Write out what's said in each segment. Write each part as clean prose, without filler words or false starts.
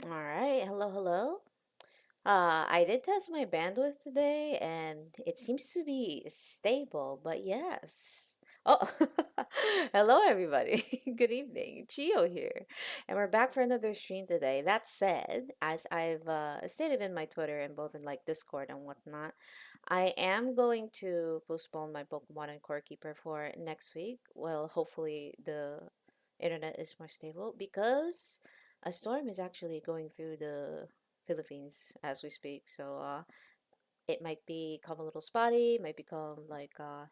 All right, hello, hello. I did test my bandwidth today and it seems to be stable, but yes. Oh, hello everybody. Good evening. Chiyo here. And we're back for another stream today. That said, as I've stated in my Twitter and both in like Discord and whatnot, I am going to postpone my Pokemon and Core Keeper for next week. Well, hopefully the internet is more stable because a storm is actually going through the Philippines as we speak. So it might become a little spotty, might become like I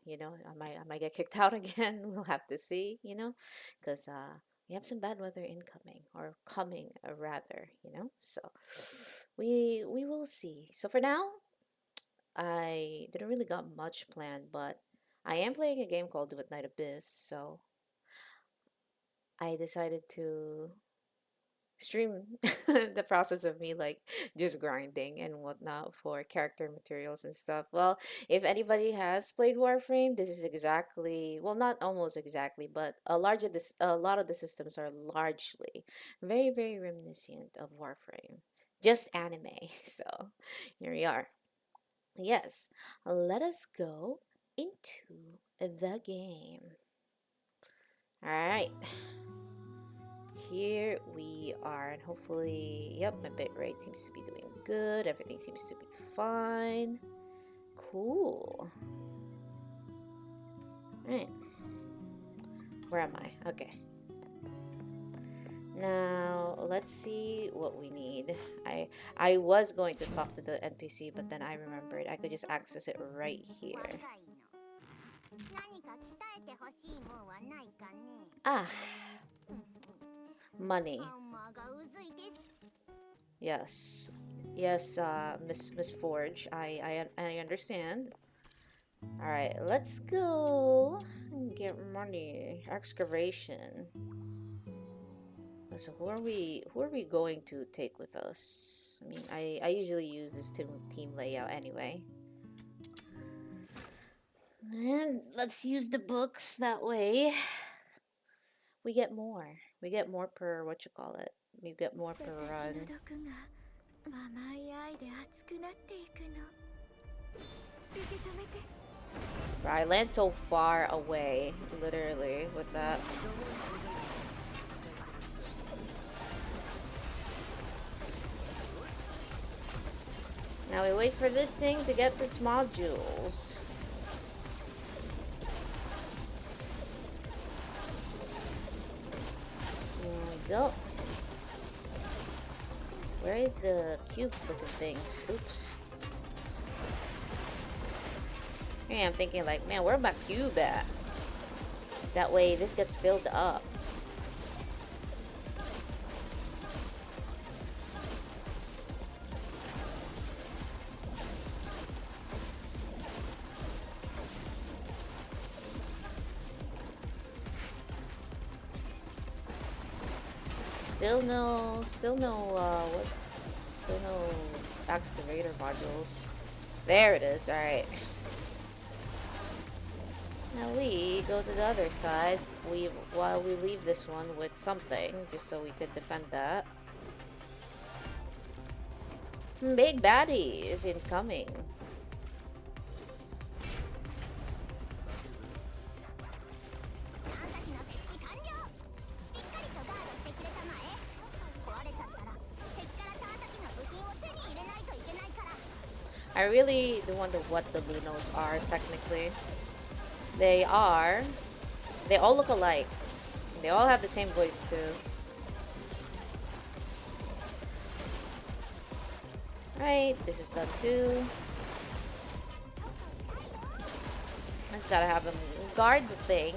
might get kicked out again. We'll have to see, because we have some bad weather incoming or coming rather. So we will see. So for now, I didn't really got much planned, but I am playing a game called Duet Night Abyss, so I decided to stream the process of me like just grinding and whatnot for character materials and stuff. Well, if anybody has played Warframe, this is exactly, well, not almost exactly, but a lot of the systems are largely very, very reminiscent of Warframe. Just anime. So here we are. Yes, let us go into the game. All right. Here we are, and hopefully, yep, my bitrate seems to be doing good. Everything seems to be fine. Cool. Right. Where am I? Okay. Now let's see what we need. I was going to talk to the NPC, but then I remembered I could just access it right here. Ah, money. Yes. Yes, Miss Forge. I understand. Alright, let's go and get money. Excavation. So who are we going to take with us? I mean, I usually use this team layout anyway. And let's use the books that way. We get more. We get more per what you call it. We get more per run. Bro, I land so far away, literally, with that. Now we wait for this thing to get its modules. There we go. Where is the cube looking things? Oops. Hey, I'm thinking like, man, where my cube at? That way this gets filled up. Still no excavator modules. There it is, alright. Now we go to the other side, while we leave this one with something, just so we could defend that. Big baddie is incoming. I really do wonder what the Lunos are, technically. They all look alike. They all have the same voice, too. Right, this is done, too. I just gotta have them guard the thing.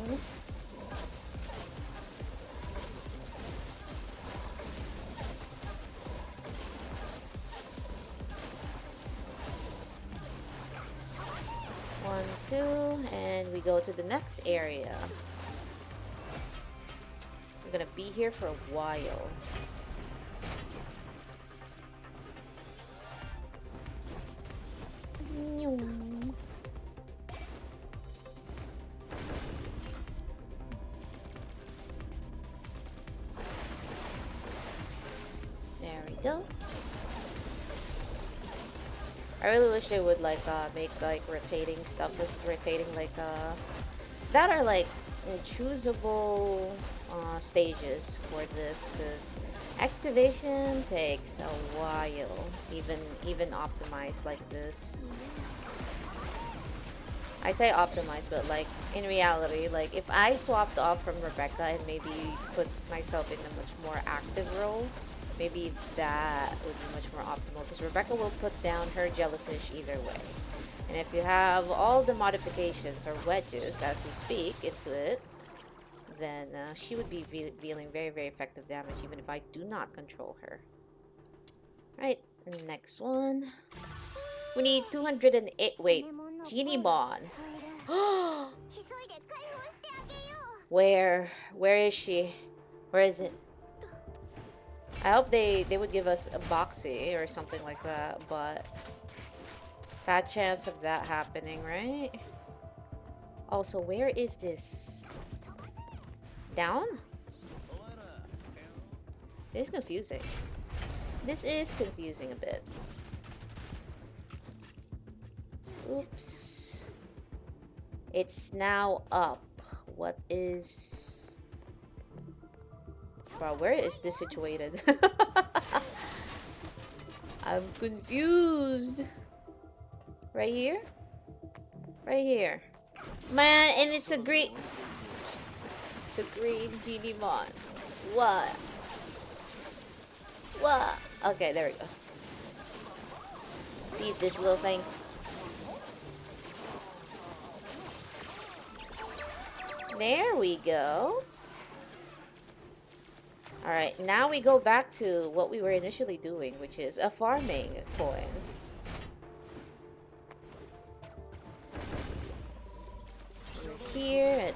One, two, and we go to the next area. We're gonna be here for a while. There we go. I really wish they would like make like rotating stuff as rotating like that are like choosable stages for this, because excavation takes a while, even optimized like this. I say optimized, but like in reality, like if I swapped off from Rebecca and maybe put myself in a much more active role, maybe that would be much more optimal, because Rebecca will put down her jellyfish either way. And if you have all the modifications or wedges as we speak into it, then she would be dealing very, very effective damage even if I do not control her. Right, next one. We need 208. Wait, Genie Mon. Where is she? Where is it? I hope they would give us a boxy or something like that, but bad chance of that happening, right? Also, where is this? Down? This is confusing. This is confusing a bit. Oops. It's now up. What is... Bro, where is this situated? I'm confused. Right here? Right here. Man, and it's a green... It's a green Genie Mon. What? What? Okay, there we go. Feed this little thing. There we go. Alright, now we go back to what we were initially doing, which is farming coins. We're here at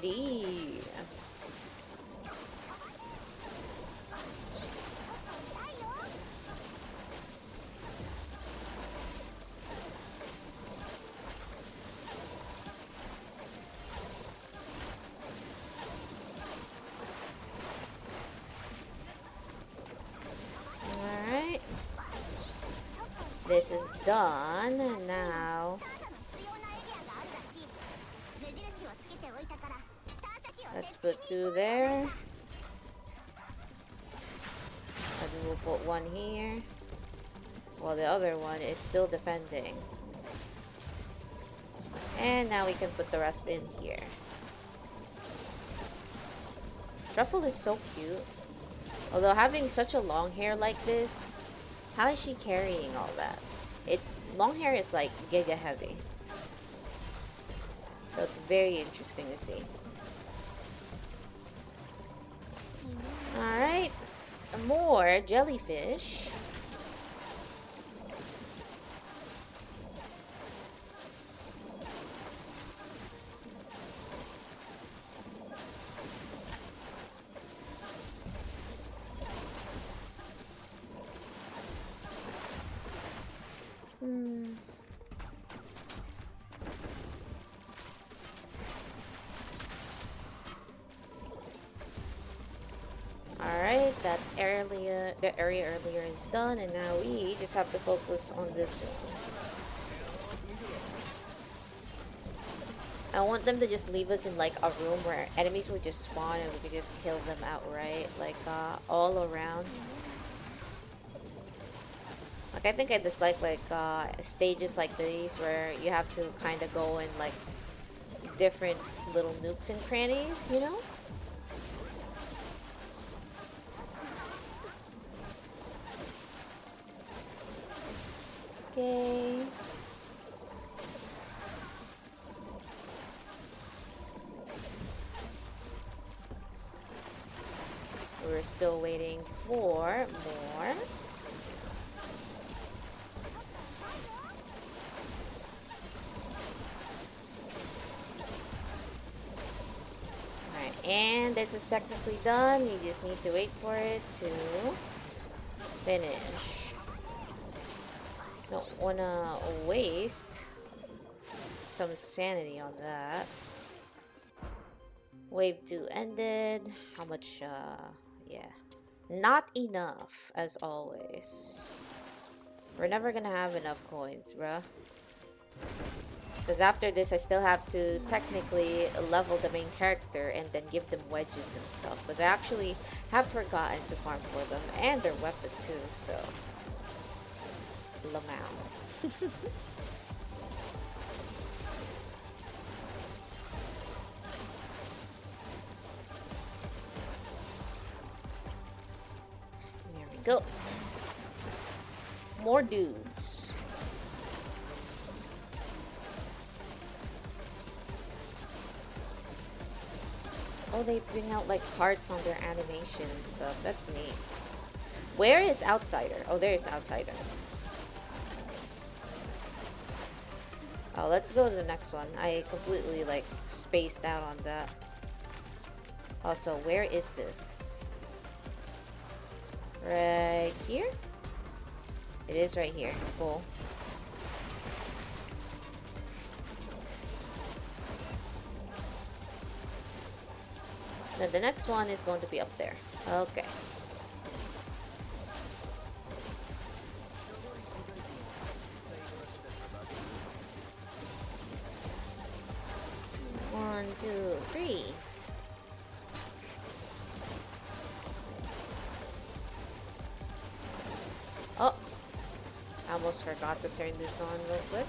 D. Alright. This is done, and now let's put 2 there. And we'll put 1 here. While the other one is still defending. And now we can put the rest in here. Truffle is so cute. Although having such a long hair like this, how is she carrying all that? Long hair is like giga heavy. So it's very interesting to see. Alright. More jellyfish. Alright, the area earlier is done, and now we just have to focus on this one. I want them to just leave us in like a room where enemies would just spawn and we could just kill them outright, like all around. Like I think I dislike like stages like these where you have to kind of go in like different little nooks and crannies, you know? Okay. We're still waiting for more. Alright, and this is technically done. You just need to wait for it to finish. Don't wanna waste some sanity on that. Wave 2 ended. How much Yeah. Not enough, as always. We're never gonna have enough coins, bruh. Because after this, I still have to technically level the main character and then give them wedges and stuff. Because I actually have forgotten to farm for them. And their weapon too, so... Lamau. There we go. More dudes. Oh, they bring out like hearts on their animation and stuff. That's neat. Where is Outsider? Oh, there is Outsider. Oh, let's go to the next one. I completely like spaced out on that. Also, where is this? Right here? It is right here. Cool. Then the next one is going to be up there. Okay. One, two, three. Oh, I almost forgot to turn this on real quick.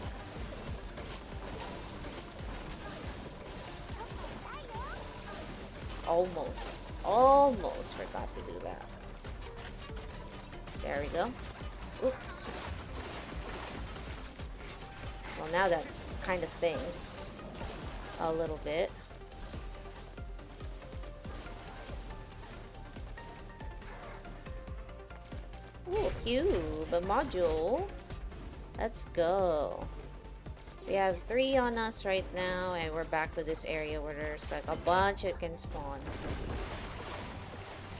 Almost forgot to do that. There we go. Oops. Well, now that kind of stings a little bit. Ooh, cube, a module. Let's go. We have 3 on us right now, and we're back to this area where there's like a bunch that can spawn.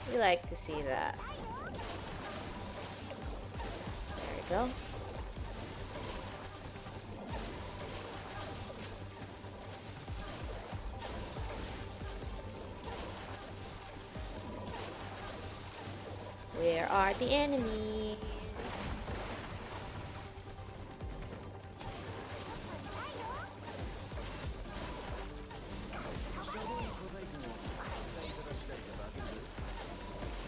We like to see that. There we go. Where are the enemies?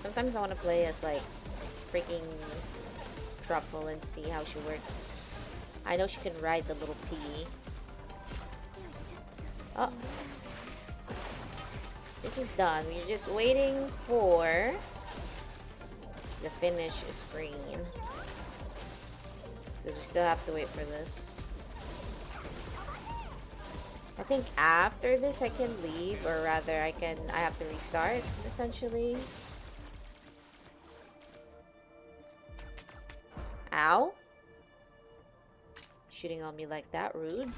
Sometimes I want to play as like freaking Truffle and see how she works. I know she can ride the little pea. Oh. This is done. We're just waiting for the finish screen. Because we still have to wait for this. I think after this I can leave, or rather I have to restart essentially. Ow. Shooting on me like that, rude.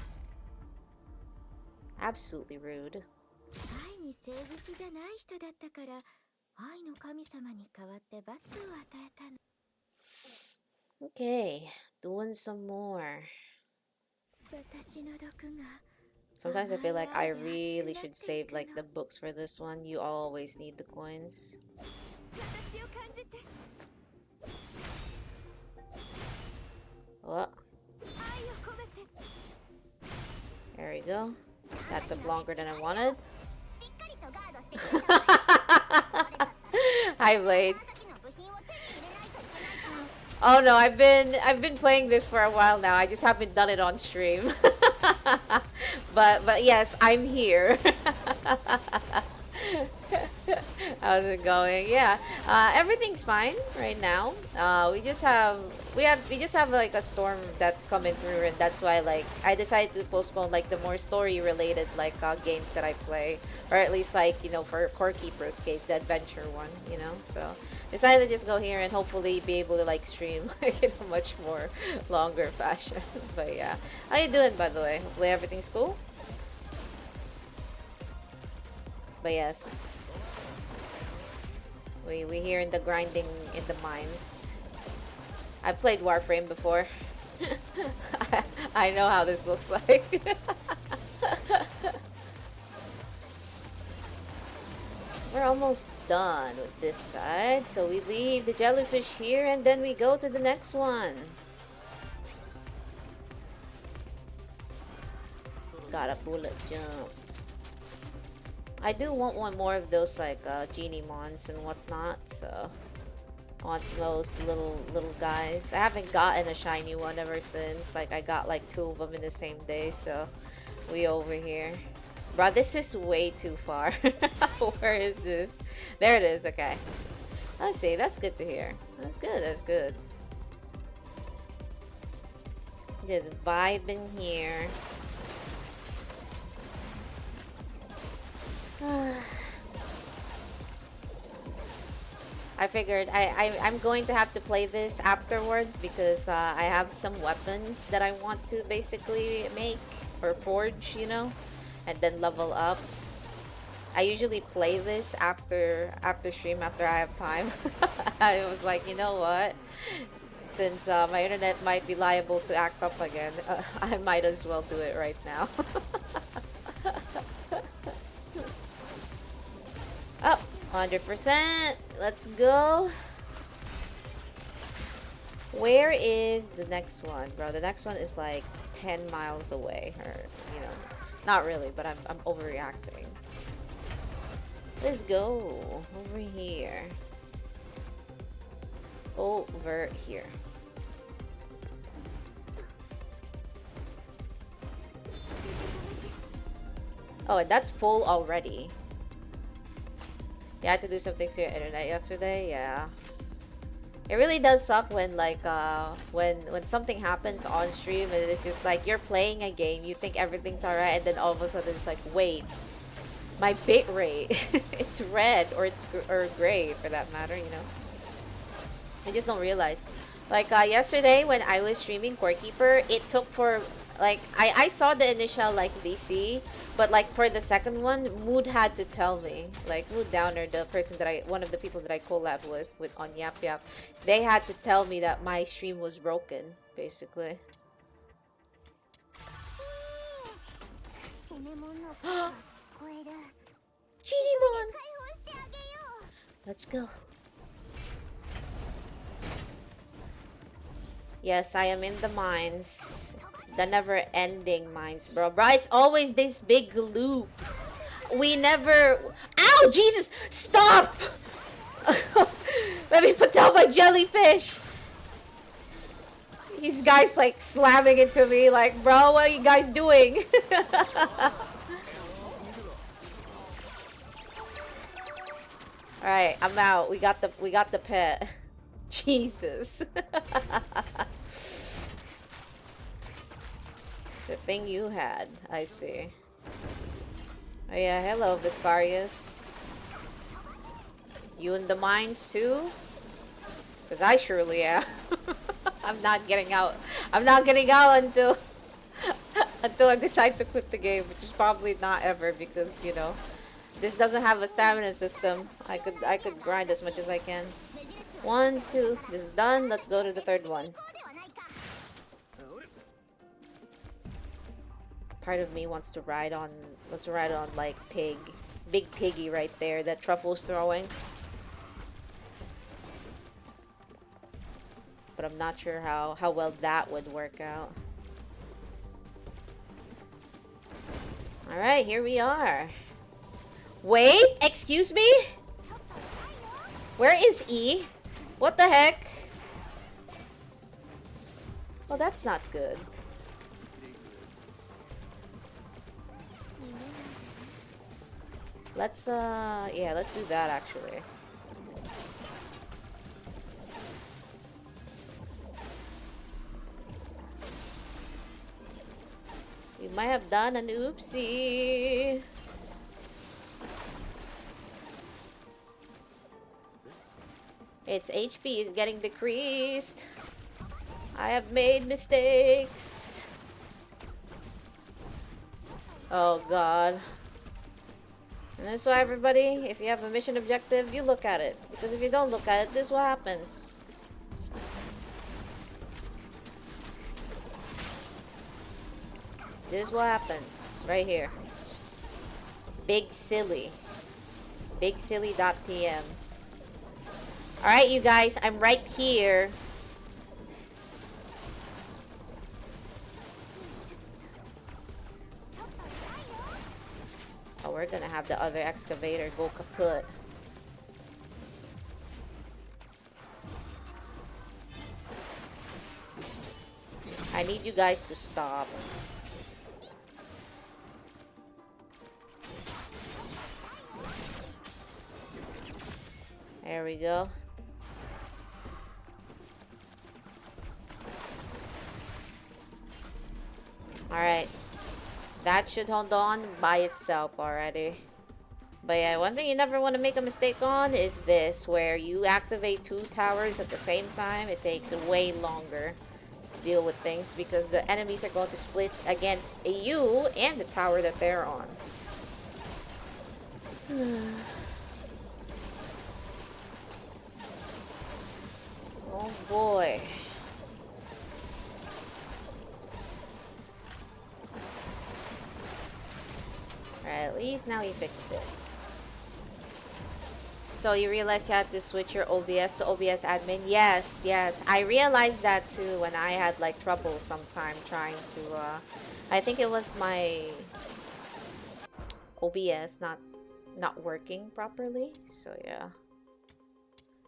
Absolutely rude. Okay, doing some more. Sometimes I feel like I really should save like the books for this one. You always need the coins. Oh. There we go. That took longer than I wanted. Hi, Blade. Oh no, I've been playing this for a while now. I just haven't done it on stream. but yes, I'm here. How's it going? Yeah, everything's fine right now. We just have like a storm that's coming through, and that's why like I decided to postpone like the more story related like games that I play, or at least like, you know, for Core Keeper's case, the adventure one, you know. So decided to just go here and hopefully be able to like stream like in a much more longer fashion. But yeah, how you doing, by the way? Hopefully everything's cool. But yes, we hearing the grinding in the mines. I've played Warframe before. I know how this looks like. We're almost done with this side, so we leave the jellyfish here and then we go to the next one. Got a bullet jump. I do want one more of those like genie mons and whatnot, so I want those little guys. I haven't gotten a shiny one ever since. Like I got like 2 of them in the same day, so we over here. Bro, this is way too far. Where is this? There it is, okay. Let's see, that's good to hear. That's good, that's good. Just vibing here. I figured I'm going to have to play this afterwards because I have some weapons that I want to basically make or forge, you know, and then level up. I usually play this after stream, after I have time. I was like, you know what? Since my internet might be liable to act up again, I might as well do it right now. Oh, 100%. Let's go. Where is the next one, bro? The next one is like 10 miles away, or you know, not really, but I'm overreacting. Let's go over here. Over here. Oh, and that's full already. You had to do some things to your internet yesterday, yeah. It really does suck when like when something happens on stream and it's just like you're playing a game, you think everything's alright, and then all of a sudden it's like, wait, my bit rate, it's red or it's or gray for that matter, you know. I just don't realize. Like yesterday when I was streaming Core Keeper, it took for like I saw the initial like DC, but like for the second one, Mood had to tell me. Like Mood Downer, the person that one of the people that I collab with on Yap Yap, they had to tell me that my stream was broken, basically. Chirimon! Let's go. Yes, I am in the mines. The never-ending mines, bro. Bro, it's always this big loop. We never... Ow! Jesus! Stop! Let me put down my jellyfish! These guys, like, slamming into me. Like, bro, what are you guys doing? Alright, I'm out. We got the pet. Jesus. The thing you had, I see. Oh yeah, hello Viscarius. You in the mines too? Cause I surely am. I'm not getting out. I'm not getting out until until I decide to quit the game, which is probably not ever because you know this doesn't have a stamina system. I could grind as much as I can. 1, 2. This is done. Let's go to the third one. Part of me wants to ride on like Big Piggy right there that Truffle's throwing. But I'm not sure how well that would work out. Alright, here we are. Wait, excuse me? Where is E? What the heck? Well, that's not good. Let's yeah, let's do that actually. We might have done an oopsie. Its HP is getting decreased. I have made mistakes. Oh god. And that's why everybody, if you have a mission objective, you look at it. Because if you don't look at it, this is what happens. This is what happens. Right here. Big silly. BigSilly.tm. Alright, you guys, I'm right here. Oh, we're gonna have the other excavator go kaput. I need you guys to stop. There we go. Alright. That should hold on by itself already. But yeah, one thing you never want to make a mistake on is this, where you activate 2 towers at the same time. It takes way longer to deal with things because the enemies are going to split against you and the tower that they're on. Oh boy. Alright, at least now he fixed it. So you realize you had to switch your OBS to OBS admin? Yes, yes. I realized that too when I had like trouble sometime trying to I think it was my OBS not working properly. So yeah.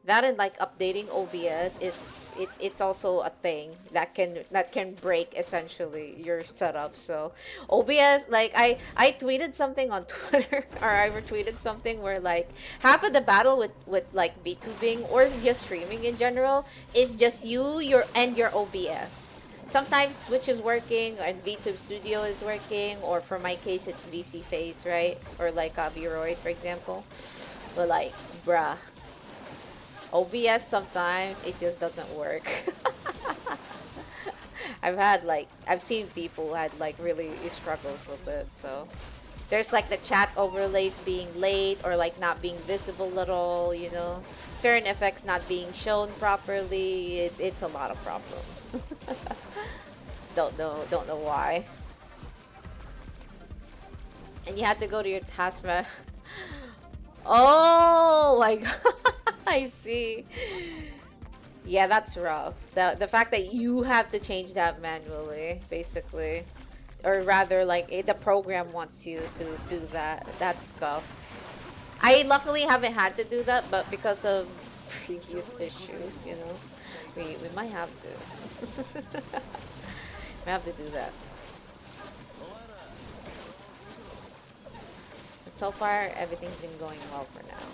That and like updating OBS it's also a thing that can break essentially your setup. So OBS, like I tweeted something on Twitter or I retweeted something where like half of the battle with like VTubing or just streaming in general is just your OBS. Sometimes Switch is working and VTube Studio is working, or for my case it's VC Face, right? Or like VRoid, for example. But like, bruh, OBS sometimes it just doesn't work. I've seen people who had like really struggles with it. So there's like the chat overlays being late or like not being visible at all, you know. Certain effects not being shown properly. It's a lot of problems. Don't know why. And you have to go to your taskbar. Oh my god. I see. Yeah, that's rough. The fact that you have to change that manually, basically. Or rather, like, the program wants you to do that. That's scuffed. I luckily haven't had to do that, but because of previous issues, you know, we might have to. We have to do that. But so far, everything's been going well for now.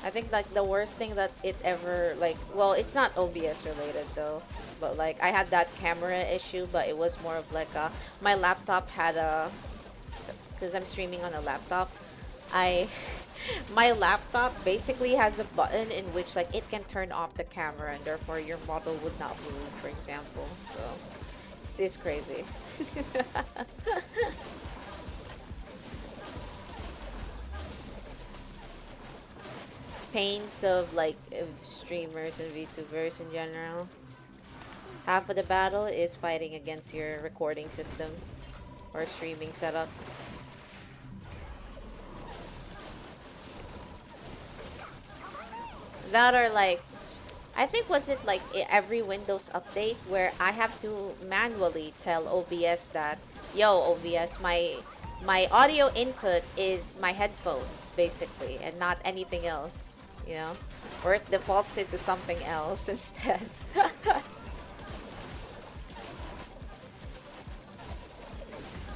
I think like the worst thing that it ever like, well, it's not OBS related though, but like I had that camera issue, but it was more of like my laptop had a, because I'm streaming on a laptop, I my laptop basically has a button in which like it can turn off the camera and therefore your model would not move, for example. So it's crazy. Pains of like streamers and VTubers in general. Half of the battle is fighting against your recording system or streaming setup. That are like, I think was it like every Windows update where I have to manually tell OBS that, yo OBS, my audio input is my headphones basically and not anything else, you know, or it defaults into something else instead.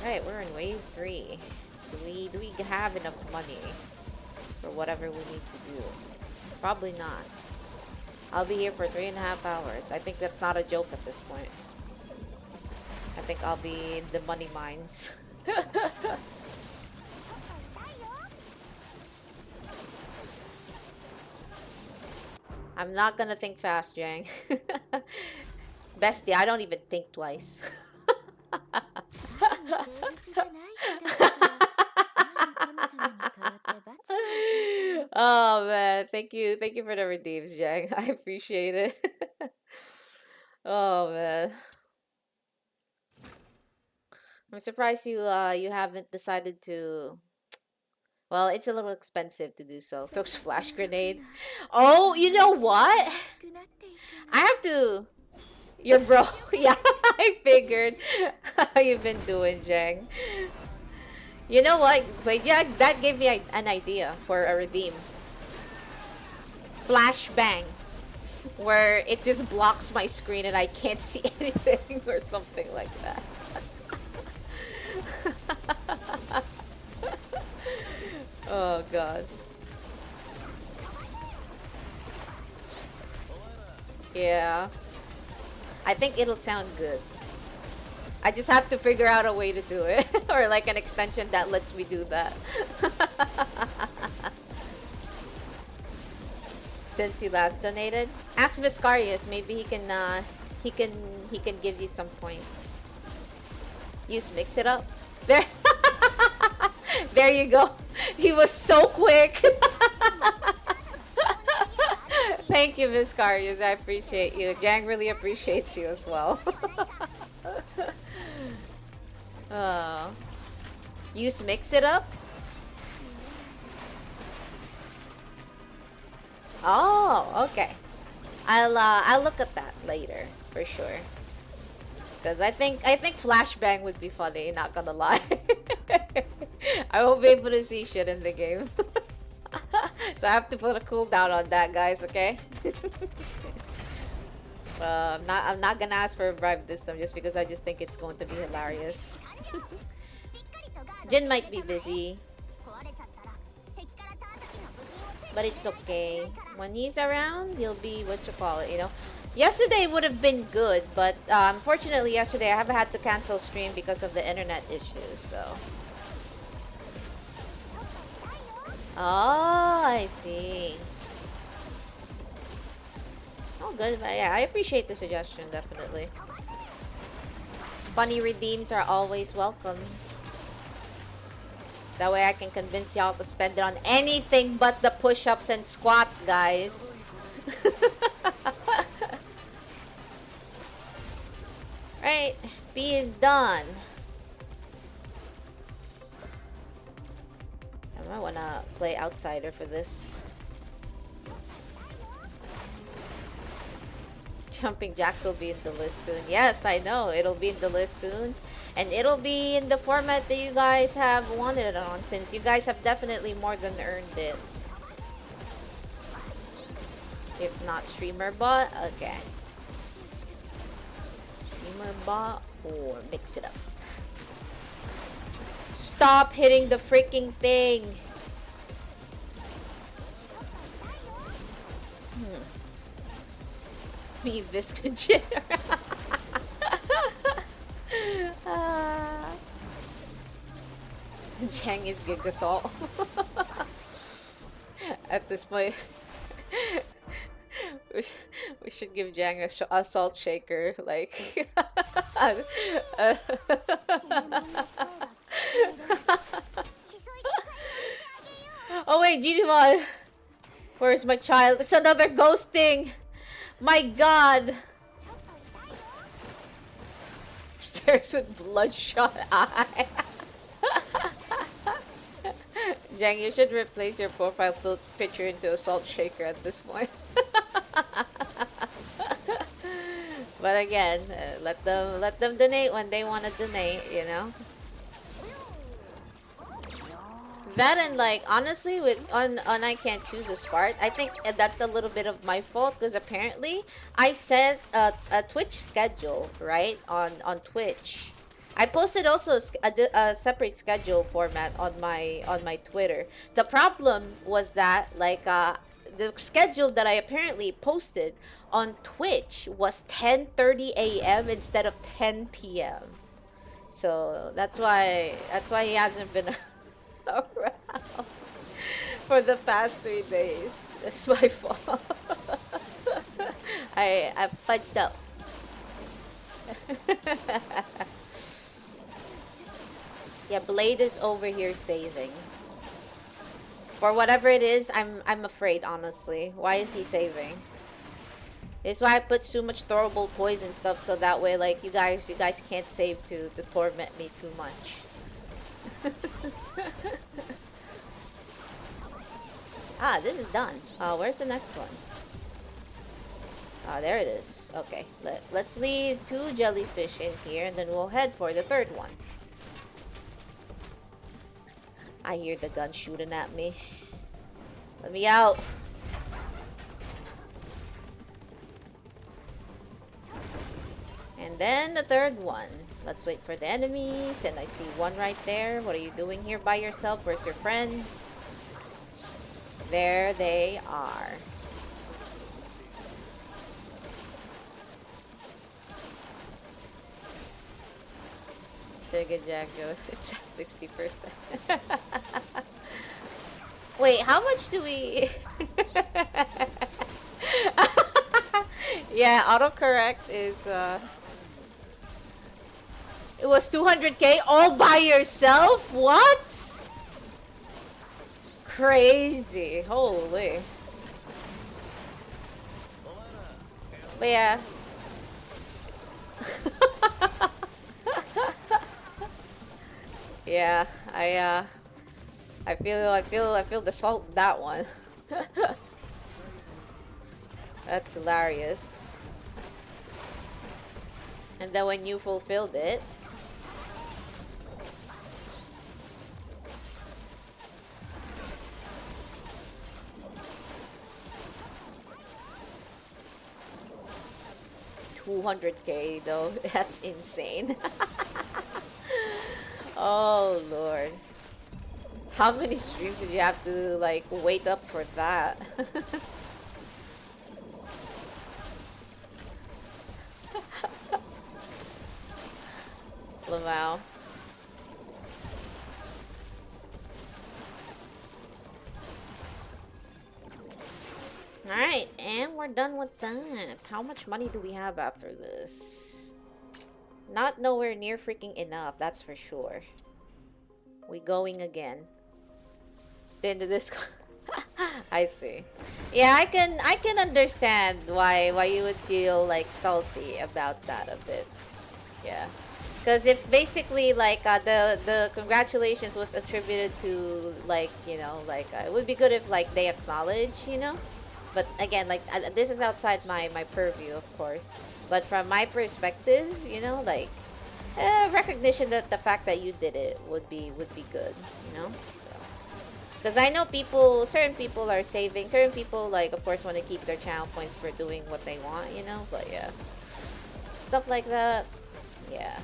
Right, we're in wave 3. Do we have enough money for whatever we need to do? Probably not. I'll be here for 3.5 hours. I think that's not a joke at this point. I think I'll be in the money mines. I'm not gonna think fast, Jang. Bestie, I don't even think twice. Oh man, thank you for the redeems, Jang. I appreciate it. Oh man. I'm surprised you haven't decided to. Well, it's a little expensive to do so. Throws flash grenade. Oh, you know what? I have to. Your bro. Yeah, I figured. How you been doing, Jang? You know what? But yeah, that gave me an idea for a redeem. Flashbang. Where it just blocks my screen and I can't see anything or something like that. Oh god. Yeah. I think it'll sound good. I just have to figure out a way to do it. Or like an extension that lets me do that. Since you last donated. Ask Viscarius, maybe he can give you some points. Use mix it up. There there you go. He was so quick. Thank you, Viscarius. I appreciate you. Jang really appreciates you as well. Use mix it up. Oh, okay. I'll look at that later for sure. Cause I think flashbang would be funny. Not gonna lie. I won't be able to see shit in the game. So I have to put a cooldown on that, guys. Okay. I'm not gonna ask for a bribe this time just because I just think it's going to be hilarious. Jin might be busy. But it's okay. When he's around, he'll be, what you call it, you know? Yesterday would have been good, but unfortunately yesterday I have had to cancel stream because of the internet issues, so. Oh, I see. Oh, good. Yeah, I appreciate the suggestion, definitely. Funny redeems are always welcome. That way I can convince y'all to spend it on anything but the push-ups and squats, guys. Right, B is done. I might wanna play outsider for this. Jumping jacks will be in the list soon. Yes, I know. It'll be in the list soon. And it'll be in the format that you guys have wanted it on, since you guys have definitely more than earned it. If not streamer bot, okay. Streamer bot or mix it up. Stop hitting the freaking thing. Me, Viscon Jitter. Jang is Gig Assault. At this point, we should give Jang a salt shaker, like. Oh wait, Ginimon! Where's my child? It's another ghosting! My god! Stares with bloodshot eye. Jang, you should replace your profile picture into a salt shaker at this point. But again, let them donate when they want to donate, you know. That and like honestly on I can't choose a part. I think that's a little bit of my fault because apparently I set a Twitch schedule right on Twitch. I posted also a separate schedule format on my Twitter. The problem was that like the schedule that I apparently posted on Twitch was 10:30 a.m. instead of 10 p.m. So that's why he hasn't been around for the past 3 days. It's my fault. I fucked up. Yeah, Blade is over here saving. For whatever it is, I'm afraid, honestly. Why is he saving? It's why I put so much throwable toys and stuff, so that way, like, you guys can't save to torment me too much. Ah, this is done. Where's the next one? Ah, there it is. Okay, let's leave 2 jellyfish in here, and then we'll head for the 3rd one. I hear the gun shooting at me. Let me out. And then the 3rd one. Let's wait for the enemies. And I see one right there. What are you doing here by yourself? Where's your friends? There they are. Good Jack, it's at 60%. Wait, how much do we... Yeah, autocorrect is, It was 200k all by yourself? What? Crazy. Holy. But yeah. Yeah, I feel the salt in that one. That's hilarious. And then when you fulfilled it, $200k though, that's insane. Oh lord. How many streams did you have to like wait up for that? Wow. Alright, and we're done with that. How much money do we have after this? Not nowhere near freaking enough, that's for sure. We going again. Into this. I see. Yeah, I can understand why you would feel like salty about that a bit. Yeah. Because if basically like the congratulations was attributed to like, you know, like it would be good if like they acknowledge, you know. But again, like this is outside my purview, of course. But from my perspective, you know, like recognition that the fact that you did it would be good, you know. So because I know certain people are saving, certain people like of course want to keep their channel points for doing what they want, you know. But yeah, stuff like that, yeah.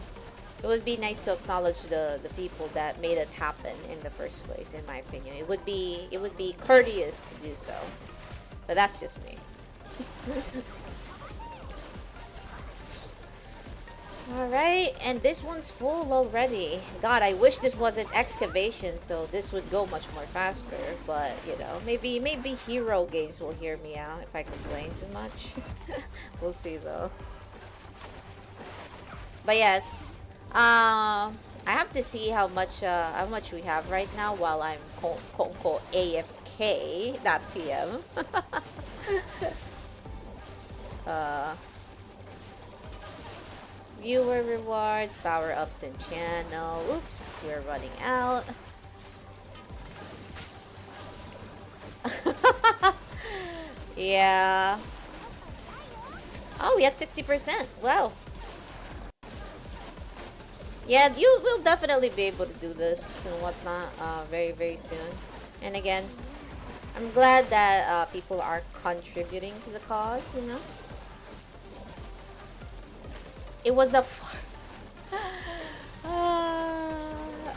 It would be nice to acknowledge the people that made it happen in the first place, in my opinion. It would be courteous to do so. But that's just me. Alright, and this one's full already. God, I wish this wasn't excavation, so this would go much more faster. But, you know, maybe hero games will hear me out if I complain too much. We'll see though. But yes. I have to see how much we have right now while I'm quote AFK. That TM. Viewer rewards, power ups and channel. Oops, we're running out. Yeah. Oh, we had 60%. Wow. Yeah, you will definitely be able to do this and whatnot very, very soon. And again, I'm glad that people are contributing to the cause, you know? It was a fart.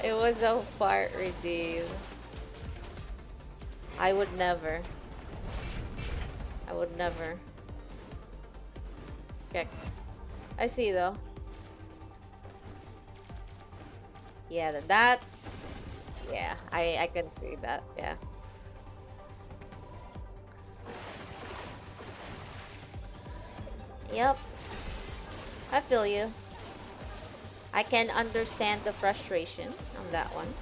It was a fart redeem. I would never. I would never. Okay. I see though. Yeah, that's... Yeah, I can see that, yeah. Yep. I feel you. I can understand the frustration on that one.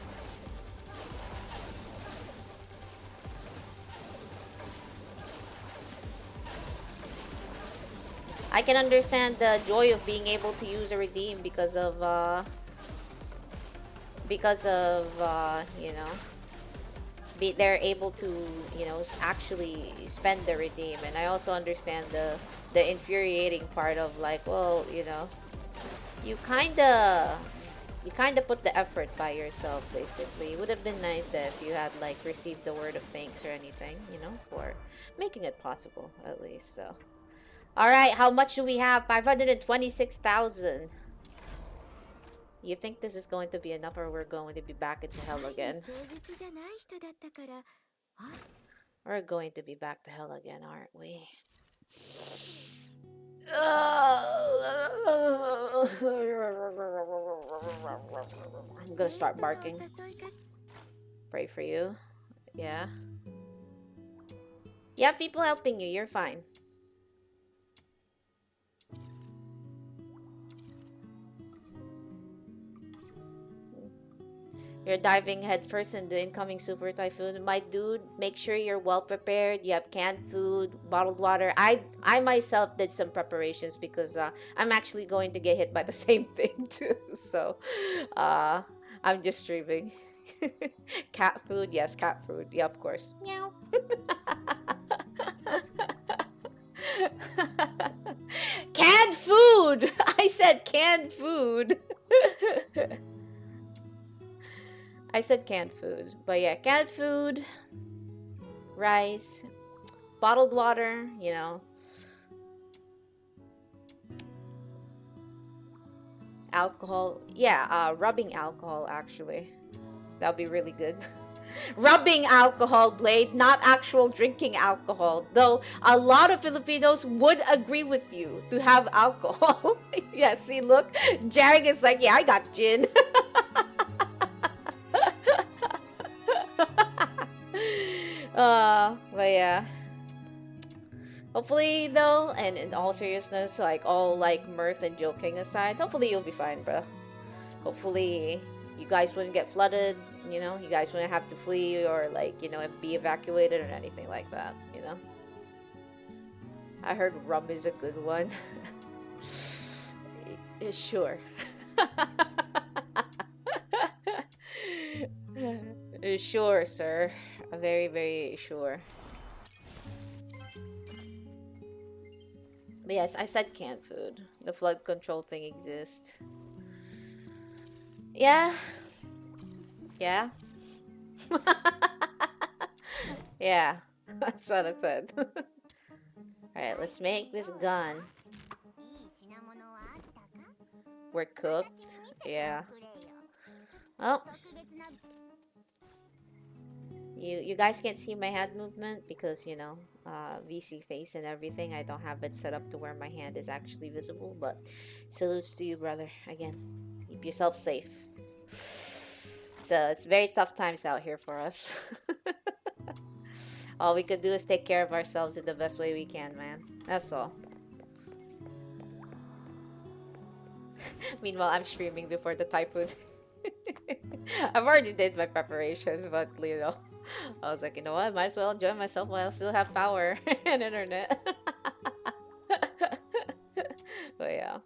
I can understand the joy of being able to use a redeem because of you know, they're able to, you know, actually spend the redeem. And I also understand the infuriating part of like, well, you know, you kind of put the effort by yourself. Basically, it would have been nice that if you had like received the word of thanks or anything, you know, for making it possible at least. So all right, how much do we have? 526,000. You think this is going to be enough, or we're going to be back into hell again? We're going to be back to hell again, aren't we? I'm gonna start barking. Pray for you. Yeah. You have people helping you. You're fine. You're diving headfirst in the incoming super typhoon. My dude, make sure you're well prepared. You have canned food, bottled water. I myself did some preparations because I'm actually going to get hit by the same thing too. So uh, I'm just streaming. Cat food, yes, cat food. Yeah, of course. Meow. Canned food! I said canned food. I said canned food. But yeah, canned food, rice, bottled water, you know, alcohol. Yeah, rubbing alcohol actually. That would be really good. Rubbing alcohol, Blade, not actual drinking alcohol. Though a lot of Filipinos would agree with you to have alcohol. Yeah, see, look. Jarek is like, yeah, I got gin. But yeah. Hopefully, though, and in all seriousness, like all like mirth and joking aside, hopefully you'll be fine, bro. Hopefully you guys wouldn't get flooded, you know, you guys wouldn't have to flee or like, you know, be evacuated or anything like that, you know. I heard rum is a good one. Sure. Sure, sir. Very, very sure. But yes, I said canned food. The flood control thing exists. Yeah. Yeah. Yeah. That's what I said. Alright, let's make this gun. We're cooked. Yeah. Well, you guys can't see my hand movement because, you know, VC face and everything. I don't have it set up to where my hand is actually visible, but salutes to you, brother. Again, keep yourself safe. So it's very tough times out here for us. All we could do is take care of ourselves in the best way we can, man. That's all. Meanwhile, I'm streaming before the typhoon. I've already did my preparations, but you know, I was like, you know what? I might as well enjoy myself while I still have power and internet. But yeah.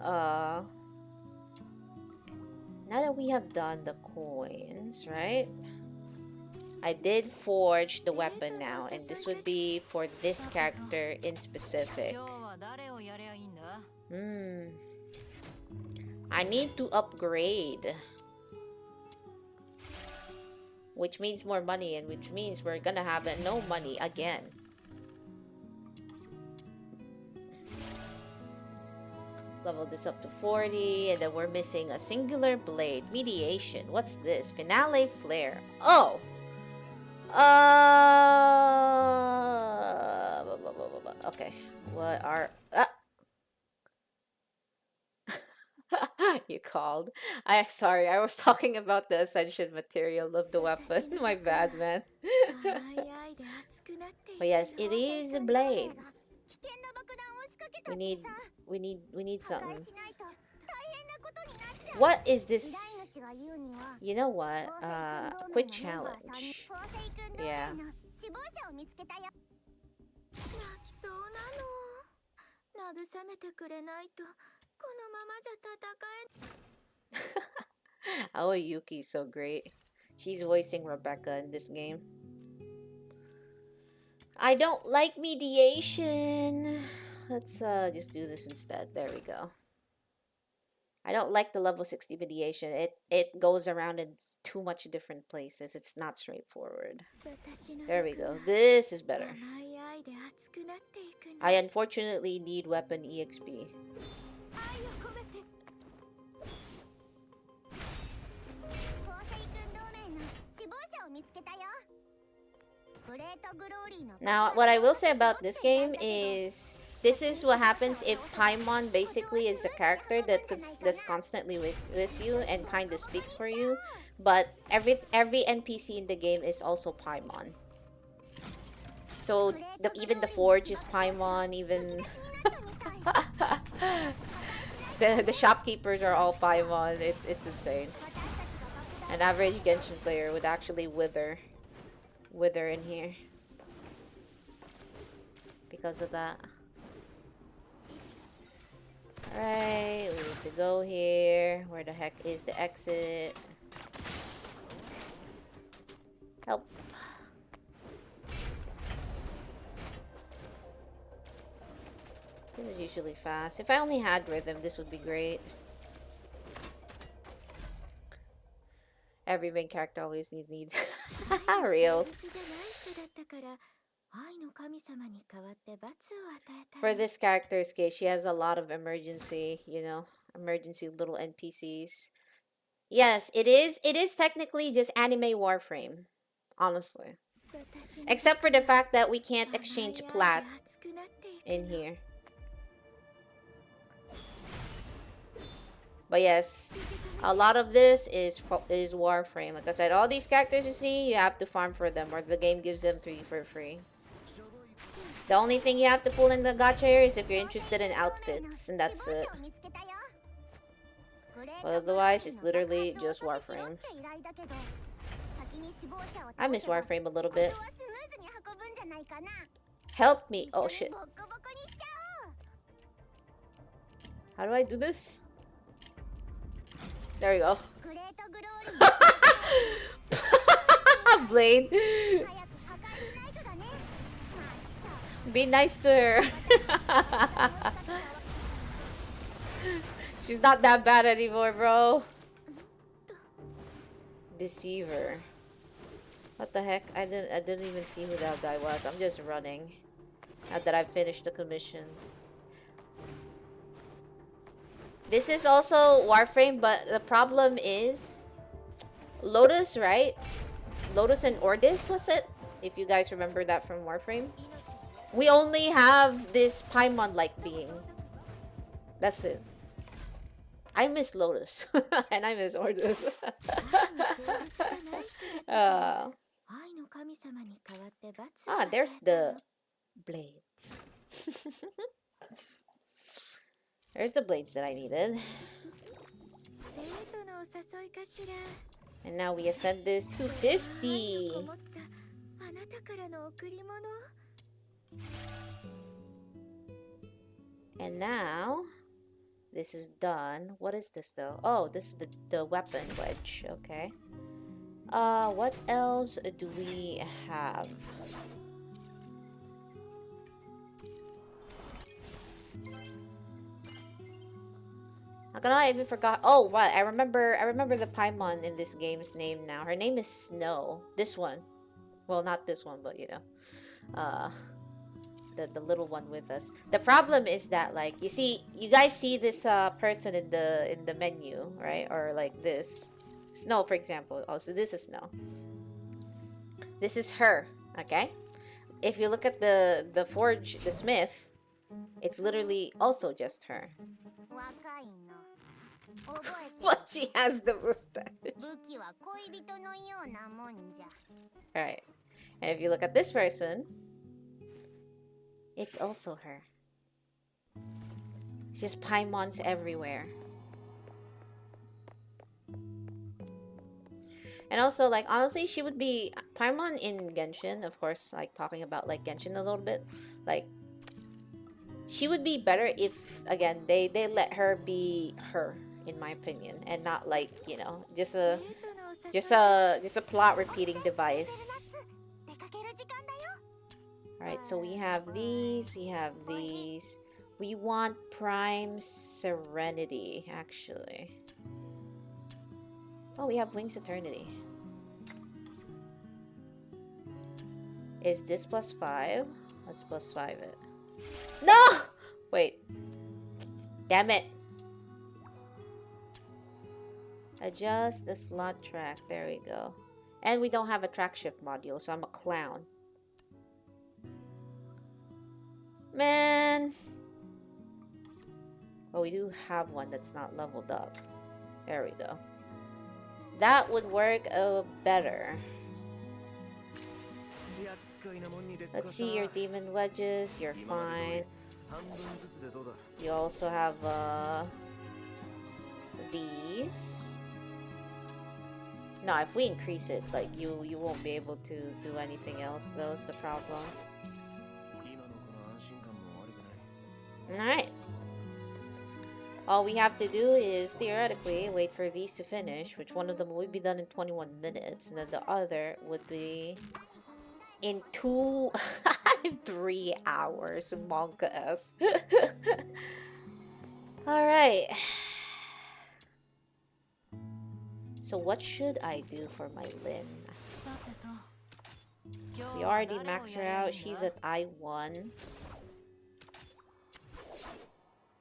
Uh, now that we have done the coins, right? I did forge the weapon now, and this would be for this character in specific. I need to upgrade, which means more money, and which means we're gonna have no money again. Level this up to 40, and then we're missing a singular blade. Mediation. What's this? Finale flare. Oh! Okay. What are... You called. Sorry, I was talking about the ascension material of the weapon. My bad, man. But yes, it is a blade. We need something. What is this? You know what? Quick challenge. Yeah. Aoi Yuki's so great. She's voicing Rebecca in this game. I don't like mediation. Let's just do this instead. There we go. I don't like the level 60 mediation. It goes around in too much different places. It's not straightforward. There we go. This is better. I unfortunately need weapon EXP. Now, what I will say about this game is this is what happens if Paimon basically is a character that's constantly with you and kind of speaks for you, but every NPC in the game is also Paimon. So even the Forge is Paimon, even the shopkeepers are all Paimon. It's insane. An average Genshin player would actually wither in here because of that. Alright, we need to go here. Where the heck is the exit? Help. This is usually fast. If I only had rhythm, this would be great. Every main character always needs real. For this character's case, she has a lot of emergency, emergency little NPCs. Yes, it is technically just anime Warframe, honestly. Except for the fact that we can't exchange plat in here. But yes, a lot of this is Warframe. Like I said, all these characters you see, you have to farm for them, or the game gives them 3 for free. The only thing you have to pull in the gacha here is if you're interested in outfits, and that's it. But otherwise, it's literally just Warframe. I miss Warframe a little bit. Help me! Oh shit. How do I do this? There we go. Blade. Be nice to her. She's not that bad anymore, bro. Deceiver. What the heck? I didn't even see who that guy was. I'm just running. Now that I've finished the commission. This is also Warframe, but the problem is Lotus, right? Lotus and Ordis, was it? If you guys remember that from Warframe. We only have this Paimon-like being. That's it. I miss Lotus. And I miss Ordis. There's the blades. There's the blades that I needed. And now we ascend this to 50. And now this is done. What is this though? Oh, this is the weapon wedge. Okay. What else do we have? Not gonna lie, I even forgot. Oh, what? I remember the Paimon in this game's name now. Her name is Snow. This one. Well, not this one, but the little one with us. The problem is that, like, you guys see this person in the menu, right? Or like this. Snow, for example. Oh, so this is Snow. This is her, okay? If you look at the forge, the smith, it's literally also just her. But she has the mustache. Alright. And if you look at this person, it's also her. It's just Paimons everywhere. And also, like, honestly, she would be Paimon in Genshin, of course, like, talking about, like, Genshin a little bit. Like, She would be better if, again, they let her be her, in my opinion, and not like, you know, just a plot repeating device. Alright, so we have these, we have these. We want Prime Serenity, actually. Oh, we have Wings Eternity. Is this +5? Let's +5 it. No! Wait. Damn it. Adjust the slot track. There we go. And we don't have a track shift module, so I'm a clown. Man. Oh, we do have one that's not leveled up. There we go. That would work better. Let's see your demon wedges. You're fine. You also have these. No, if we increase it, like you won't be able to do anything else. That's the problem. Alright. All we have to do is theoretically wait for these to finish, which one of them would be done in 21 minutes, and then the other would be in 3 hours. Among Us. Alright. So what should I do for my Lyn? We already maxed her out. She's at I1.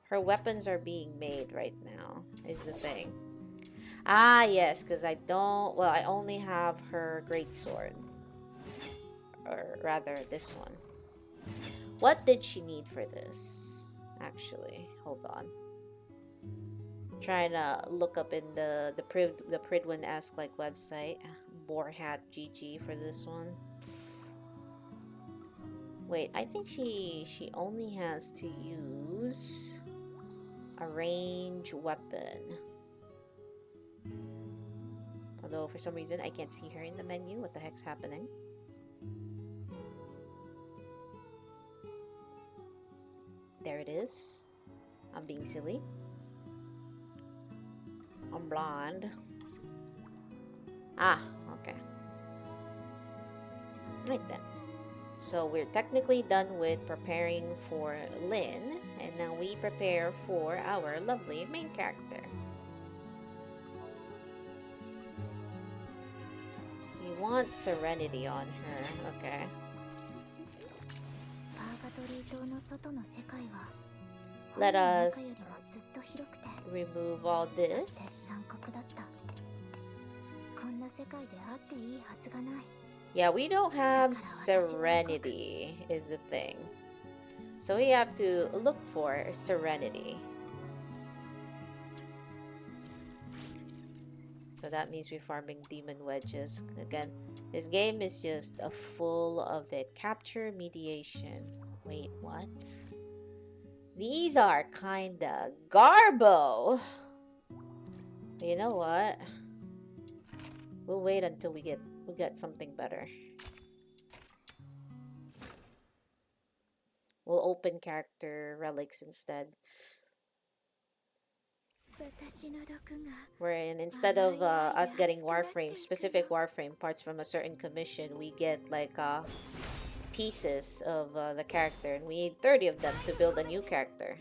Her weapons are being made right now, is the thing. Ah, yes, because I don't... Well, I only have her greatsword. Or rather, this one. What did she need for this? Actually, hold on. Trying to look up in the Pridwin-esque like website. Borehat GG for this one. Wait, I think she only has to use a range weapon. Although for some reason I can't see her in the menu. What the heck's happening? There it is. I'm being silly. I'm blonde. Ah, okay. Right then. So we're technically done with preparing for Lyn, and now we prepare for our lovely main character. We want Serenity on her, okay. Let us remove all this. Yeah, we don't have Serenity is the thing. So we have to look for Serenity. So that means we're farming demon wedges. Again, this game is just full of it. Capture mediation. Wait, what? These are kinda garbo. You know what? We'll wait until we get something better. We'll open character relics instead. Wherein instead of us getting warframe, specific warframe parts from a certain commission, we get like pieces of the character, and we need 30 of them to build a new character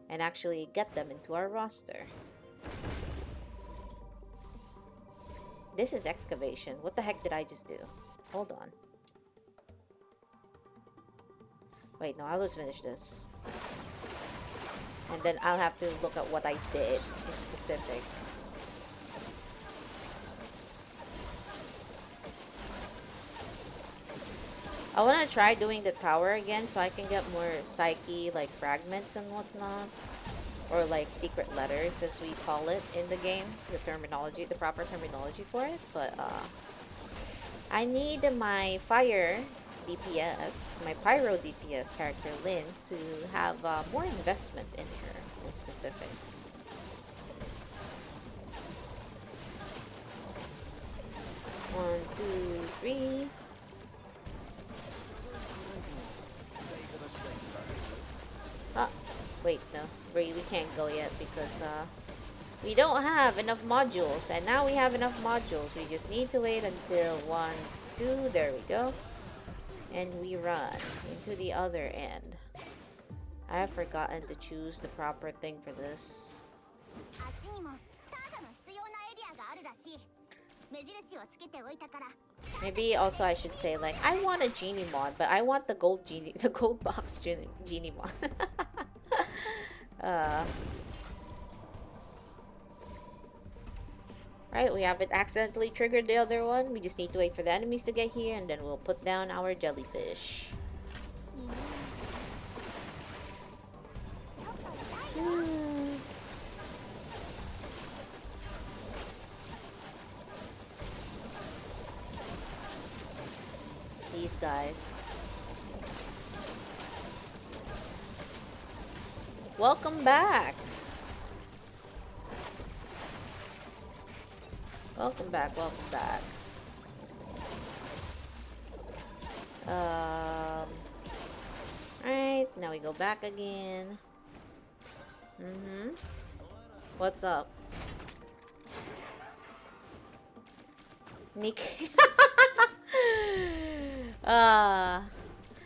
and actually get them into our roster. This is excavation. What the heck did I just do? Hold on. Wait, no, I'll just finish this. And then I'll have to look at what I did in specific. I want to try doing the tower again so I can get more psyche like fragments and whatnot. Or like secret letters as we call it in the game. The terminology, the proper terminology for it. But I need my fire DPS, my pyro DPS character Lyn to have more investment in her in specific. One, two, three. wait, no. We can't go yet because we don't have enough modules. And now we have enough modules. We just need to wait until 1, 2, there we go. And we run into the other end. I have forgotten to choose the proper thing for this. Maybe also I should say like I want a genie mod, but I want the gold genie, the gold box genie mod. Right, we haven't accidentally triggered the other one. We just need to wait for the enemies to get here, and then we'll put down our jellyfish. These guys. Welcome back. Welcome back, welcome back. Alright, now we go back again. What's up? Nikki. I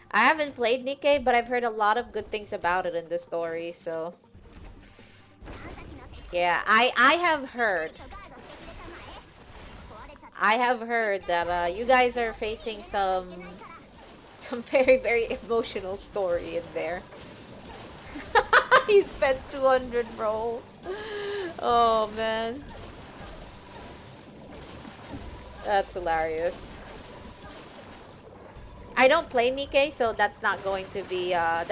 haven't played Nikkei, but I've heard a lot of good things about it in the story, so yeah, I have heard that you guys are facing some very, very emotional story in there. He spent 200 rolls. Oh man. That's hilarious. I don't play Nikkei, so that's not going to be I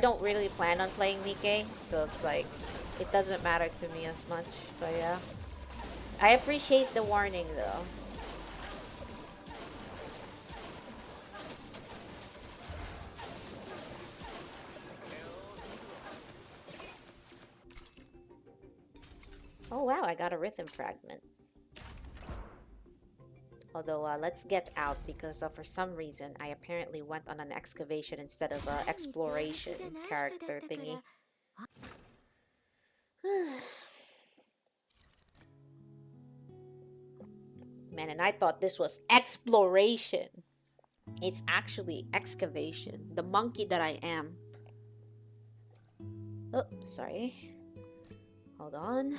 don't really plan on playing Nikkei, so it's like it doesn't matter to me as much. But yeah. I appreciate the warning though. Oh wow, I got a rhythm fragment. Although, let's get out because for some reason I apparently went on an excavation instead of exploration character thingy. Man, and I thought this was exploration. It's actually excavation. The monkey that I am. Oh, sorry. Hold on.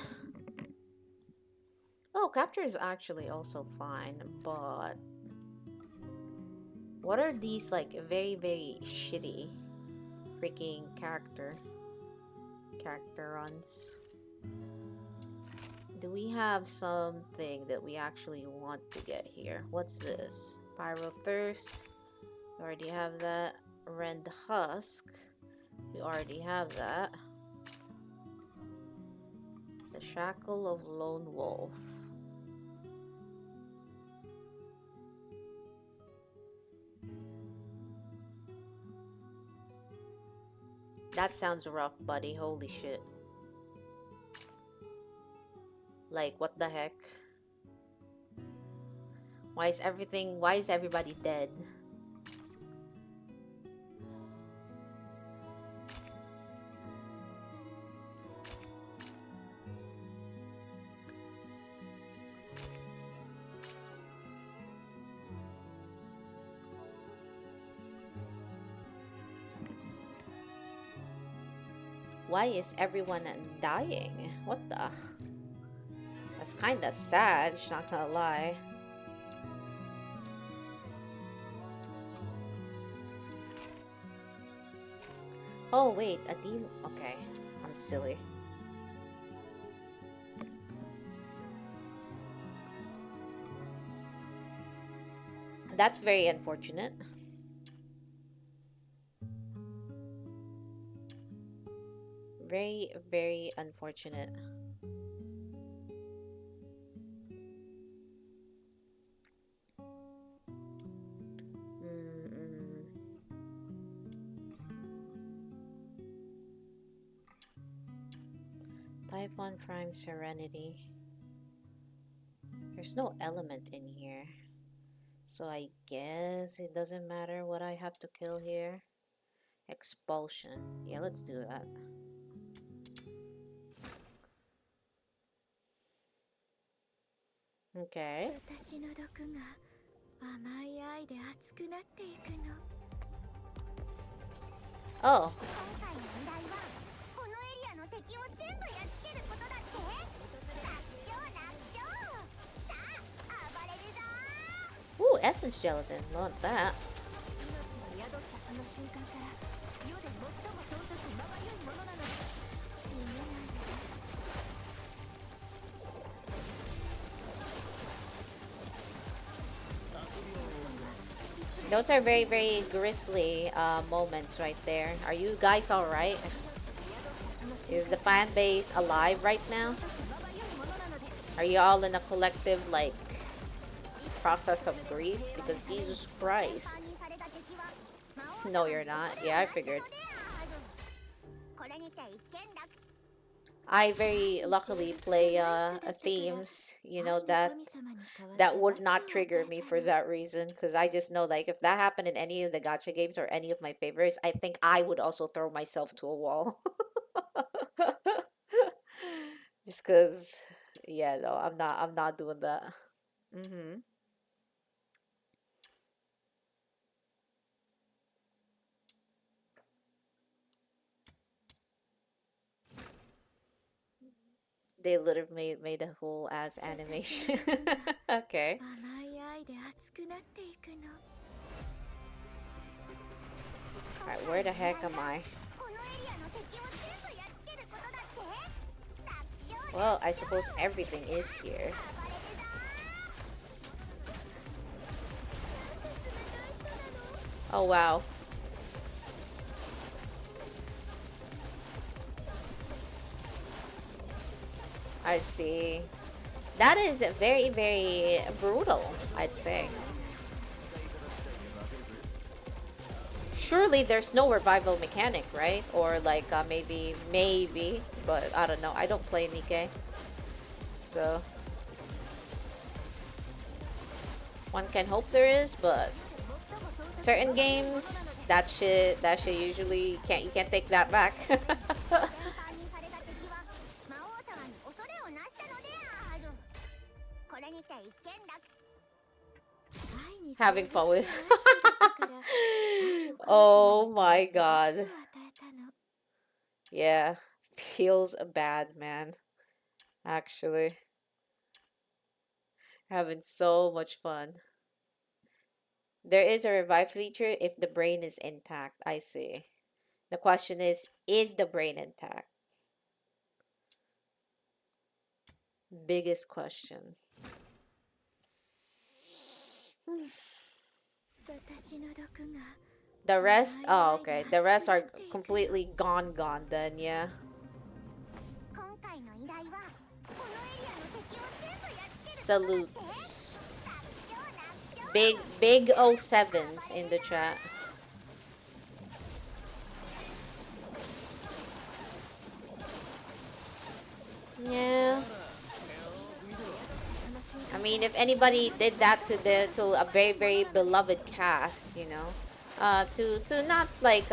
Oh, capture is actually also fine, but what are these like very, very shitty freaking character runs? Do we have something that we actually want to get here? What's this? Pyro Thirst. We already have that. Rend Husk. We already have that. The Shackle of Lone Wolf. That sounds rough, buddy. Holy shit. Like, what the heck? Why is everybody dead? Why is everyone dying? What the? That's kinda sad, not gonna lie. Oh wait, a demon. Okay, I'm silly. That's very unfortunate. Very, very unfortunate. Typhon Prime Serenity. There's no element in here. So I guess it doesn't matter what I have to kill here. Expulsion. Yeah, let's do that. Okay. Oh. Ooh, essence gelatin. Want that. Those are very, very grisly moments right there. Are you guys alright? Is the fan base alive right now? Are you all in a collective, like, process of grief? Because Jesus Christ. No, you're not. Yeah, I figured. I very luckily play themes, you know, that would not trigger me for that reason, because I just know, like, if that happened in any of the gacha games or any of my favorites, I think I would also throw myself to a wall. Just because, yeah, no, I'm not doing that. Mm-hmm. They literally made a whole ass animation. Okay. Alright, where the heck am I? Well, I suppose everything is here. Oh, wow. I see. That is very, very brutal, I'd say. Surely there's no revival mechanic, right? Or like maybe, but I don't know. I don't play Nikke. So one can hope there is, but certain games, that shit usually you can't take that back. Having fun with. Oh my god. Yeah, feels bad, man. Actually, having so much fun. There is a revive feature if the brain is intact. I see. The question is the brain intact? Biggest question. The rest, oh, okay. The rest are completely gone then, yeah. Salutes. Big 07s in the chat. Yeah. I mean, if anybody did that to a very, very beloved cast, you know, to not like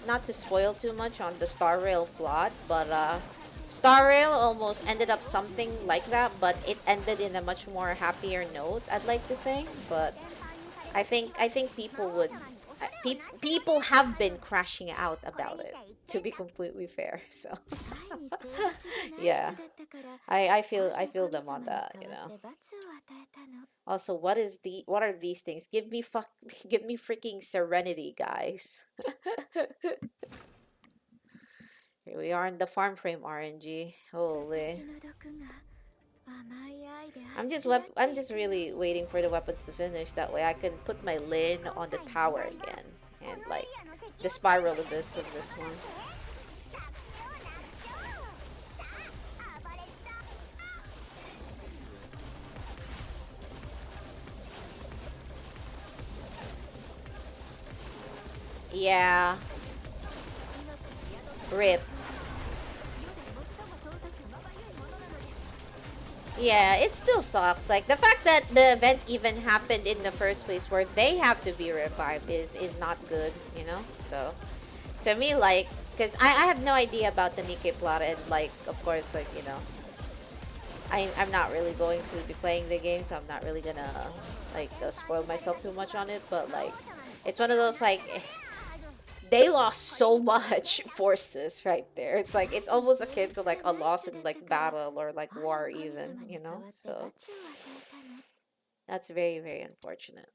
not to spoil too much on the Star Rail plot, but Star Rail almost ended up something like that, but it ended in a much more happier note, I'd like to say. But I think people would people have been crashing out about it, to be completely fair. So yeah, I feel them on that, you know. Also, what are these things? Give me freaking serenity, guys. Here we are in the farm frame RNG. Holy. I'm just really waiting for the weapons to finish. That way I can put my lid on the tower again. And like the spiral abyss of this one. Yeah. Rip. Yeah, it still sucks. Like the fact that the event even happened in the first place where they have to be revived is not good, you know? So To me, like, because I have no idea about the Nikkei plot, and like, of course, like, you know, I'm not really going to be playing the game, so I'm not really gonna like spoil myself too much on it. But like, it's one of those like they lost so much forces right there. It's like it's almost akin to like a loss in like battle or like war even, you know? So that's very, very unfortunate.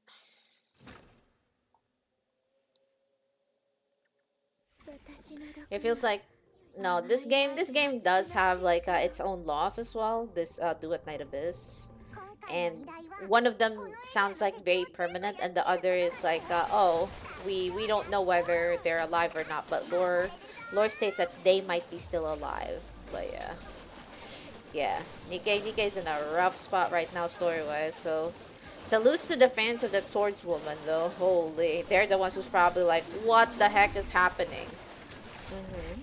It feels like no, this game does have like its own laws as well. This Duet Night Abyss, and one of them sounds like very permanent, and the other is like oh, we don't know whether they're alive or not, but lore states that they might be still alive. But yeah, yeah, Nikkei's in a rough spot right now story wise. So salutes to the fans of that swordswoman though. Holy, they're the ones who's probably like, what the heck is happening? Mm-hmm.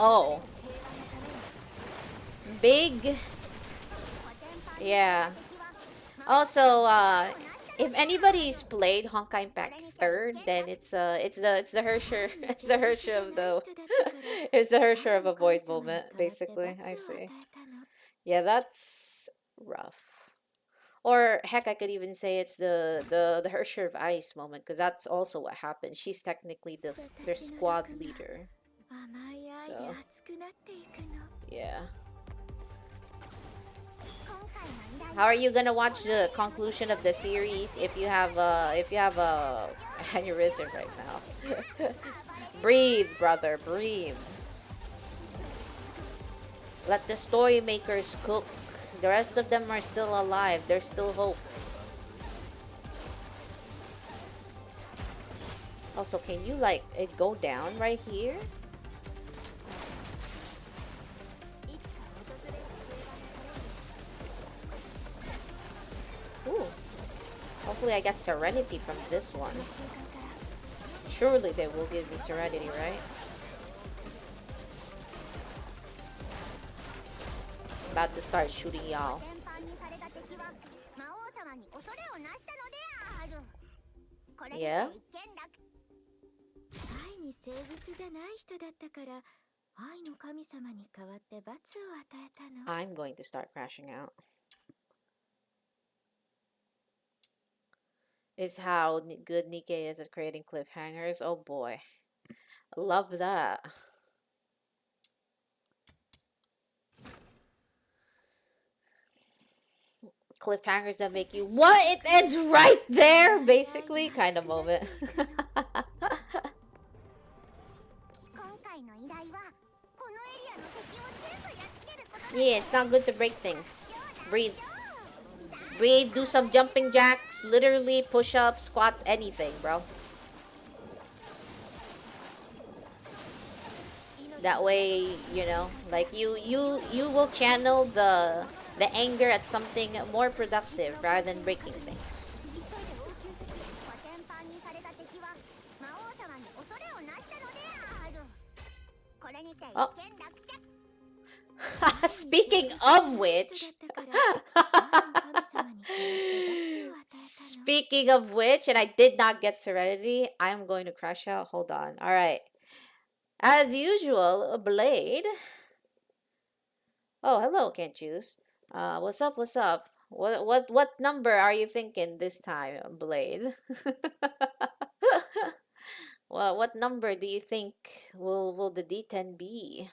Oh, big. Yeah. Also, if anybody's played Honkai Impact Third, then it's the Hersher it's the Hersher of the it's the Hersher of a void moment, basically. I see. Yeah, that's rough. Or heck, I could even say it's the Hersher of Ice moment, because that's also what happened. She's technically their squad leader. So yeah. How are you gonna watch the conclusion of the series if you have a aneurysm right now? Breathe, brother, breathe. Let the story makers cook. The rest of them are still alive. There's still hope. Also, can you like it go down right here? Ooh. Hopefully I get Serenity from this one. Surely they will give me Serenity, right? About to start shooting y'all. Yeah? I'm going to start crashing out. Is how good Nikkei is at creating cliffhangers. Oh boy. Love that. Cliffhangers that make you, what? It ends right there, basically, kind of moment. Yeah, it's not good to break things. Breathe. Breathe, do some jumping jacks, literally push-ups, squats, anything, bro. That way, you know, like you will channel the anger at something more productive rather than breaking things. Oh. Speaking of which, speaking of which, and I did not get Serenity, I'm going to crash out. Hold on. All right. As usual, a Blade. Oh, hello, can't choose. What's up? What's up? What number are you thinking this time, Blade? Well, what number do you think will the D10 be?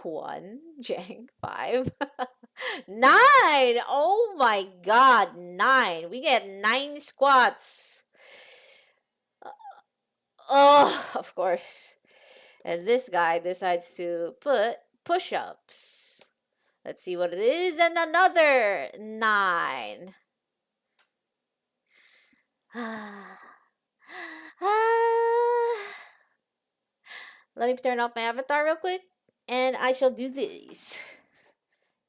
1, Jang, 5, 9. Oh my God, 9. We get 9 squats. Oh, of course. And this guy decides to put push-ups. Let's see what it is. And another 9. Let me turn off my avatar real quick. And I shall do this.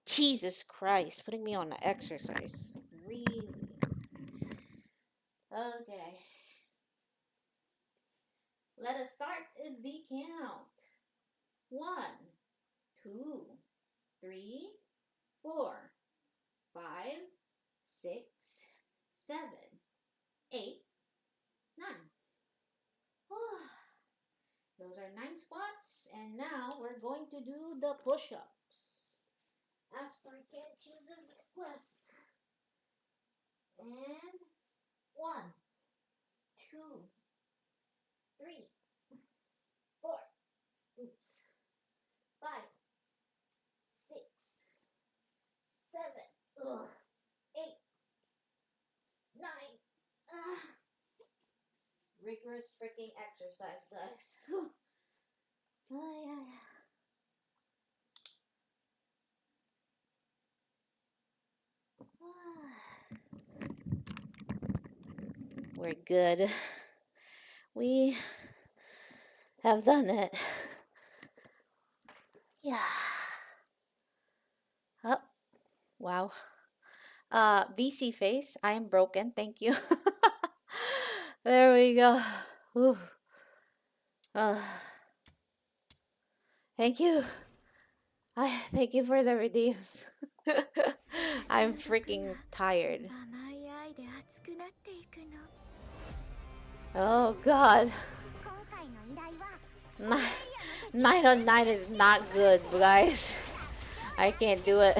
Jesus Christ, putting me on an exercise. Really? Okay. Let us start the count. 1, 2, 3, 4, 5, 6, 7, 8, 9. Those are 9 squats, and now we're going to do the push-ups as per Kenchi's request. And 1, 2, 3, 4, 5, 6, 7, 8, 9. Rigorous freaking exercise, guys. We're good. We have done it. Yeah. Oh, wow. BC face, I am broken. Thank you. There we go. Ooh. Thank you. Thank you for the redeems. I'm freaking tired. Oh god. 9 on 9 is not good, guys. I can't do it.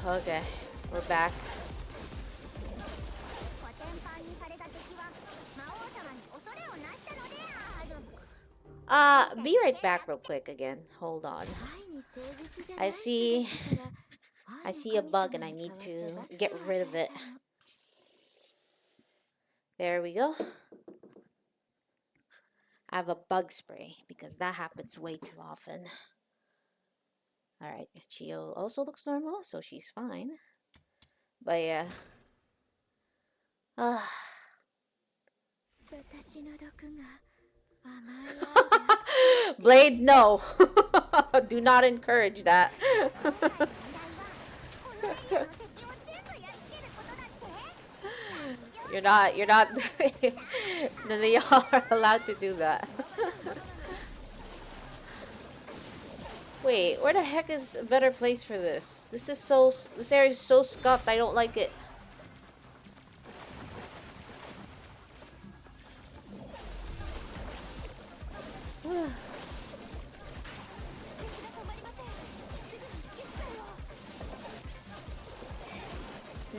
Okay, we're back. Be right back real quick again. Hold on. I see a bug and I need to get rid of it. There we go. I have a bug spray because that happens way too often. Alright, Chiyo also looks normal, so she's fine. But yeah. Blade, no. Do not encourage that. You're not y'all are allowed to do that. Wait, where the heck is a better place for this? This area is so scuffed, I don't like it.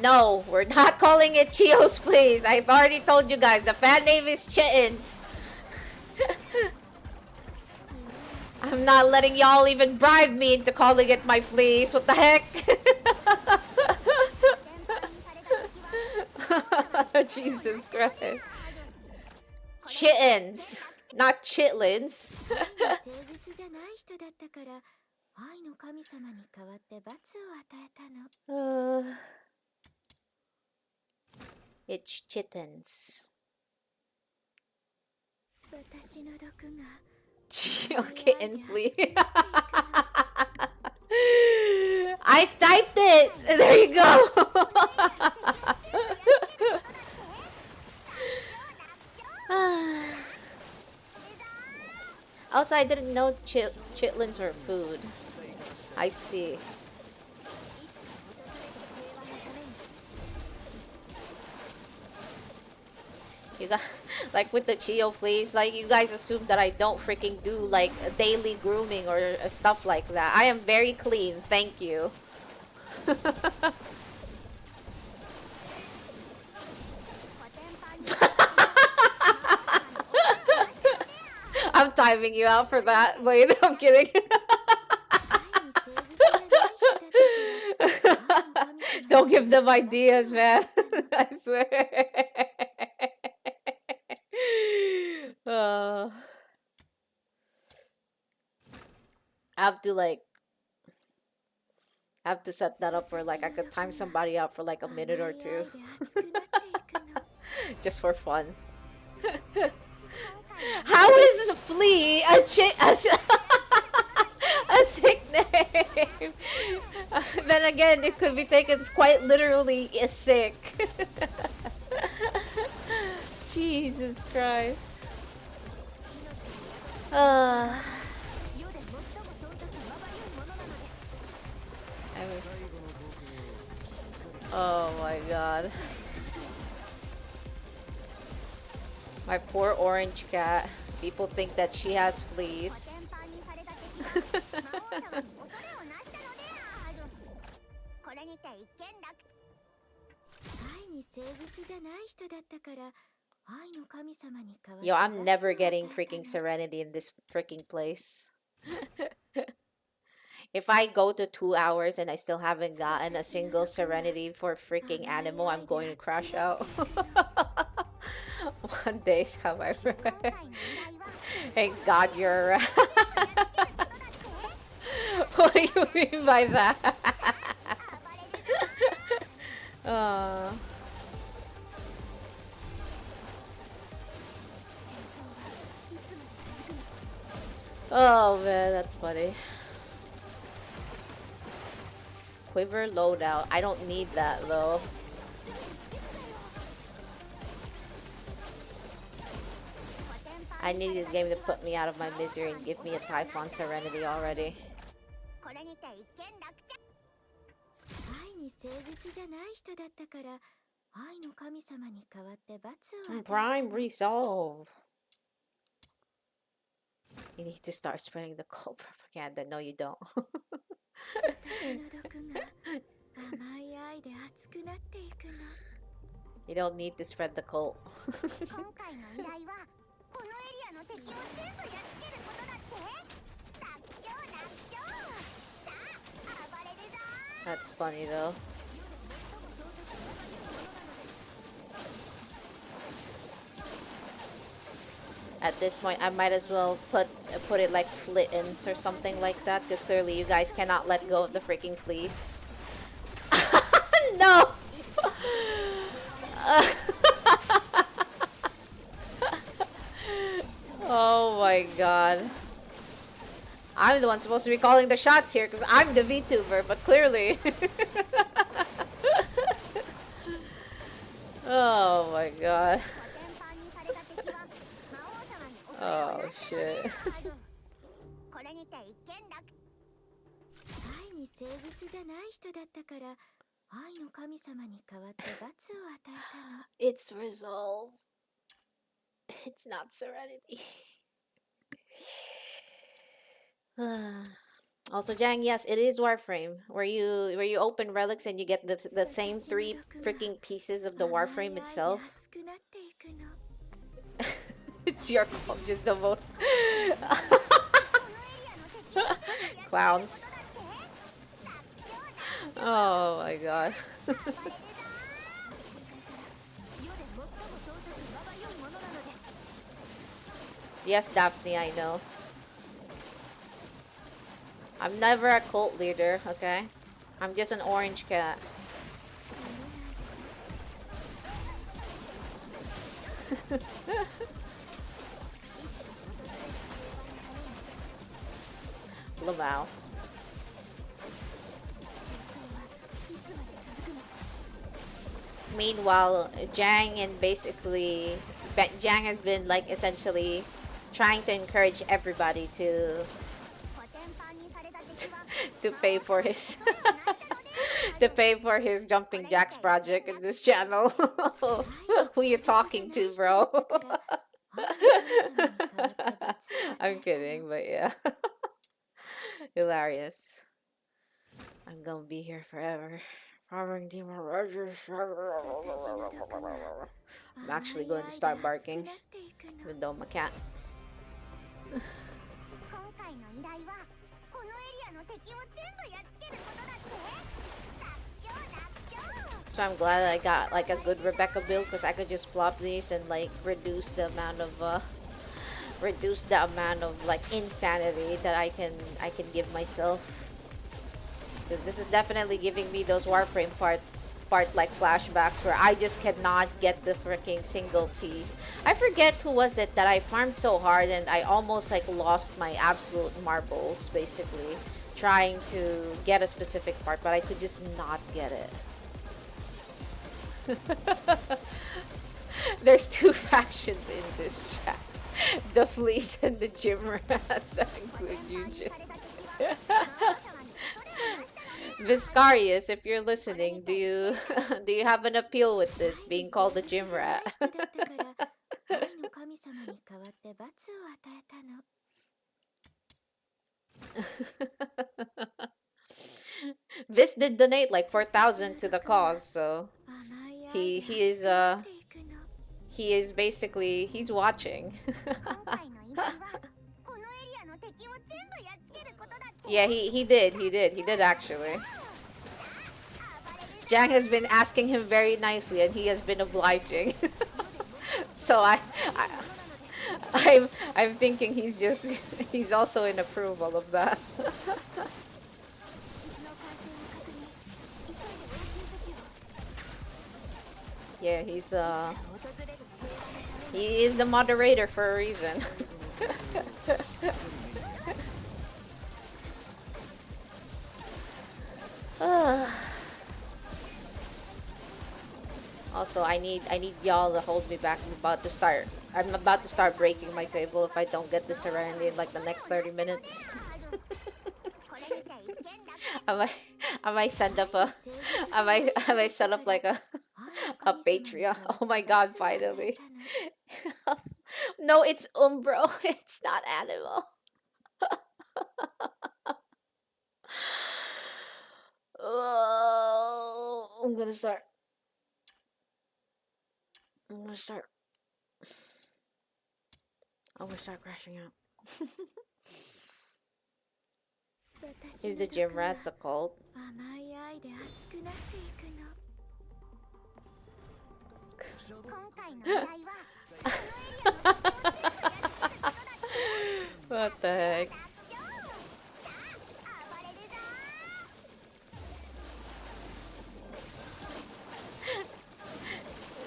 No, we're not calling it Chiyo's Place. I've already told you guys, the fan name is Chittens. I'm not letting y'all even bribe me into calling it my fleece. What the heck? Jesus Christ. Chittens, not chitlins. It's chittens. Kitten flea. I typed it. There you go. Also, I didn't know chitlins were food. I see. You got, like with the Chiyo fleas, like you guys assume that I don't freaking do like daily grooming or stuff like that. I am very clean, thank you. I'm timing you out for that. Wait, I'm kidding. Don't give them ideas, man. I swear. I have to like I have to set that up for like I could time somebody out for like a minute or two. Just for fun. How is flea a sick name? Then again, it could be taken quite literally as sick. Jesus Christ. I mean, oh my god. My poor orange cat. People think that she has fleas. Yo, I'm never getting freaking serenity in this freaking place. If I go to 2 hours and I still haven't gotten a single serenity for freaking animal, I'm going to crash out. One day, however. Thank God you're around. What do you mean by that? Oh man, that's funny. Quiver loadout. I don't need that though. I need this game to put me out of my misery and give me a Typhon Serenity already. Prime Resolve. You need to start spreading the cult propaganda. No, you don't. You don't need to spread the cult. That's funny though. At this point, I might as well put it like Flittins or something like that, because clearly you guys cannot let go of the freaking fleece. No! Oh my god. I'm the one supposed to be calling the shots here because I'm the VTuber, but clearly. Oh my god. Oh shit. It's resolve. It's not serenity. Also, Jang, yes, it is Warframe, where you open relics and you get the same 3 freaking pieces of the Warframe itself. It's your fault, just the vote. Clowns. Oh my god. Yes, Daphne, I know. I'm never a cult leader, okay? I'm just an orange cat. Lamau. Meanwhile, Jang has been like essentially trying to encourage everybody to pay for his jumping jacks project in this channel. Who you talking to, bro? I'm kidding, but yeah. Hilarious. I'm gonna be here forever. I'm actually going to start barking, even though my cat. So I'm glad I got like a good Rebecca build, because I could just plop these and like reduce the amount of like insanity that I can give myself. Because this is definitely giving me those Warframe part like flashbacks where I just cannot get the freaking single piece. I forget who was it that I farmed so hard and I almost like lost my absolute marbles basically trying to get a specific part, but I could just not get it. There's two factions in this chat. The fleas and the gym rats that include Yujin. Viscarius, if you're listening, do you do you have an appeal with this being called the gym rat? Vis did donate like 4,000 to the cause, so he is basically he's watching. Yeah, he did actually. Jang has been asking him very nicely and he has been obliging. So I'm thinking he's also in approval of that. Yeah, he is the moderator for a reason. Also, I need y'all to hold me back. I'm about to start breaking my table if I don't get the Serenity in like the next 30 minutes. I might send up a I might set up like a Patreon. Oh my god, finally. No, it's Umbro. It's not Animal. Oh, I'm gonna start crashing out. Is the gym rats a cult? What the heck?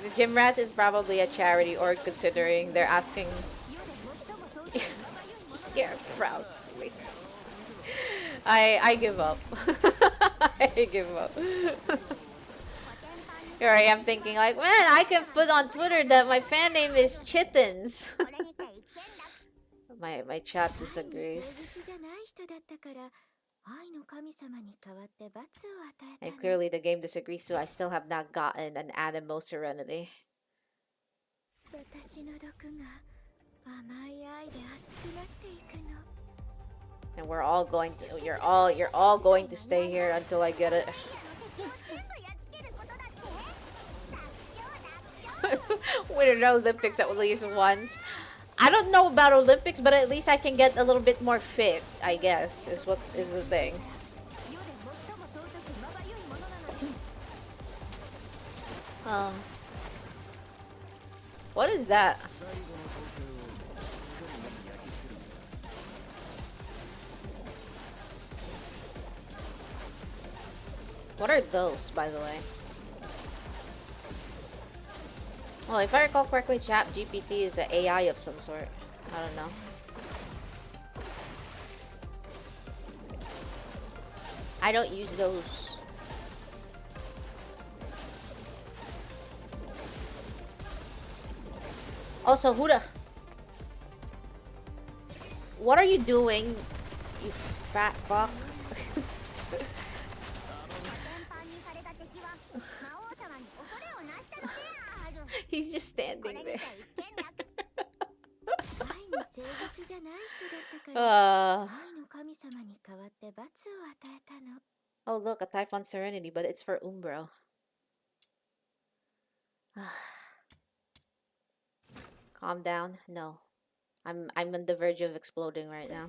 The gym rats is probably a charity org considering they're asking. Yeah, proudly. I give up. I give up. Here I am thinking like, man, I can put on Twitter that my fan name is Chittens. my chat disagrees. And clearly the game disagrees too. I still have not gotten an Animo Serenity. And we're all going to you're all going to stay here until I get it. Winter Olympics at least once. I don't know about Olympics, but at least I can get a little bit more fit, I guess, is what is the thing. What is that? What are those, by the way? Well, if I recall correctly, ChatGPT is an AI of some sort. I don't know. I don't use those. Also, Huda, what are you doing, you fat fuck? He's just standing there. Oh look, a Typhon Serenity, but it's for Umbro. Calm down. No. I'm on the verge of exploding right now.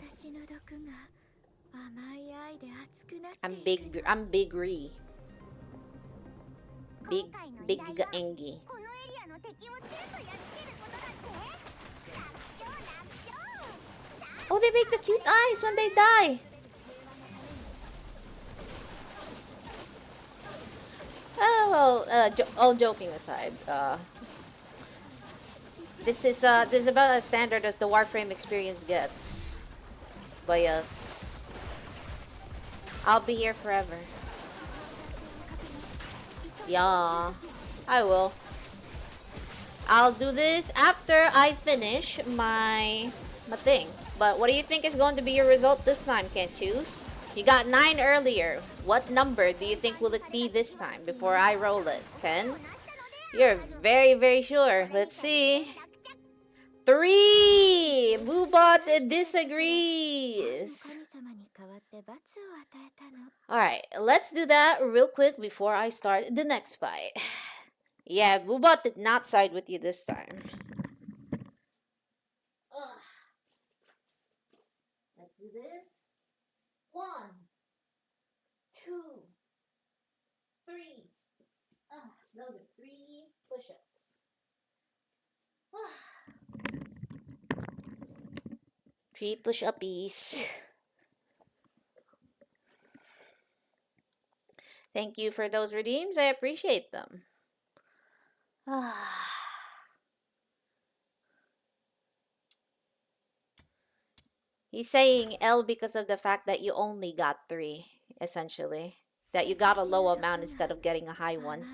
I'm big Ree. Big Engi. Oh, they make the cute eyes when they die. well, all joking aside, this is about as standard as the Warframe experience gets. But yes, I'll be here forever. Yeah, I will. I'll do this after I finish my thing. But what do you think is going to be your result this time, Can't Choose? You got 9 earlier. What number do you think will it be this time before I roll it? 10? You're very, very sure. Let's see. 3! Boobot disagrees. Alright, let's do that real quick before I start the next fight. Yeah, Boobot did not side with you this time. Ugh. Let's do this. 1, 2, 3. Those are 3 push-ups. 3 push-uppies. Thank you for those redeems. I appreciate them. He's saying L because of the fact that you only got 3, essentially. That you got a low amount instead of getting a high one.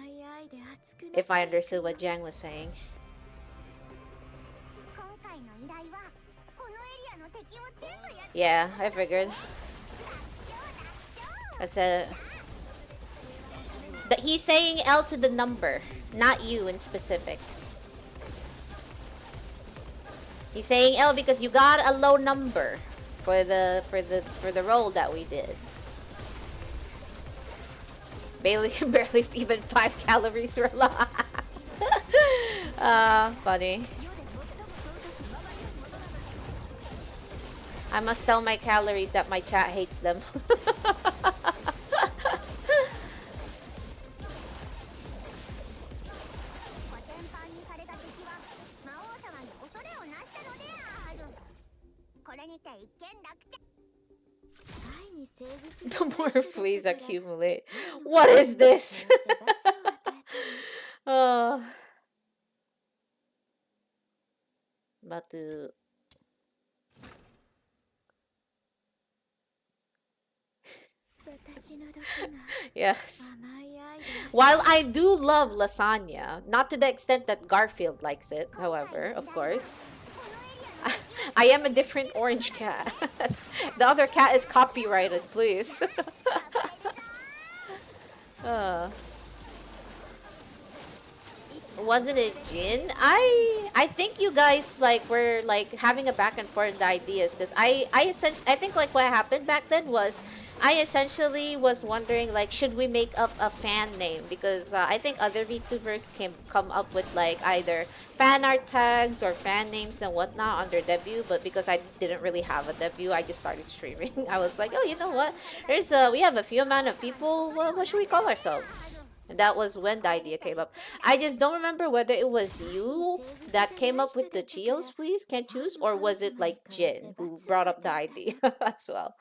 If I understood what Jang was saying. Yeah, I figured. I said that he's saying L to the number, not you in specific. He's saying L because you got a low number for the roll that we did. Barely even 5 calories were lost. Funny. I must tell my calories that my chat hates them. The more fleas accumulate. What is this? Oh. About to... Yes. While I do love lasagna, not to the extent that Garfield likes it, however, of course. I am a different orange cat. The other cat is copyrighted, please. Wasn't it Jin? I think you guys like were like having a back and forth ideas because I think like what happened back then was I essentially was wondering like should we make up a fan name because I think other VTubers can come up with like either fan art tags or fan names and whatnot on their debut, but because I didn't really have a debut, I just started streaming. I was like, oh, you know what? We have a few amount of people. Well, what should we call ourselves? And that was when the idea came up. I just don't remember whether it was you that came up with the Chiyos, please, Can't Choose, or was it like Jin who brought up the idea as well.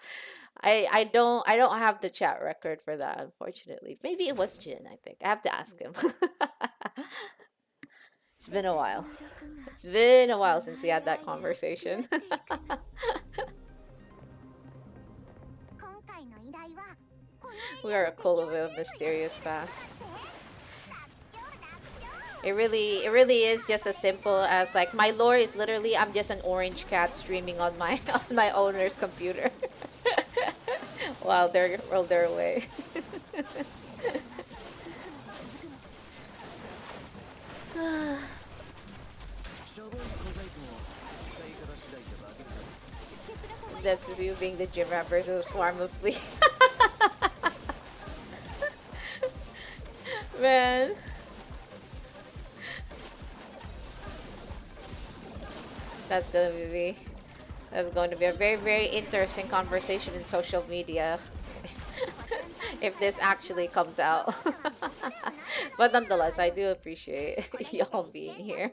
I don't have the chat record for that, unfortunately. Maybe it was Jin, I think. I have to ask him. It's been a while. It's been a while since we had that conversation. We are a cult of a mysterious past. It really is just as simple as like my lore is literally I'm just an orange cat streaming on my on my owner's computer while they're away. That's just you being the gym rat versus a swarm of fleas. Man. That's going to be a very, very interesting conversation in social media if this actually comes out. But nonetheless, I do appreciate y'all being here.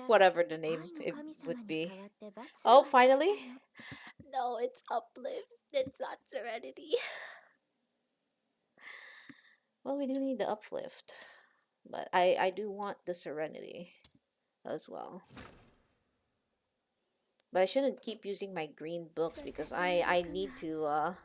Whatever the name it would be. Oh, finally? No, it's Uplift. It's not Serenity. Well, we do need the uplift, but I do want the serenity as well. But I shouldn't keep using my green books because I need to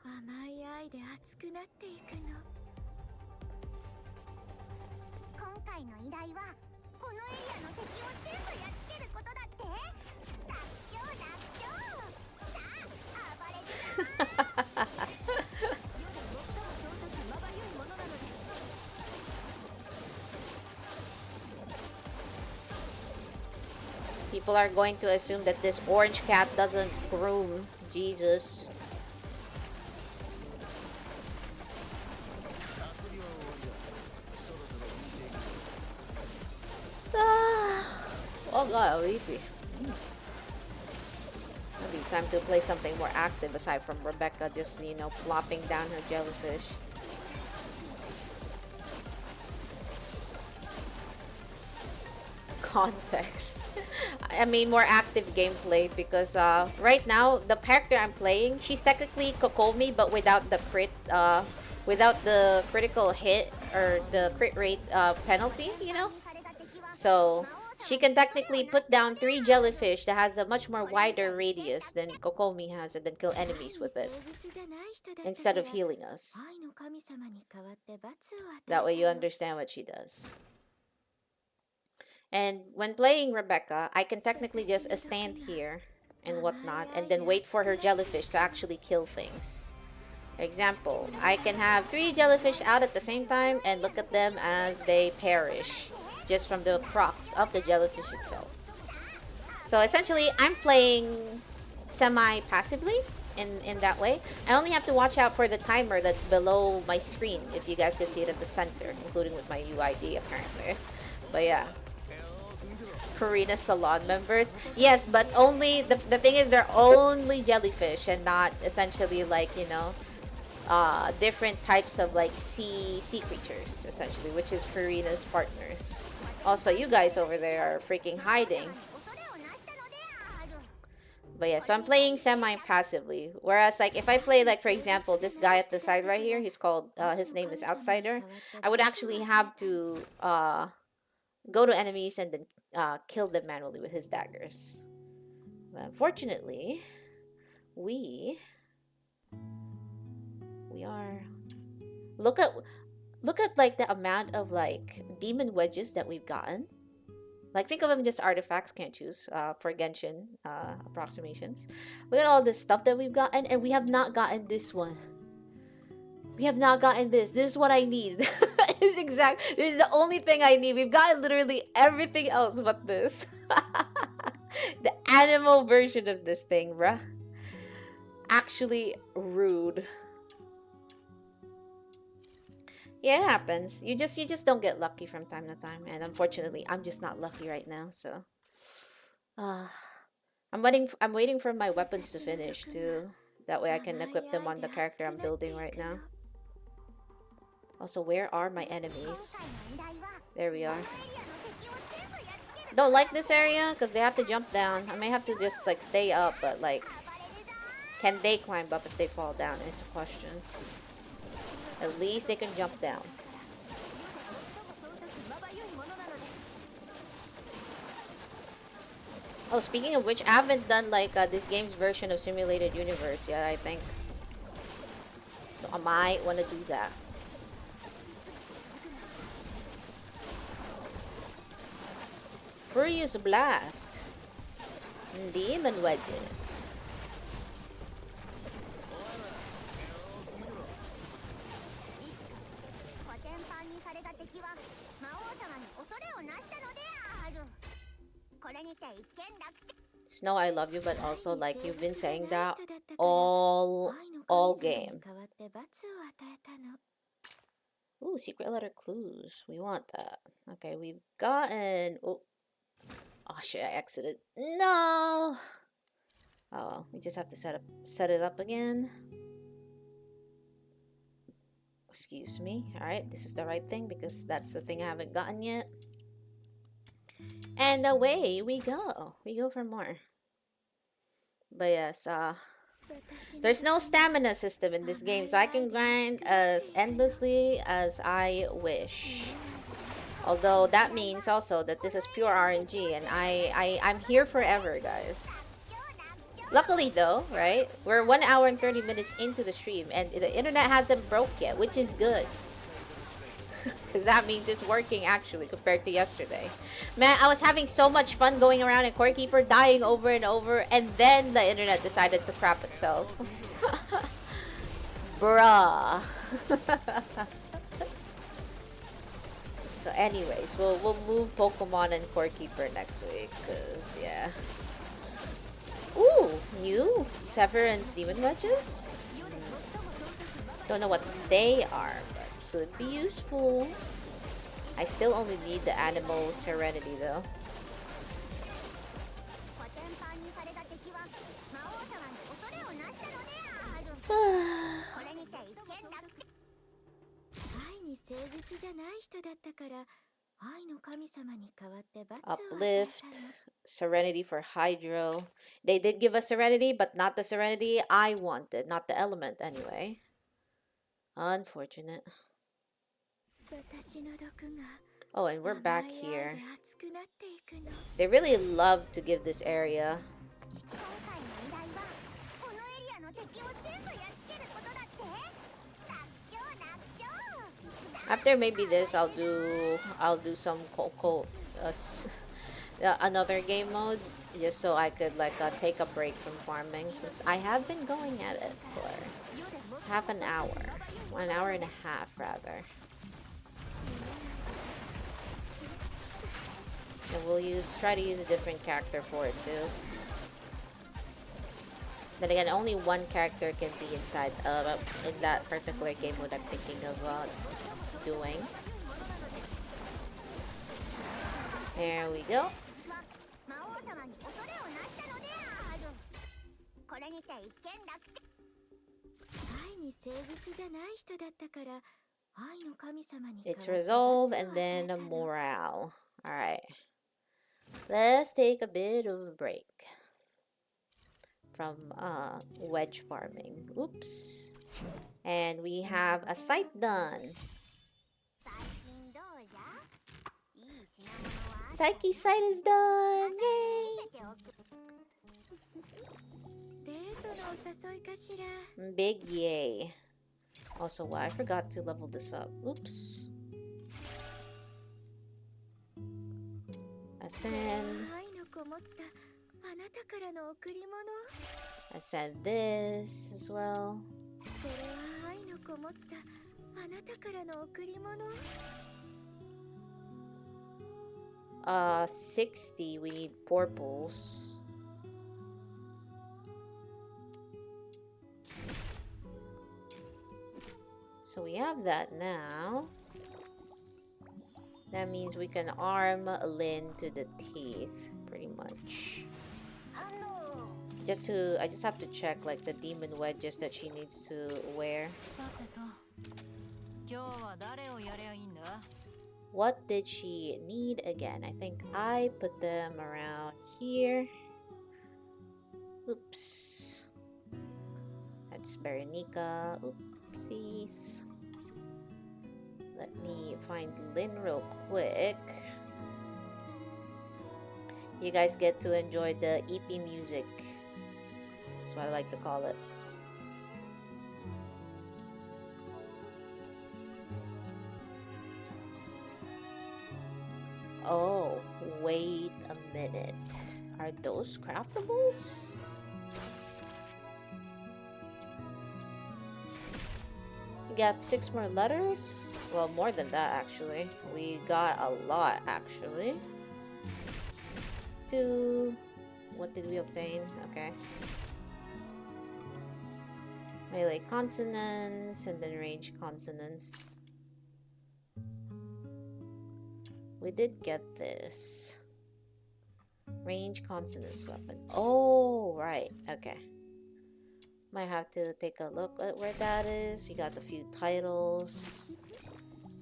people are going to assume that this orange cat doesn't groom. Jesus. Ah. Oh god, weepy. Maybe time to play something more active aside from Rebecca just, you know, plopping down her jellyfish. Context. I mean, more active gameplay because right now the character I'm playing, she's technically Kokomi but without the without the critical hit or the crit rate penalty, you know. So she can technically put down 3 jellyfish that has a much more wider radius than Kokomi has and then kill enemies with it instead of healing us. That way you understand what she does. And when playing Rebecca, I can technically just stand here and whatnot and then wait for her jellyfish to actually kill things. For example, I can have 3 jellyfish out at the same time and look at them as they perish just from the procs of the jellyfish itself. So essentially, I'm playing semi-passively in that way. I only have to watch out for the timer that's below my screen, if you guys can see it at the center, including with my UID apparently. But yeah. Karina Salon members. Yes, but only, the thing is they're only jellyfish and not essentially like, you know, different types of like sea creatures, essentially, which is Farina's partners. Also, you guys over there are freaking hiding. But yeah, so I'm playing semi-passively. Whereas, like, if I play, like, for example, this guy at the side right here, he's called, his name is Outsider. I would actually have to, go to enemies and then, kill them manually with his daggers. But unfortunately, we are... Look at, like, the amount of, like, demon wedges that we've gotten. Like, think of them just artifacts, can't choose, for Genshin, approximations. Look at all this stuff that we've gotten, and we have not gotten this one. We have not gotten this. This is what I need. This is the only thing I need. We've gotten literally everything else but this. The animal version of this thing, bruh. Actually rude. Yeah, it happens. You just don't get lucky from time to time, and unfortunately, I'm just not lucky right now. So, I'm waiting for my weapons to finish too. That way, I can equip them on the character I'm building right now. Also, where are my enemies? There we are. Don't like this area because they have to jump down. I may have to just like stay up, but like, can they climb up if they fall down is the question. At least they can jump down. Oh, speaking of which, I haven't done like this game's version of Simulated Universe yet, I think. So I might want to do that. Furious Blast. Demon Wedges. Snow, I love you, but also like you've been saying that all game. Ooh, secret letter clues. We want that. Okay, we've gotten... Oh shit, I exited. No! Oh well, we just have to set it up again. Excuse me. Alright, this is the right thing because that's the thing I haven't gotten yet. And away we go. We go for more. But yes, There's no stamina system in this game, so I can grind as endlessly as I wish. Although that means also that this is pure RNG, and I'm here forever, guys. Luckily though, right? We're 1 hour and 30 minutes into the stream, and the internet hasn't broke yet, which is good. Because that means it's working actually compared to yesterday. Man, I was having so much fun going around in Core Keeper, dying over and over, and then the internet decided to crap itself. Bruh. So anyways, we'll move Pokemon and Core Keeper next week, cause yeah. Ooh, new Severance Demon Wedges? Don't know what they are, but could be useful. I still only need the Animal Serenity though. Uplift, Serenity for Hydro. They did give us Serenity, but not the Serenity I wanted. Not the element, anyway. Unfortunate. Oh, and we're back here. They really love to give this area. After maybe this, I'll do some Coco, another game mode, just so I could like take a break from farming, since I have been going at it for half an hour, 1 hour and a half rather. And we'll try to use a different character for it too. Then again, only one character can be inside in that particular game mode I'm thinking of doing. There we go. It's resolve and then the morale. Alright. Let's take a bit of a break from wedge farming. Oops. And we have a site done. Psyche site is done! Yay! Big yay. Also, I forgot to level this up. Oops. Ascend. Ascend this as well. 60, we need purples. So we have that now. That means we can arm Lynn to the teeth, pretty much. I just have to check like the demon wedges that she needs to wear. What did she need again? I think I put them around here. Oops. That's Berenica. Oopsies. Let me find Lynn real quick. You guys get to enjoy the EP music. That's what I like to call it. Oh, wait a minute. Are those craftables? We got 6 more letters? Well, more than that actually. We got a lot actually. What did we obtain? Okay. Melee consonants and then range consonants. We did get this. Range consonants weapon. Oh, right. Okay. Might have to take a look at where that is. You got a few titles.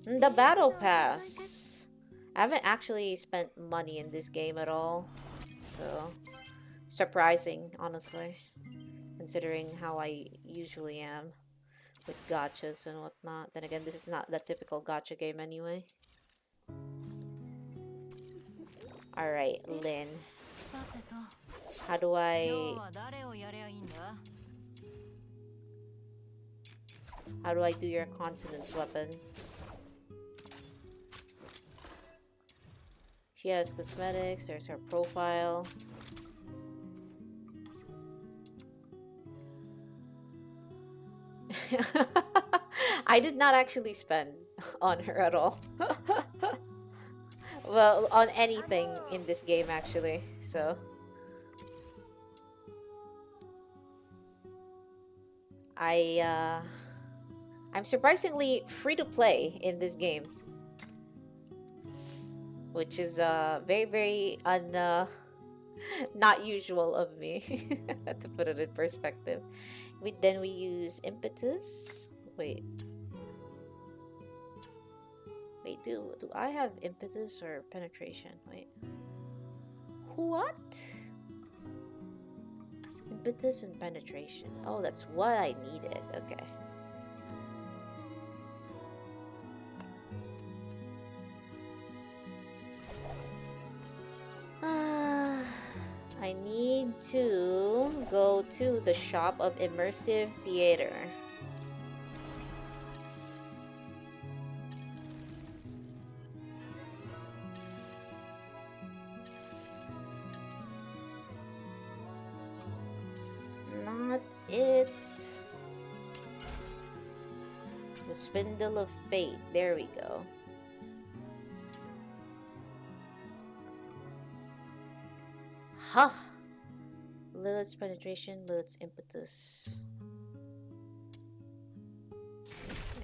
And the battle pass. I haven't actually spent money in this game at all. So, surprising, honestly. considering how I usually am with gachas and whatnot. Then again, this is not the typical gacha game anyway. Alright, Lynn. How do I do your consonants weapon? She has cosmetics, there's her profile. I did not actually spend on her at all. Well, on anything in this game actually, so. I'm surprisingly free to play in this game. Which is very, very not usual of me, to put it in perspective. Then we use impetus. Wait, do I have impetus or penetration? Wait, what? Impetus and penetration. Oh, that's what I needed. Okay. I need to go to the shop of immersive theater. Not it. The Spindle of Fate. There we go. Huh. Lilith's penetration, Lilith's impetus.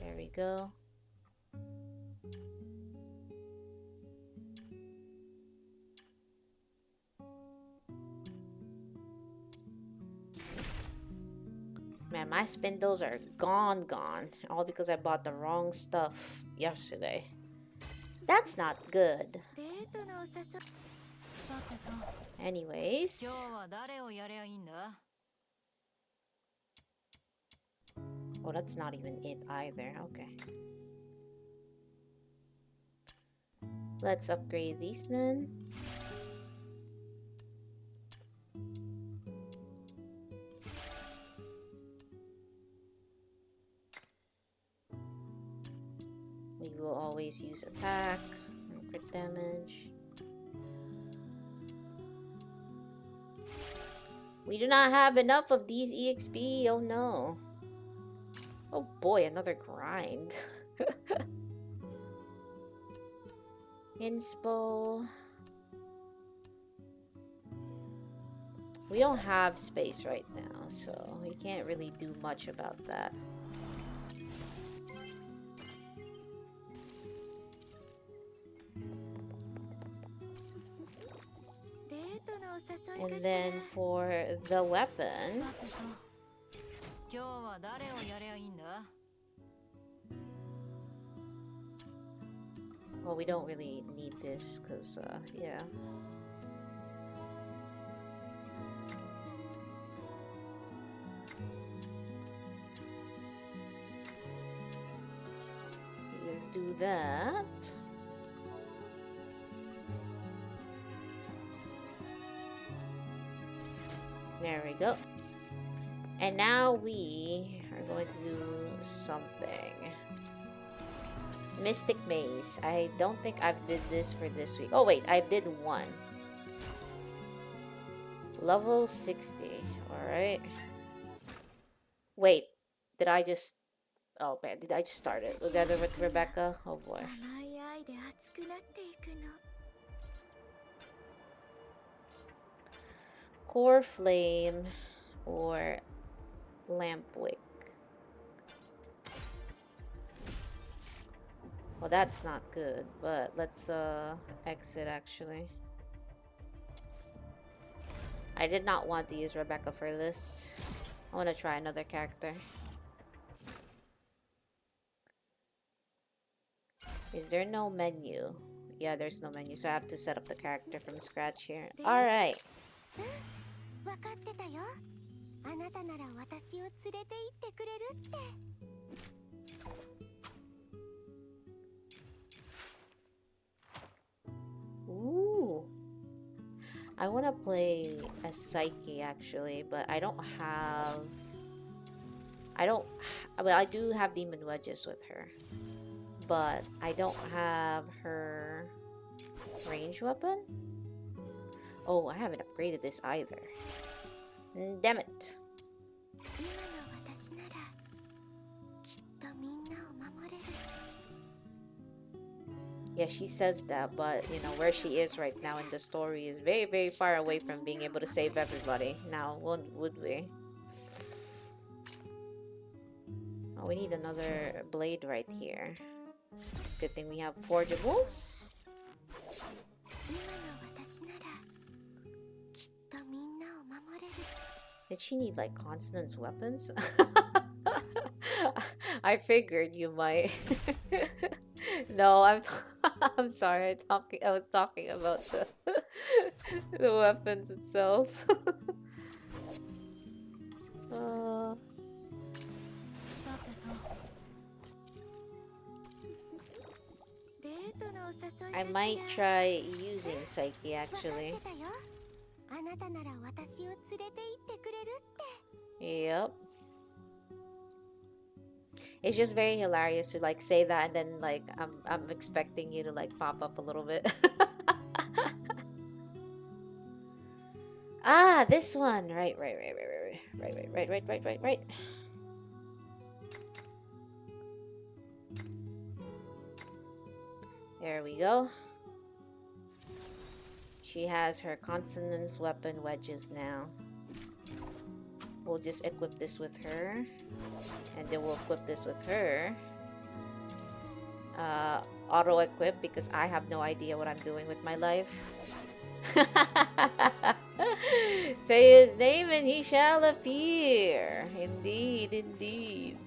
There we go. Man, my spindles are gone. All because I bought the wrong stuff yesterday. That's not good. Anyways. Oh, that's not even it either. Okay. Let's upgrade these then. We will always use attack and crit damage. We do not have enough of these EXP. Oh no. Oh boy, another grind. Inspo. We don't have space right now, so we can't really do much about that. And then for the weapon, well, we don't really need this because, yeah. Let's do that. There we go. And now we are going to do something. Mystic Maze. I don't think I've did this for this week. Oh wait, I did one. Level 60. Alright. Wait, did I just... Oh man, did I just start it together with Rebecca? Oh boy. Core Flame or Lamp Wick. Well, that's not good, but let's exit actually. I did not want to use Rebecca for this. I want to try another character. Is there no menu? Yeah, there's no menu, so I have to set up the character from scratch here. Alright. Ooh. I want to play as Psyche actually, but I don't have... Well, I do have Demon Wedges with her, but I don't have her range weapon. Oh, I haven't upgraded this either. Damn it. Yeah, she says that, but you know, where she is right now in the story is very, very far away from being able to save everybody. Now, would we? Oh, we need another blade right here. Good thing we have forgeables. Did she need like consonants weapons? I figured you might. No, I'm sorry. I was talking about the the weapons itself. I might try using Psyche actually. Yep. It's just very hilarious to like say that and then like I'm expecting you to like pop up a little bit. Ah, this one. Right. There we go. She has her consonance weapon wedges now. We'll just equip this with her. And then we'll equip this with her. Auto equip because I have no idea what I'm doing with my life. Say his name and he shall appear. Indeed, indeed.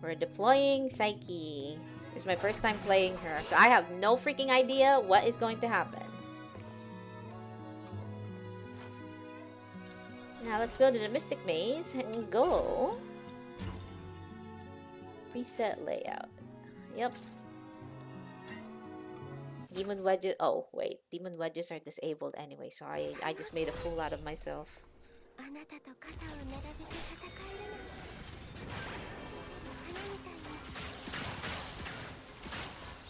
We're deploying Psyche. It's my first time playing her, so I have no freaking idea what is going to happen. Now let's go to the Mystic Maze and go. Preset layout. Yep. Demon Wedges. Oh, wait. Demon Wedges are disabled anyway, so I just made a fool out of myself.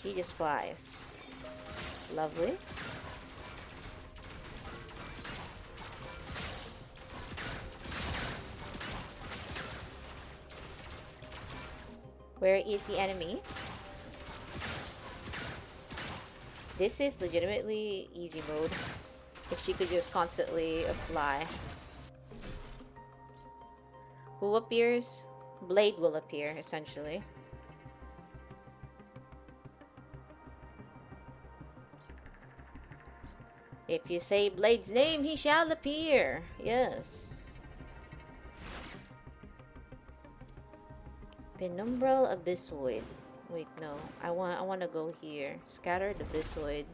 She just flies. Lovely. Where is the enemy? This is legitimately easy mode. If she could just constantly fly. Who appears? Blade will appear, essentially. If you say Blade's name, he shall appear. Yes. Penumbral Abyssoid. Wait, no. I want to go here. Scattered Abyssoid.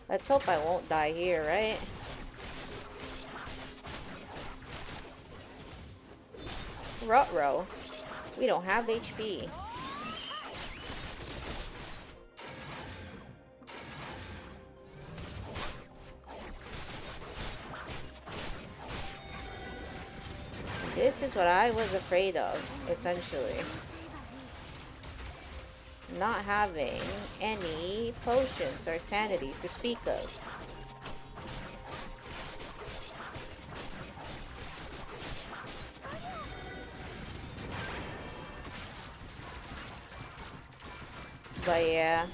Let's hope I won't die here, right? Ruh-roh. We don't have HP. This is what I was afraid of, essentially. Not having any potions or sanities to speak of. But yeah,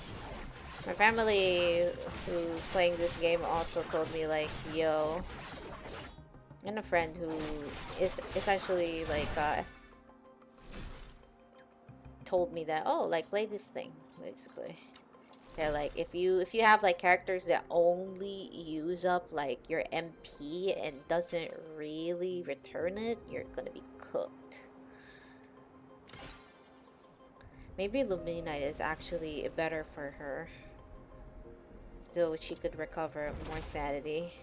my family who's playing this game also told me like, yo, and a friend who is essentially like told me that, oh, like play this thing basically. They're like, if you have like characters that only use up like your MP and doesn't really return it, you're gonna be cooked. Maybe Luminite is actually better for her. So she could recover more sanity.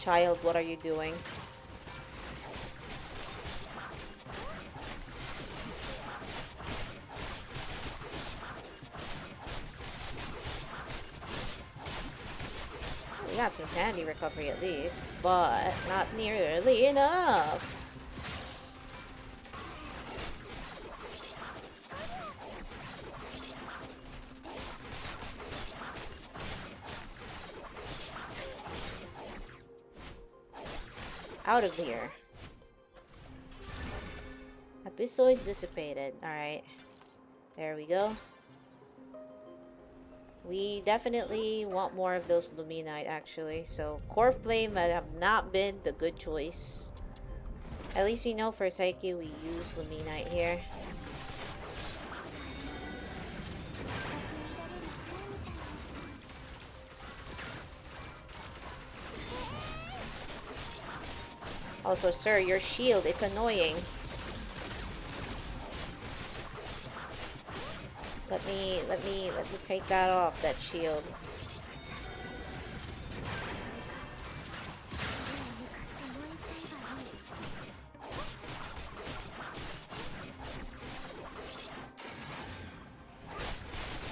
Child, what are you doing? We got some sanity recovery at least, but not nearly enough. Out of here. Abyssoids dissipated. Alright. There we go. We definitely want more of those Luminite, actually. So, Core Flame might have not been the good choice. At least we know for Psyche we use Luminite here. Also, sir, your shield, it's annoying. Let me take that off, that shield.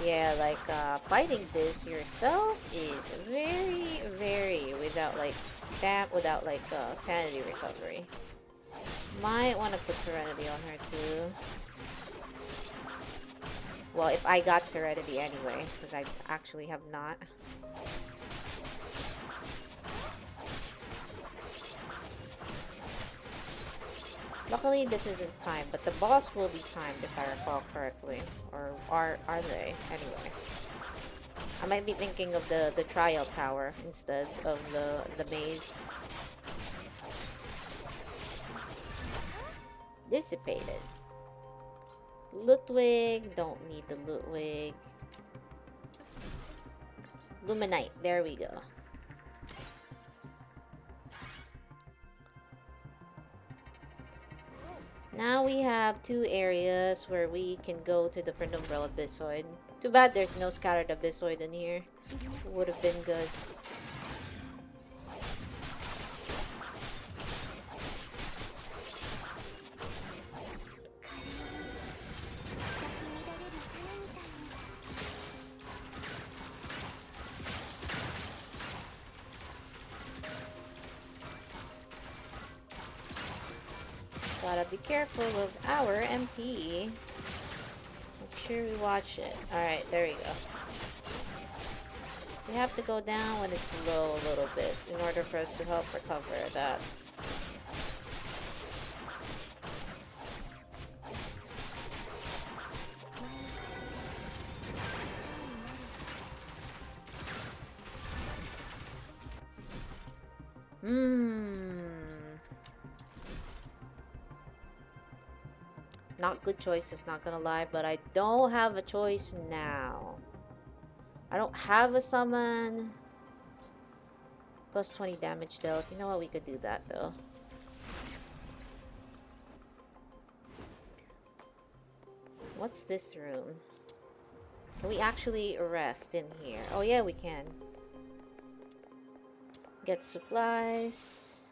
Yeah, like, fighting this yourself is very without, like, sanity recovery. Might want to put Serenity on her, too. Well, if I got Serenity anyway, because I actually have not. Luckily, this isn't timed, but the boss will be timed if I recall correctly. Or are they? Anyway. I might be thinking of the trial tower instead of the maze. Dissipated. Ludwig, don't need the Ludwig. Luminite, there we go. Now we have 2 areas where we can go to the Penumbral Abyssoid. Too bad there's no Scattered Abyssoid in here. Would have been good. Gotta be careful of our MP. Make sure we watch it. Alright, there we go. We have to go down when it's low a little bit in order for us to help recover that. Not good choices, not gonna lie, but I don't have a choice now. I don't have a summon. Plus 20 damage though. You know what? We could do that though. What's this room? Can we actually rest in here? Oh yeah, we can. Get supplies.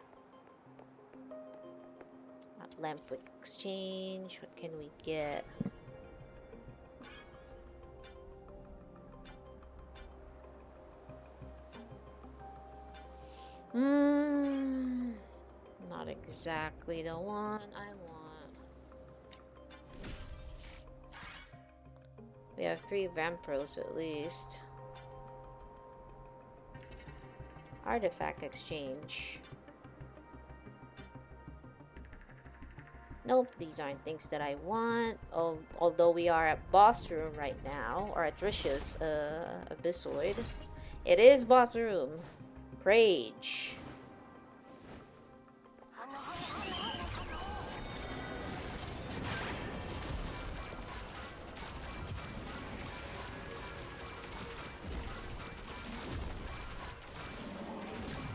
Lamp with exchange. What can we get? Not exactly the one I want. We have 3 Vampiros at least. Artifact exchange. Nope, these aren't things that I want. Although we are at boss room right now, or at Rish's Abyssoid. It is boss room. Rage.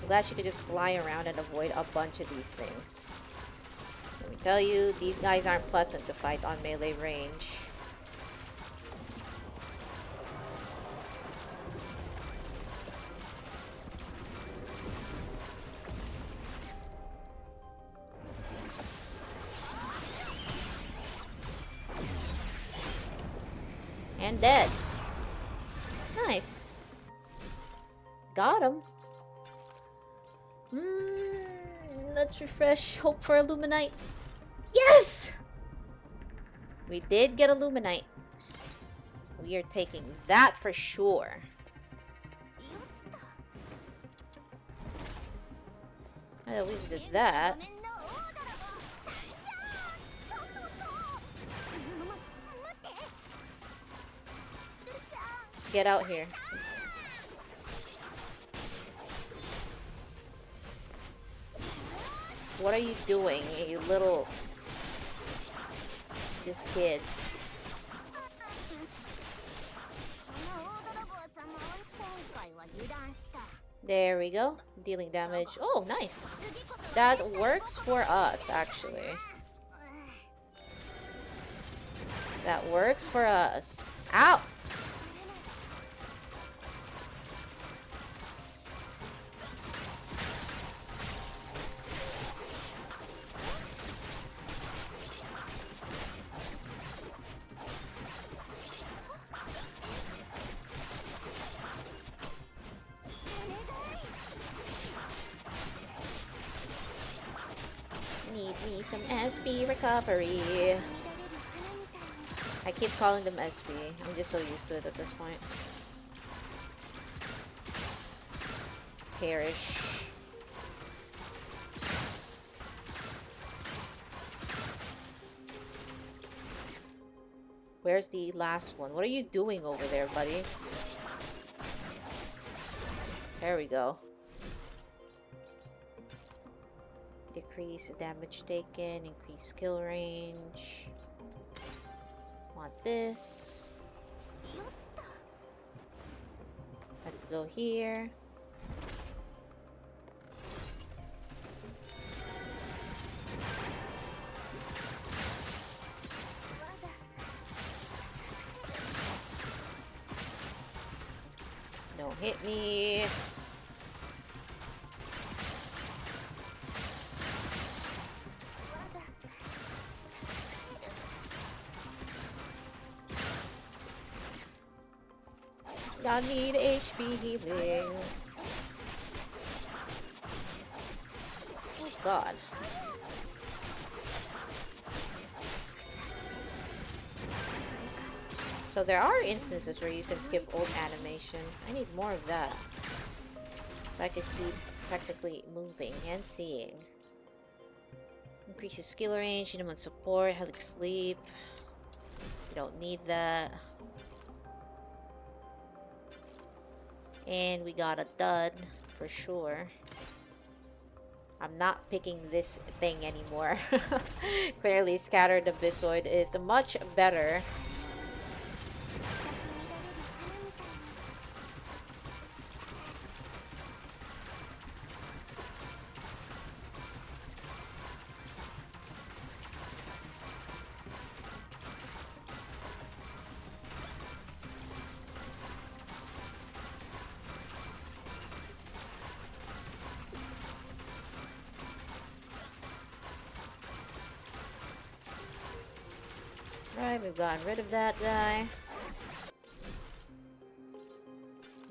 glad she could just fly around and avoid a bunch of these things. Let me tell you, these guys aren't pleasant to fight on melee range. And dead. Nice. Got him. Let's refresh. Hope for Illuminite. Yes! We did get Illuminite. We are taking that for sure. Oh, we did that. Get out here. What are you doing, you little... This kid. There we go. Dealing damage. Oh, nice. That works for us, actually. That works for us. Ow! Need me some SP recovery. I keep calling them SP. I'm just so used to it at this point. Perish. Where's the last one? What are you doing over there, buddy? There we go. Decrease damage taken, increase skill range. Want this. Let's go here. Don't hit me. I need HP healing. Oh god. So there are instances where you can skip old animation. I need more of that. So I could keep practically moving and seeing. Increases skill range, minimum support, helix sleep. You don't need that. And we got a dud for sure. I'm not picking this thing anymore. Clearly, Scattered Abyssoid is much better. Right, we've gotten rid of that guy.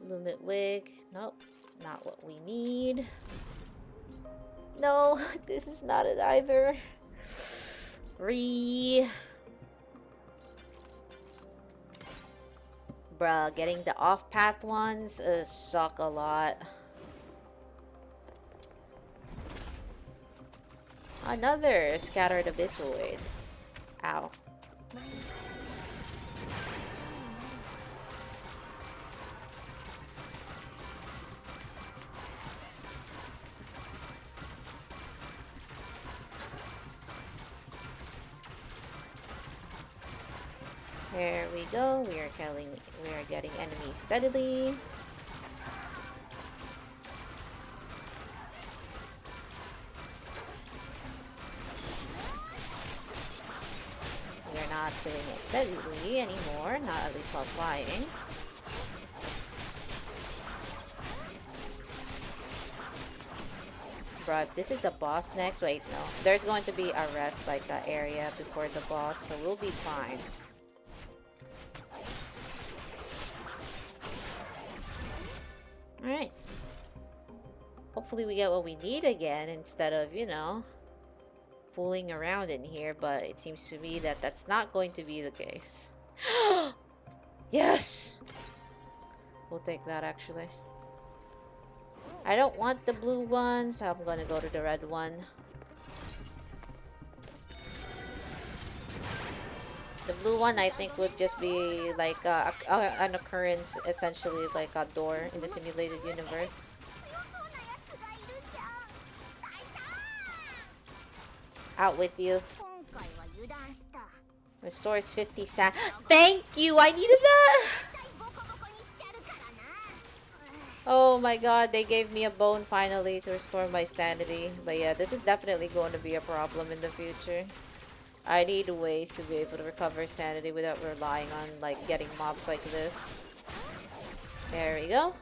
Lumit wig. Nope, not what we need. No, this is not it either. Bruh, getting the off-path ones suck a lot. Another Scattered Abyssoid. Ow. There we go. We are getting enemies steadily. not doing it steadily anymore, not at least while flying. Bruh, if this is a boss next, wait, no. There's going to be a rest, like, area before the boss, so we'll be fine. Alright. Hopefully we get what we need again instead of, you know, fooling around in here, but it seems to me that that's not going to be the case. Yes! We'll take that, actually. I don't want the blue one, so I'm gonna go to the red one. The blue one, I think, would just be like an occurrence, essentially like a door in the simulated universe. Out with you. Restores 50 sand. Thank you! I needed that! Oh my god, they gave me a bone finally to restore my sanity. But yeah, this is definitely going to be a problem in the future. I need ways to be able to recover sanity without relying on, like, getting mobs like this. There we go.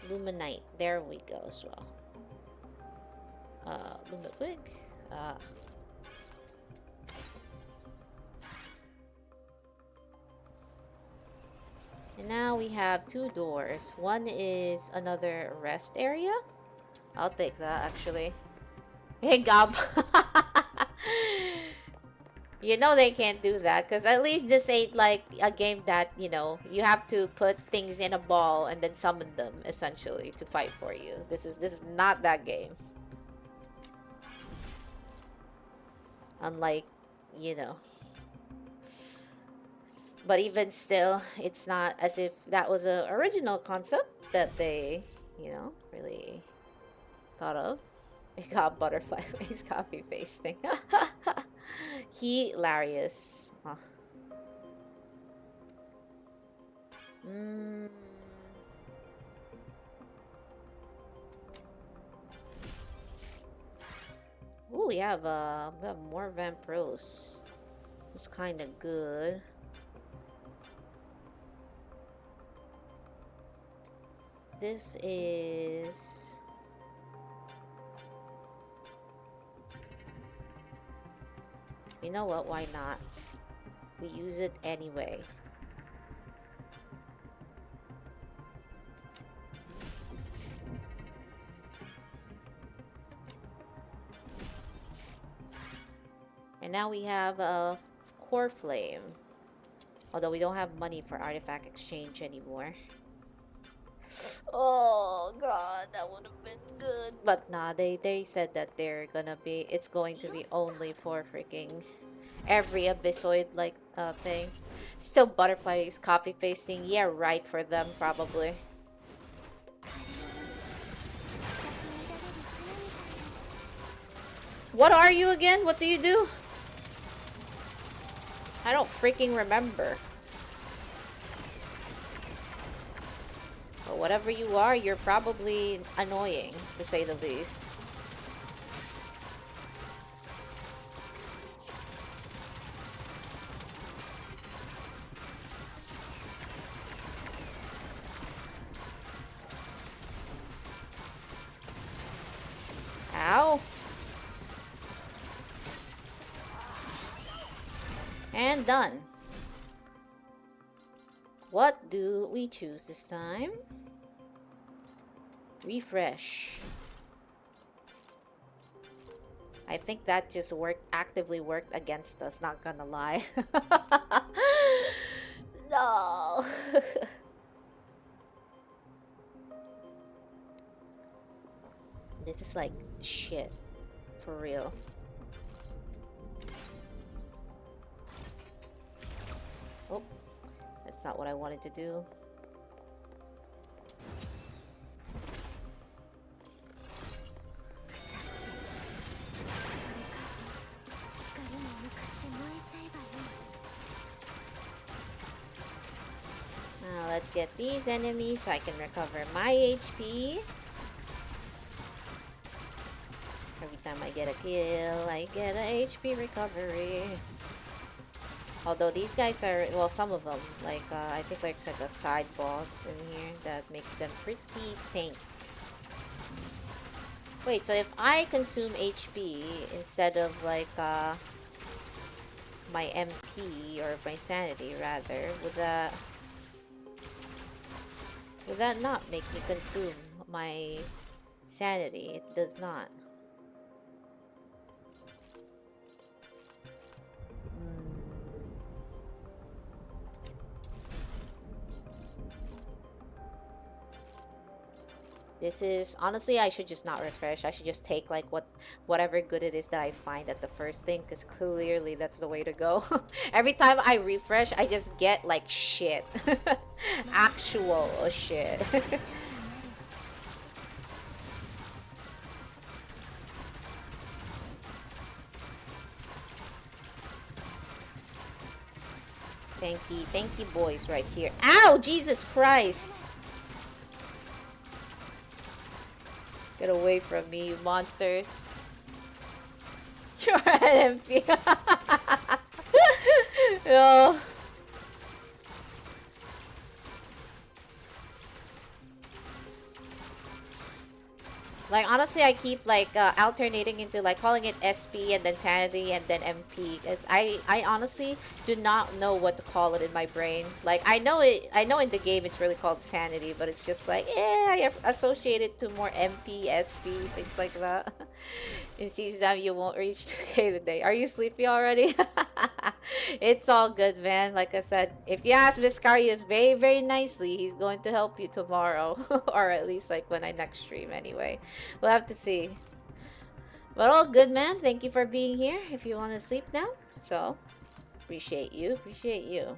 Luminite. There we go as well. Luma quick. And now we have 2 doors. One is another rest area. I'll take that, actually. Hey, Gob. You know they can't do that, because at least this ain't like a game that, you know, you have to put things in a ball and then summon them, essentially, to fight for you. This is not that game. Unlike, you know. But even still, it's not as if that was an original concept that they, you know, really thought of. It got butterfly face, copy face thing. Hilarious. Huh. Ooh, we have more Vampros. It's kind of good. This is... You know what? Why not? We use it anyway. And now we have a core flame. Although we don't have money for artifact exchange anymore. Oh god, that would have been good. But nah, they said that it's going to be only for freaking every abyssoid like thing. Still butterflies copy pasting. Yeah, right for them probably. What are you again? What do you do? I don't freaking remember. But whatever you are, you're probably annoying, to say the least. Ow. And done. What do we choose this time? Refresh. I think that just actively worked against us, not gonna lie. No. This is like shit. For real. Oh, that's not what I wanted to do. Now let's get these enemies so I can recover my HP. I Every time I get a kill, I get a HP recovery. Although these guys are, well, some of them, like, I think there's like a side boss in here that makes them pretty tank. Wait, so if I consume HP instead of, like, my MP, or my sanity, rather, would that not make me consume my sanity? It does not. This is, honestly, I should just not refresh. I should just take like whatever good it is that I find at the first thing, because clearly that's the way to go. Every time I refresh, I just get like shit. Actual shit. Thank you boys right here. Ow, Jesus Christ. Get away from me, you monsters. You're an MP. No. Like, honestly, I keep like alternating into like calling it SP and then sanity and then MP. It's I honestly do not know what to call it in my brain. Like, I know in the game it's really called sanity, but it's just like, I associate it to more MP, SP, things like that. It seems that you won't reach 2K today. Are you sleepy already? It's all good, man. Like I said, if you ask Viscarius very, very nicely, he's going to help you tomorrow. Or at least like when I next stream anyway. We'll have to see. But all good, man. Thank you for being here. If you want to sleep now. So, appreciate you. Appreciate you.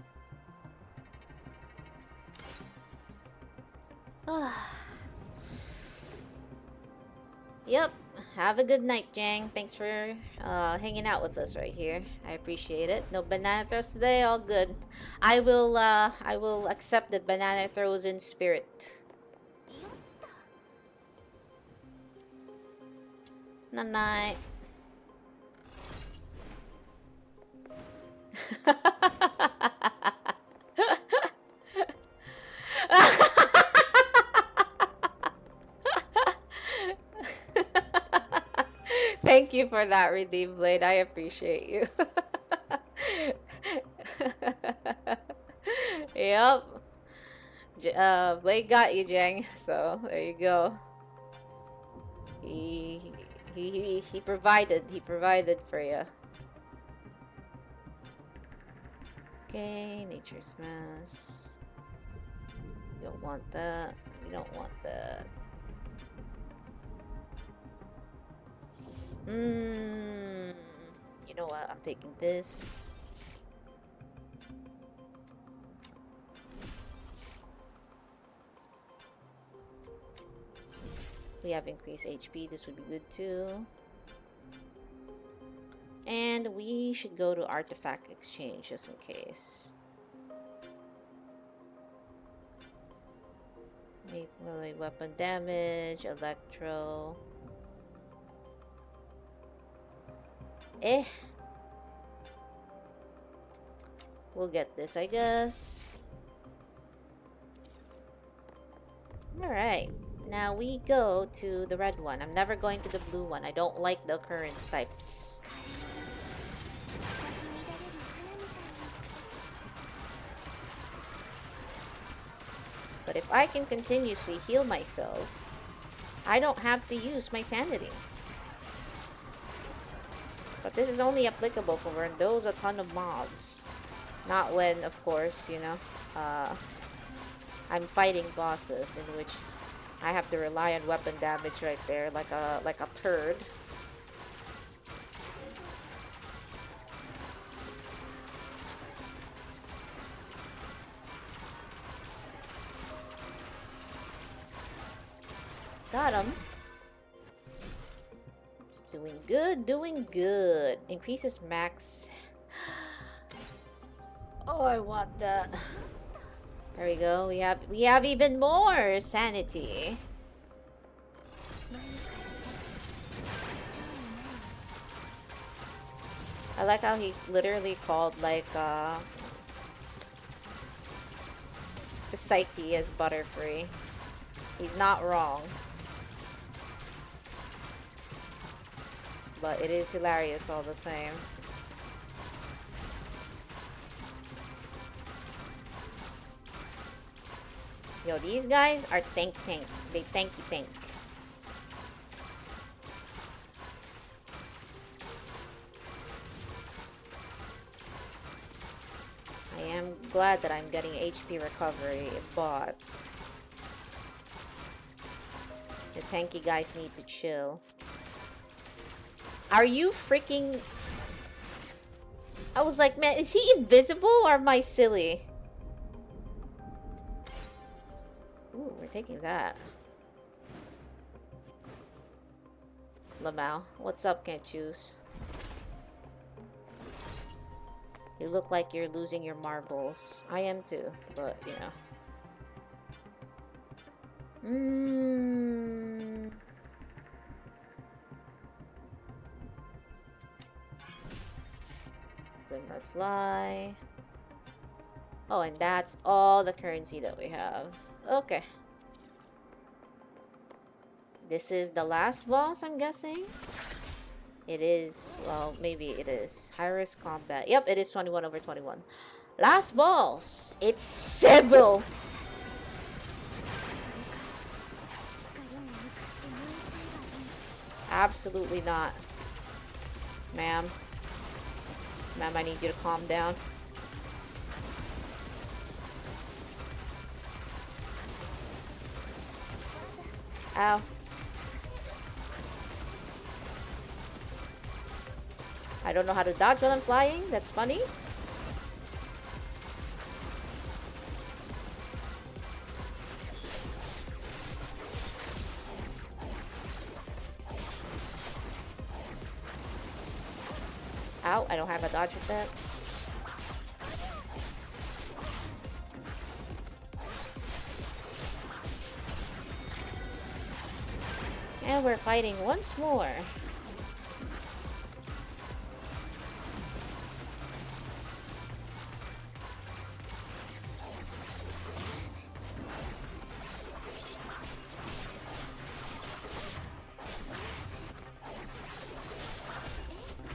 Yep. Have a good night, Jang. Thanks for hanging out with us right here. I appreciate it. No banana throws today. All good. I will accept that banana throws in spirit. Night night. Thank you for that, Redeem Blade. I appreciate you. Yep. Blade got you, Jang. So there you go. He provided. He provided for you. Okay, Nature's Mass. You don't want that. You don't want that. You know what? I'm taking this. We have increased HP. This would be good too. And we should go to Artifact Exchange just in case. Melee weapon damage, electro. We'll get this, I guess. Alright. Now we go to the red one. I'm never going to the blue one. I don't like the occurrence types. But if I can continuously heal myself, I don't have to use my sanity. But this is only applicable for when there's a ton of mobs. Not when, of course, you know, I'm fighting bosses in which I have to rely on weapon damage right there, like a turd. Got him. Doing good, doing good. Increases max. Oh, I want that. There we go. We have even more sanity. I like how he literally called like the Psyche as Butterfree. He's not wrong. But it is hilarious all the same. Yo, these guys are tank. They tank. I am glad that I'm getting HP recovery, but the tanky guys need to chill. Are you freaking... I was like, man, is he invisible or am I silly? Ooh, we're taking that. Lamau, what's up, can't choose? You look like you're losing your marbles. I am too, but you know. Glimmerfly. Oh, and that's all the currency that we have. Okay. This is the last boss, I'm guessing. It is, well, maybe it is. High-risk combat. Yep, it is 21/21. Last boss. It's Sybil. Absolutely not. Ma'am. Ma'am, I need you to calm down. Ow. I don't know how to dodge while I'm flying. That's funny. Ow, I don't have a dodge with that. And we're fighting once more.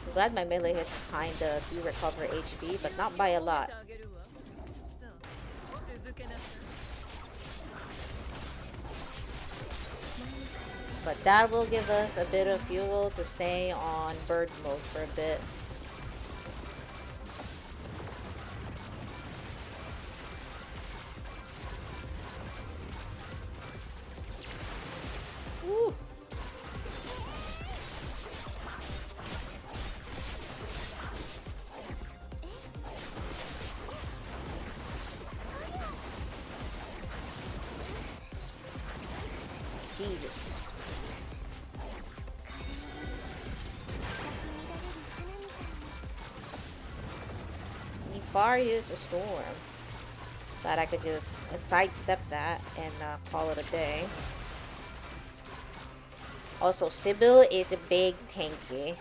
I'm glad my melee hits kinda do recover HP, but not by a lot. But that will give us a bit of fuel to stay on bird mode for a bit. Woo. Jesus. Nefarious Storm. Thought I could just sidestep that and call it a day. Also, Sybil is a big tanky.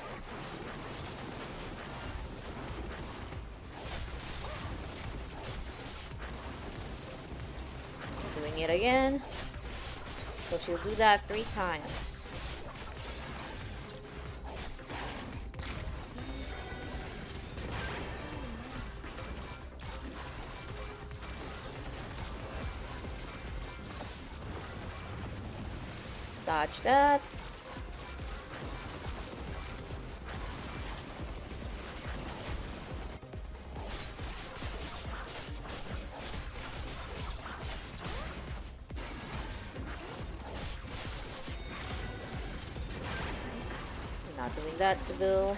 Doing it again. So she'll do that 3 times. Dodge that. Not doing that, Sybil.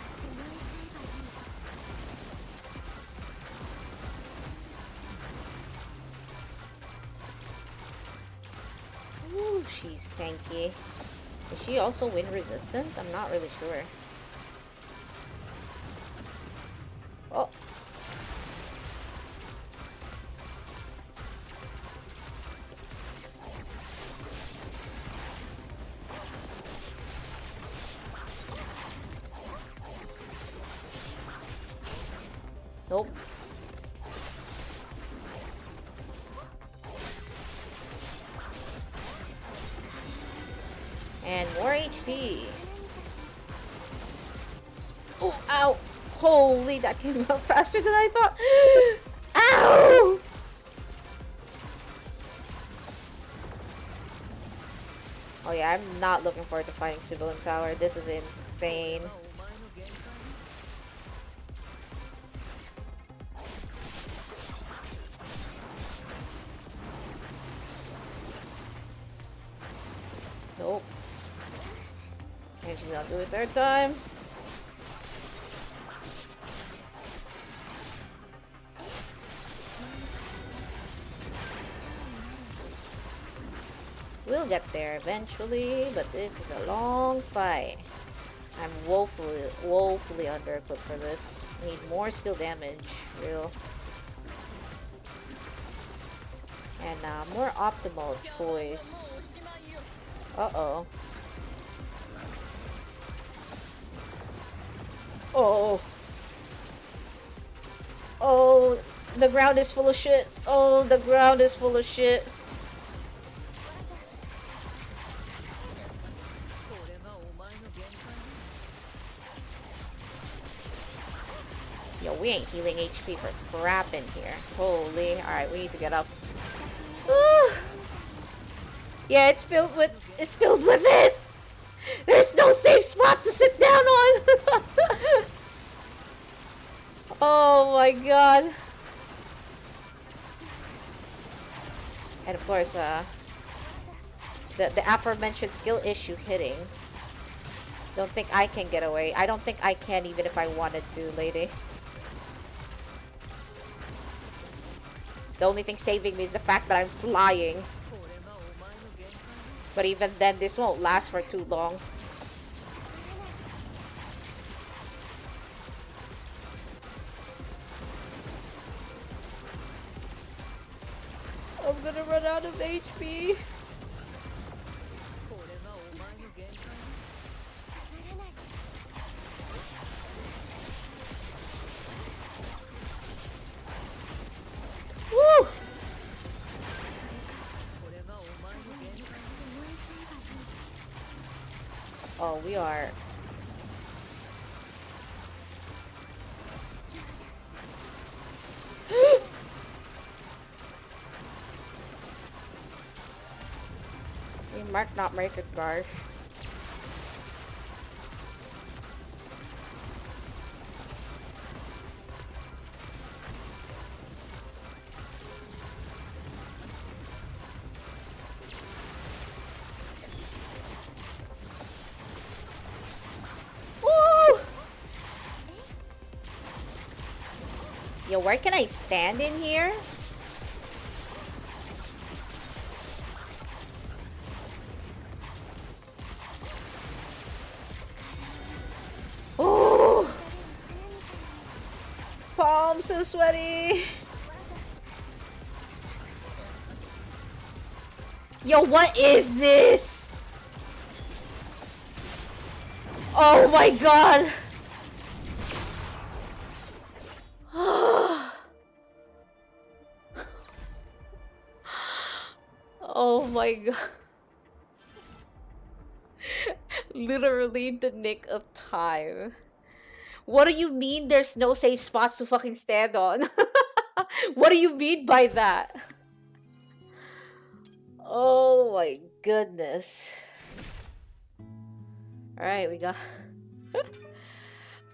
Ooh, she's tanky. Is she also wind resistant? I'm not really sure. Oh. Nope. And more HP. Oh, ow! Holy, that came out faster than I thought. Ow! Oh yeah, I'm not looking forward to fighting Civilian Tower. This is insane. Nope. And she's not doing it third time. We'll get there eventually, but this is a long fight. I'm woefully under-equipped for this. Need more skill damage, real. And more optimal choice. Uh-oh. Oh. Oh, the ground is full of shit. Oh, the ground is full of shit. Yo, we ain't healing HP for crap in here. Holy. Alright, we need to get up. Yeah, it's filled with it! There's no safe spot to sit down on! Oh my god. And of course, the aforementioned skill issue hitting. Don't think I can get away. I don't think I can even if I wanted to, lady. The only thing saving me is the fact that I'm flying. But even then, this won't last for too long. I'm gonna run out of HP. Woo! Oh, we are. We might not make it, guys. Yo, where can I stand in here? Oh, palms so sweaty. Yo, what is this? Oh my god. Oh my god. Literally the nick of time. What do you mean there's no safe spots to fucking stand on? What do you mean by that? Oh my goodness. Alright, we got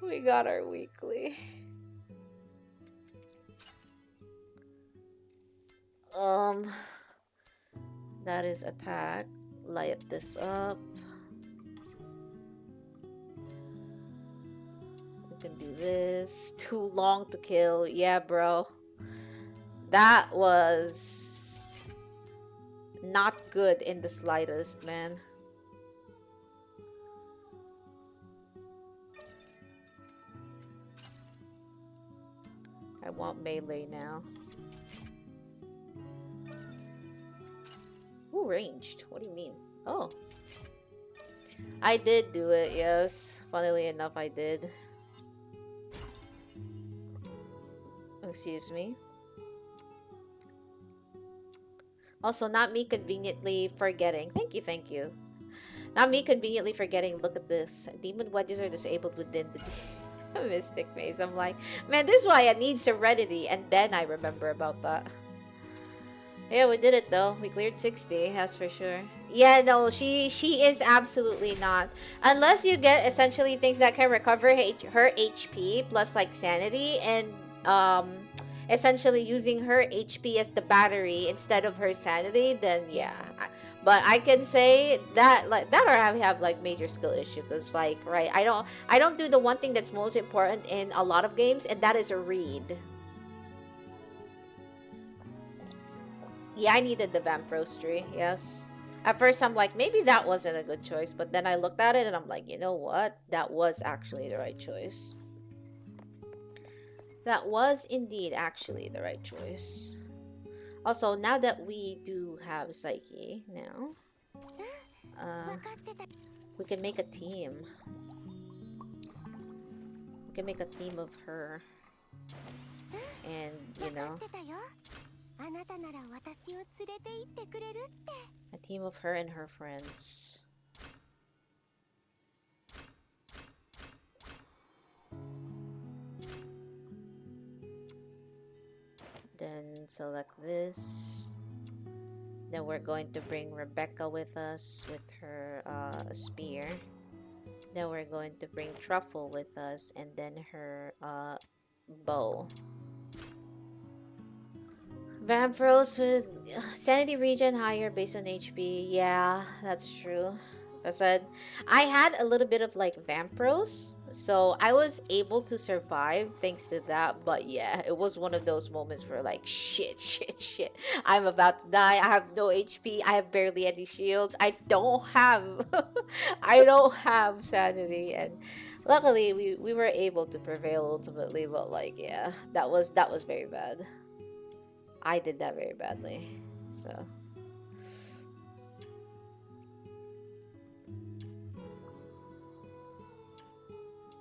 we got our weekly. That is attack. Light this up. We can do this. Too long to kill. Yeah, bro. That was not good in the slightest, man. I want melee now. Ooh, ranged. What do you mean? Oh. I did do it, yes. Funnily enough, I did. Excuse me. Also, not me conveniently forgetting. Thank you, thank you. Not me conveniently forgetting. Look at this. Demon wedges are disabled within the Mystic Maze. I'm like, man, this is why I need Serenity. And then I remember about that. Yeah, we did it though. We cleared 60, that's for sure. Yeah, no, she is absolutely not. Unless you get essentially things that can recover her HP plus like sanity and essentially using her HP as the battery instead of her sanity, then yeah. But I can say that like that or I have like major skill issue because like right, I don't do the one thing that's most important in a lot of games, and that is a read. Yeah, I needed the Vampros tree, yes. At first, I'm like, maybe that wasn't a good choice, but then I looked at it and I'm like, you know what? That was actually the right choice. That was indeed actually the right choice. Also, now that we do have Psyche now, we can make a team. We can make a team of her. And, you know, a team of her and her friends. Then select this. Then we're going to bring Rebecca with us with her spear. Then we're going to bring Truffle with us and then her bow. Vampros with sanity regen higher based on HP. Yeah, that's true. I said I had a little bit of like Vampros, so I was able to survive thanks to that. But yeah, it was one of those moments where like shit. I'm about to die. I have no HP. I have barely any shields. I don't have I don't have sanity, and luckily we were able to prevail ultimately. But like yeah, that was very bad. I did that very badly, so.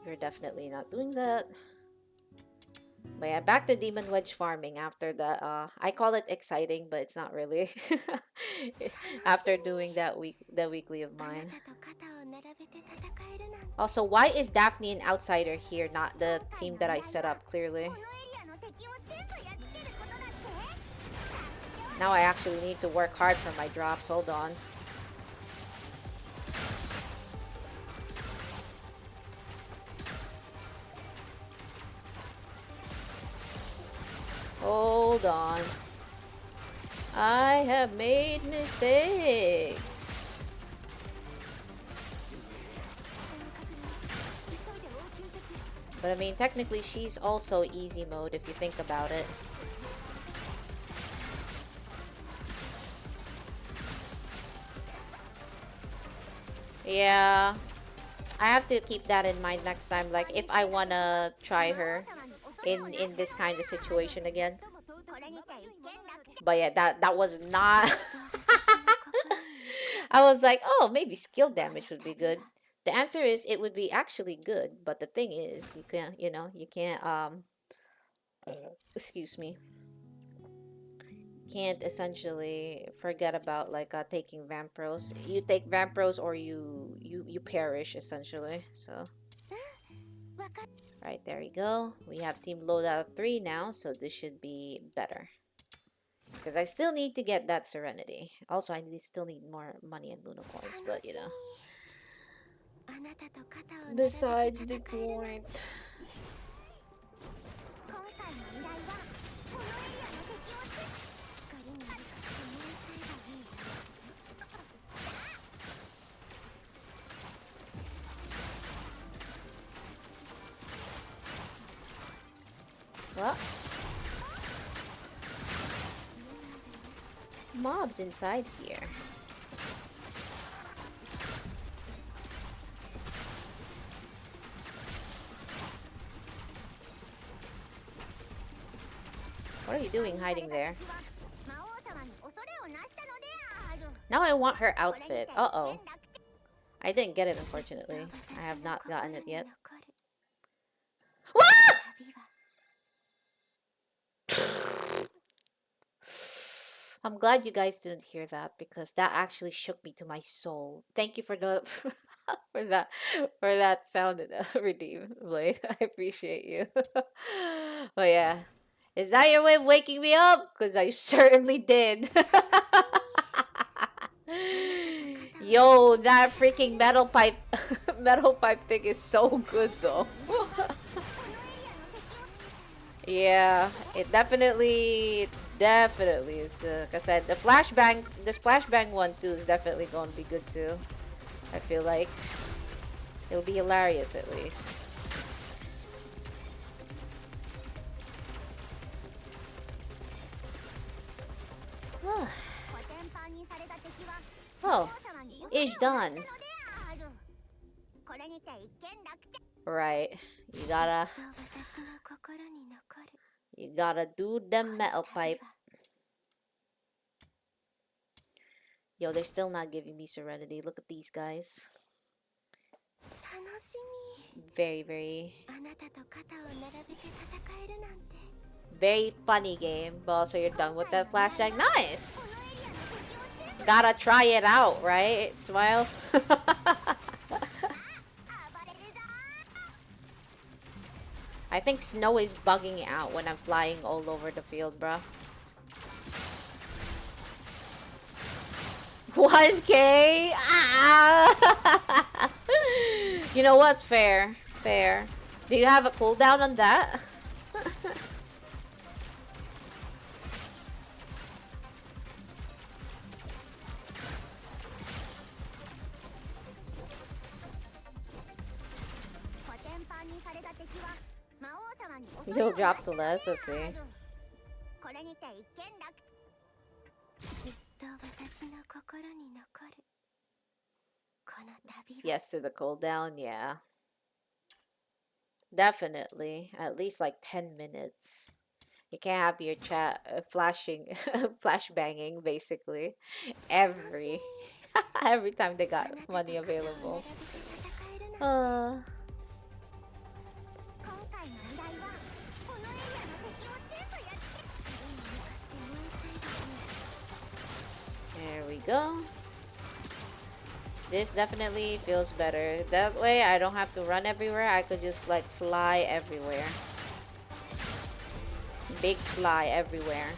You're definitely not doing that. But yeah, back to Demon Wedge farming after that. I call it exciting, but it's not really. After doing that the weekly of mine. Also, why is Daphne an outsider here, not the team that I set up, clearly? Now I actually need to work hard for my drops. Hold on. Hold on. I have made mistakes. But I mean, technically she's also easy mode if you think about it. Yeah, I have to keep that in mind next time. Like, if I wanna try her in this kind of situation again. But yeah, that was not. I was like, oh, maybe skill damage would be good. The answer is it would be actually good, but the thing is, you can't, you can't excuse me. Can't essentially forget about like taking Vampros. You take Vampros or you perish essentially. So right, there we go. We have team loadout 3 now, so this should be better. Because I still need to get that Serenity. Also, still need more money and Luno coins, but you know. Besides the point. What? Mobs inside here. What are you doing hiding there? Now I want her outfit. Uh-oh. I didn't get it, unfortunately. I have not gotten it yet. What? I'm glad you guys didn't hear that because that actually shook me to my soul. Thank you for the for that sound redeem, Blade. I appreciate you. But yeah, is that your way of waking me up? Because I certainly did. Yo, that freaking metal pipe thing is so good though. Yeah, it definitely is good. Like I said, the flashbang one too is definitely going to be good too. I feel like it'll be hilarious at least. Oh, it's done. Right, you gotta do the metal pipe. Yo, they're still not giving me serenity. Look at these guys. Very, very funny game. But so you're done with that flashback. Nice! Gotta try it out, right? Smile. I think snow is bugging out when I'm flying all over the field, bro. 1K? Ah! You know what? Fair. Fair. Do you have a cooldown on that? You'll drop the less, let's see. Yes to the cooldown, yeah. Definitely. At least like 10 minutes. You can't have your chat flashing, flash banging, basically. Every time they got money available. There we go. This definitely feels better. That way I don't have to run everywhere. I could just like fly everywhere. Big fly everywhere.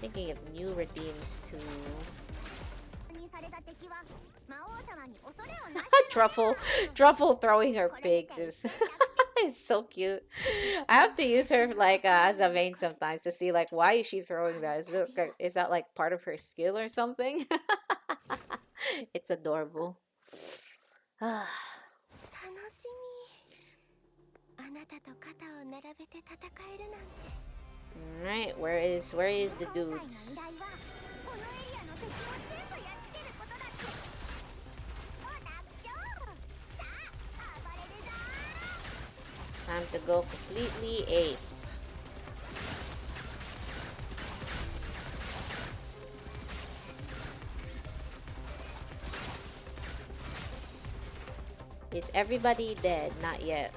Thinking of new redeems too. Truffle throwing her pigs is it's so cute. I have to use her like as a main sometimes to see like why is she throwing that? Is that like part of her skill or something? It's adorable. Alright, where is the dudes? Time to go completely ape. Is everybody dead? Not yet.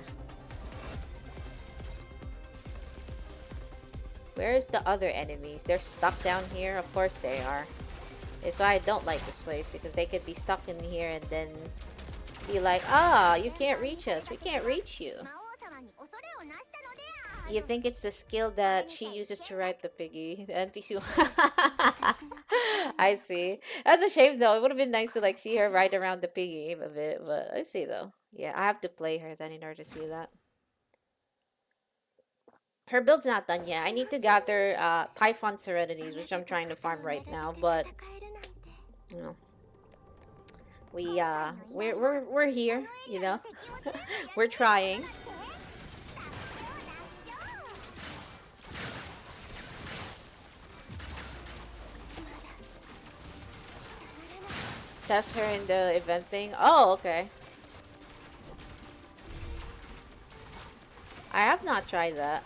Where's the other enemies? They're stuck down here? Of course they are. It's why I don't like this place, because they could be stuck in here and then be like, ah, you can't reach us. We can't reach you. You think it's the skill that she uses to ride the piggy? The NPC. I see. That's a shame though. It would have been nice to like see her ride around the piggy a bit, but I see though. Yeah, I have to play her then in order to see that. Her build's not done yet. I need to gather Typhon Serenities, which I'm trying to farm right now, but you know. We're here, you know. We're trying. Test her in the event thing. Oh, okay. I have not tried that.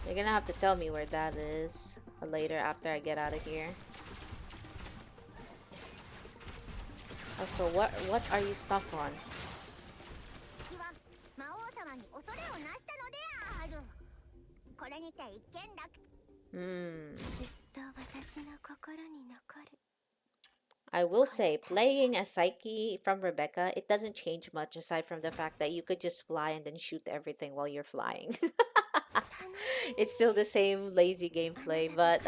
You're gonna have to tell me where that is later after I get out of here. Also, what are you stuck on? I will say, playing as Psyche from Rebecca, it doesn't change much aside from the fact that you could just fly and then shoot everything while you're flying. It's still the same lazy gameplay, but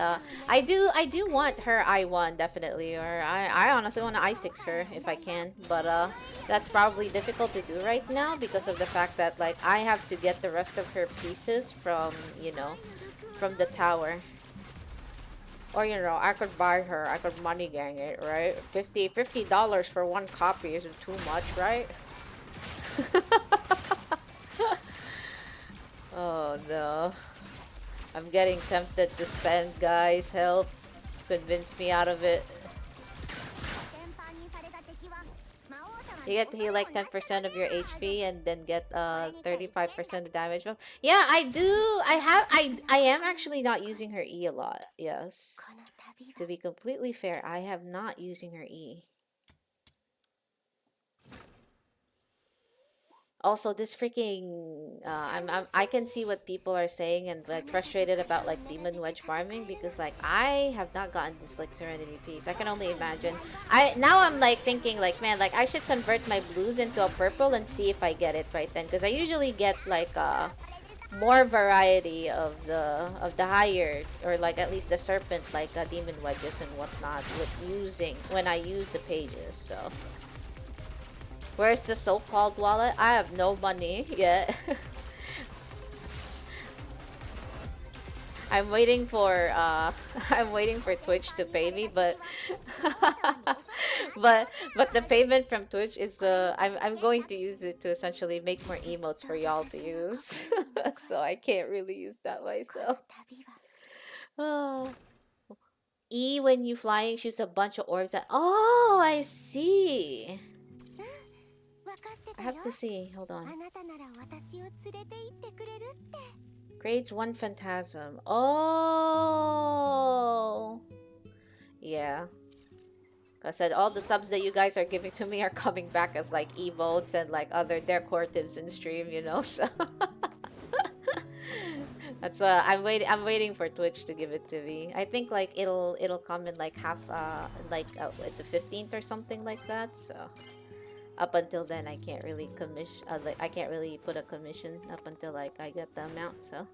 I do want her I1 definitely, or I honestly want to I6 her if I can, but that's probably difficult to do right now because of the fact that like I have to get the rest of her pieces from, from the tower. Or, I could buy her. I could money gang it, right? $50 for one copy isn't too much, right? Oh, no. I'm getting tempted to spend, guys. Help. Convince me out of it. You get to heal like 10% of your HP and then get 35% of damage buff. Yeah, I do. I am actually not using her E a lot. Yes. To be completely fair, I have not using her E. Also, this freaking I can see what people are saying and like frustrated about like demon wedge farming because like I have not gotten this like serenity piece. I can only imagine. I'm like thinking like, man, like I should convert my blues into a purple and see if I get it right then, because I usually get like more variety of the higher, or like at least the serpent like demon wedges and whatnot with when I use the pages. So where's the so-called wallet? I have no money yet. I'm waiting for I'm waiting for Twitch to pay me, but but the payment from Twitch is I'm going to use it to essentially make more emotes for y'all to use. So I can't really use that myself. Oh. E when you flying shoots a bunch of orbs at— oh, I see. I have to see. Hold on. Grades 1 Phantasm. Oh. Yeah. I said all the subs that you guys are giving to me are coming back as like emotes and like other decoratives in stream, so that's why I'm waiting for Twitch to give it to me. I think like it'll come in like half at the 15th or something like that. So up until then, I can't really commission. I can't really put a commission up until like I get the amount. So,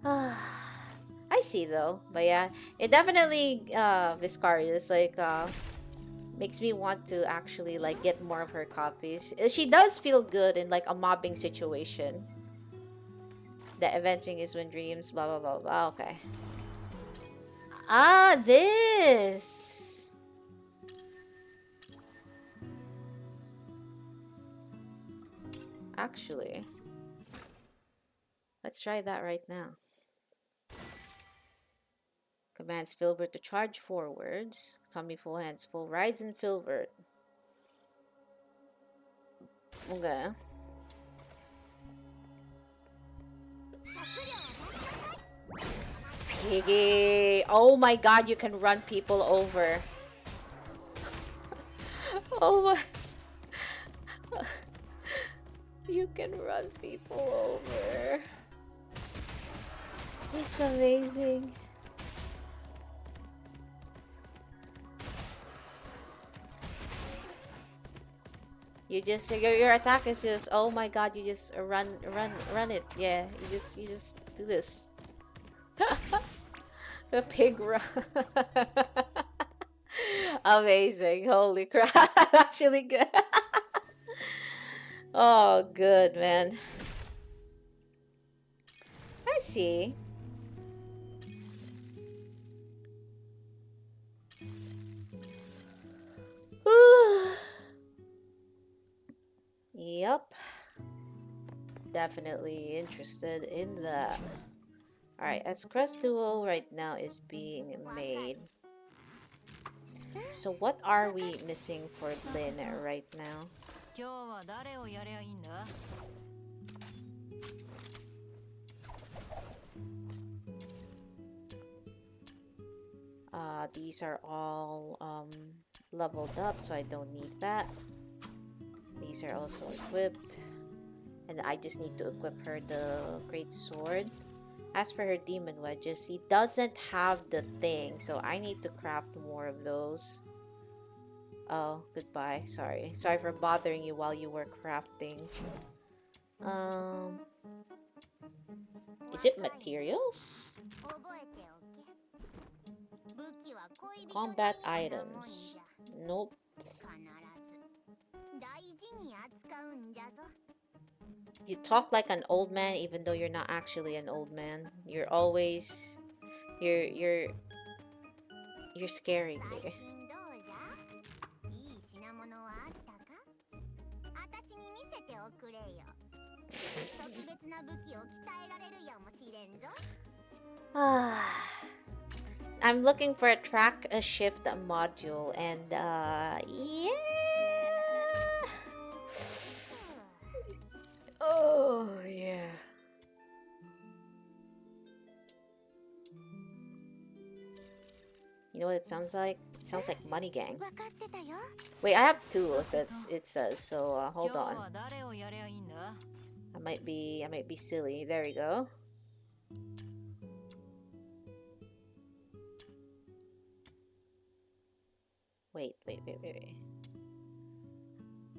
I see though. But yeah, it definitely Viscarius like makes me want to actually like get more of her copies. She does feel good in like a mobbing situation. The avenging is when dreams. Blah blah blah blah. Okay. Ah, this. Actually, let's try that right now. Commands Filbert to charge forwards. Tommy full hands, full rides, and Filbert. Okay. Piggy! Oh my god, you can run people over. Oh my... You can run people over. It's amazing. You just your attack is just, oh my god, you just run it. Yeah, you just do this. The pig run. Amazing. Holy crap. Actually good. Oh, good, man. I see. Yep. Definitely interested in that. Alright, as Crest Duo right now is being made. So what are we missing for Lynn right now? These are all leveled up, so I don't need that. These are also equipped. And I just need to equip her the great sword. As for her demon wedges, he doesn't have the thing, so I need to craft more of those. Oh, goodbye. Sorry. Sorry for bothering you while you were crafting. Is it materials? Combat items. Nope. You talk like an old man even though you're not actually an old man. You're always you're scaring me. I'm looking for a track a shift module and yeah. Oh yeah. You know what it sounds like? It sounds like Money Gang. Wait, I have two. So it says so. Hold on. I might be silly. There we go. Wait.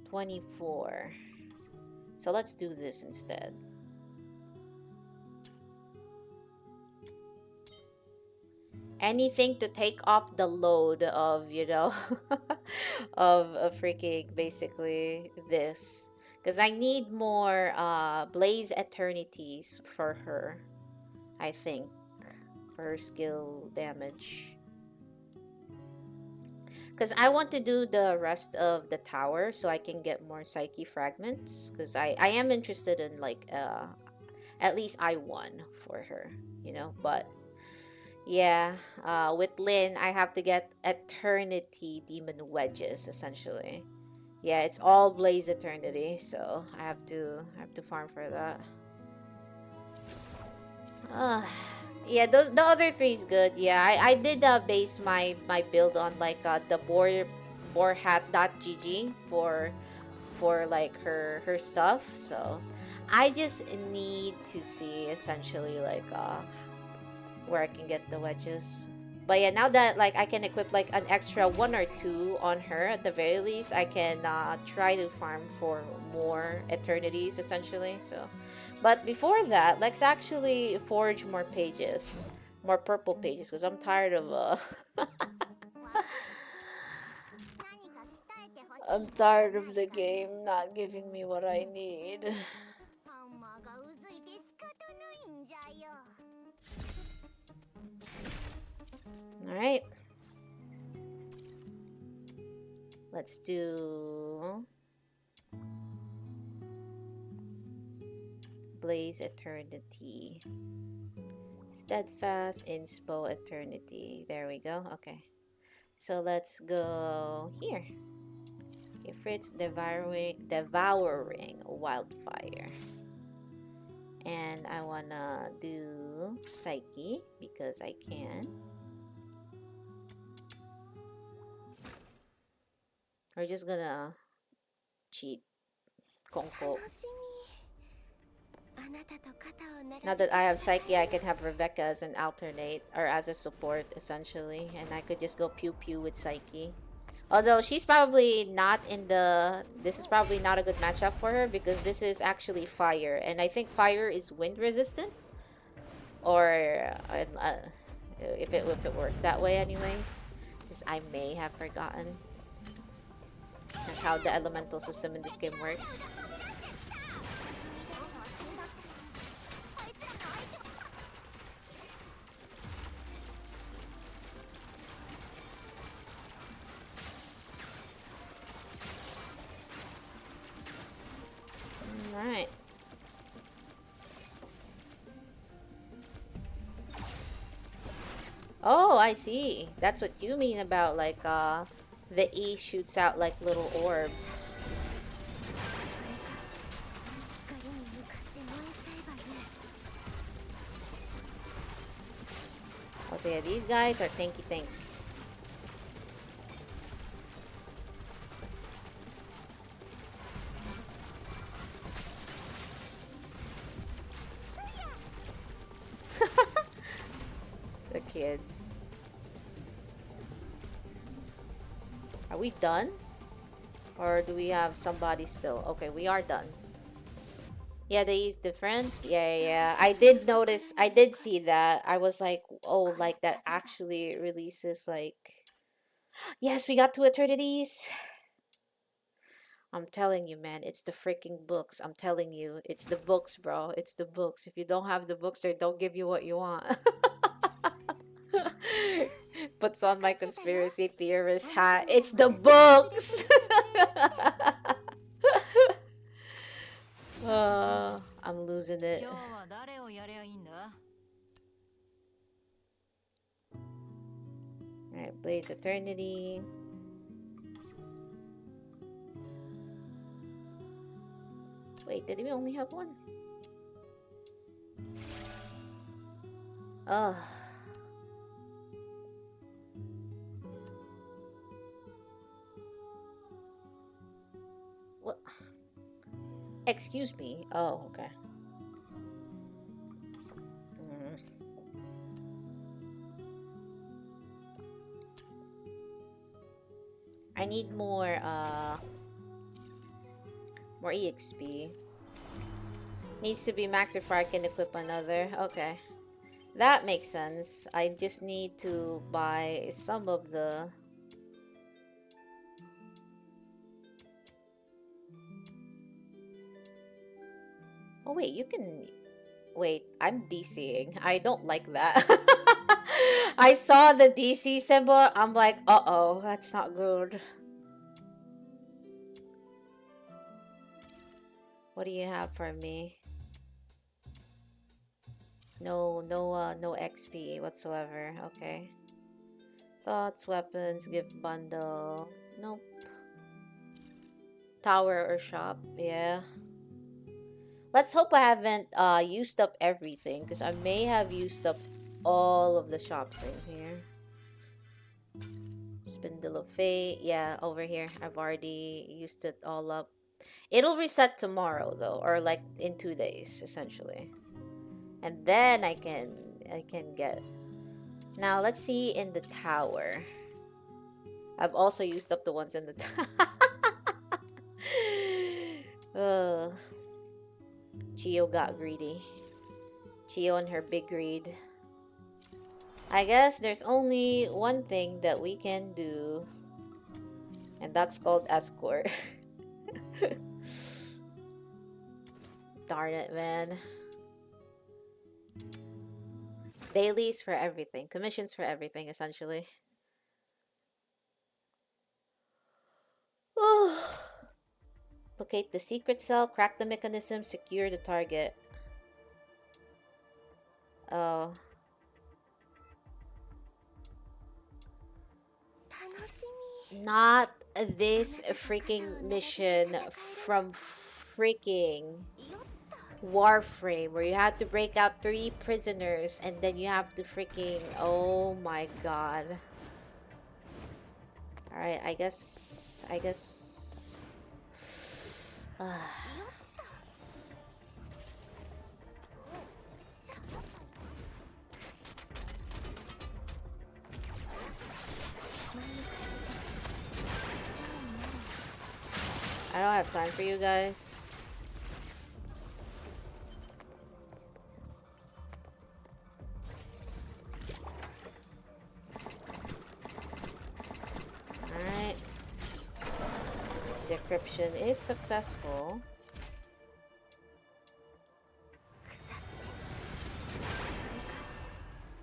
24. So let's do this instead. Anything to take off the load of, you know, of a freaking basically this. Because I need more Blaze Eternities for her, I think, for her skill damage. Because I want to do the rest of the tower so I can get more Psyche Fragments. Because I am interested in, like, at least I1 for her, you know. But, yeah, with Lyn, I have to get Eternity Demon Wedges, essentially. Yeah, it's all Blaze Eternity, so I have to farm for that. Yeah, the other three is good. Yeah, I did base my build on like the boarhat.gg for like her stuff. So I just need to see essentially like where I can get the wedges. But yeah, now that like I can equip like an extra 1 or 2 on her at the very least, I can try to farm for more eternities essentially. So, but before that, let's actually forge more pages, more purple pages, because I'm tired of I'm tired of the game not giving me what I need. Alright. Let's do Blaze Eternity. Steadfast Inspo Eternity. There we go. Okay. So let's go here. Ifrit's devouring wildfire. And I wanna do Psyche because I can. We're just gonna cheat. Kongko. Now that I have Psyche, I can have Rebecca as an alternate or as a support essentially, and I could just go pew pew with Psyche. Although she's probably not in the... This is probably not a good matchup for her because this is actually fire. And I think fire is wind resistant. Or if it works that way anyway. Because I may have forgotten how the elemental system in this game works. Alright. Oh, I see. That's what you mean about like the E shoots out like little orbs. Oh, so yeah, these guys are tanky tank. kid. Are we done? Or do we have somebody still? Okay, we are done. Yeah, the is different. Yeah. I did notice. I did see that. I was like, oh, like that actually releases like. Yes, we got two eternities. I'm telling you, man, it's the freaking books. I'm telling you, it's the books, bro. It's the books. If you don't have the books, they don't give you what you want. Puts on my conspiracy theorist hat. It's the books. I'm losing it. Alright, Blaze Eternity. Wait, did we only have one? Ugh. What? Excuse me. Oh, okay. I need more EXP. Needs to be maxed before I can equip another. Okay. That makes sense. I just need to buy some of the... Oh wait, you can... Wait, I'm DCing. I don't like that. I saw the DC symbol. I'm like, uh-oh, that's not good. What do you have for me? No XP whatsoever. Okay. Thoughts, weapons, gift bundle. Nope. Tower or shop. Yeah. Let's hope I haven't used up everything, because I may have used up all of the shops in here. Spindle of Fate. Yeah, over here. I've already used it all up. It'll reset tomorrow though, or like in 2 days essentially. And then I can get. Now let's see in the tower. I've also used up the ones in the tower. Chiyo got greedy. Chiyo and her big greed. I guess there's only one thing that we can do, and that's called escort. Darn it, man. Dailies for everything. Commissions for everything, essentially. Locate the secret cell, crack the mechanism, secure the target. Oh. Not this freaking mission from freaking Warframe, where you have to break out 3 prisoners and then you have to freaking... Oh my god. Alright, I guess... I don't have time for you guys. Alright. Decryption is successful.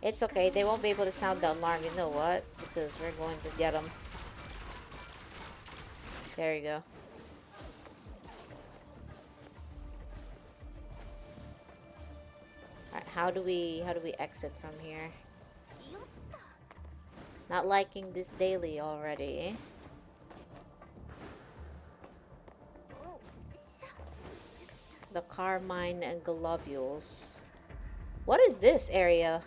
It's okay, they won't be able to sound the alarm, you know what? Because we're going to get them. There you go. Alright, how do we exit from here? Not liking this daily already. The Carmine and Globules. What is this area?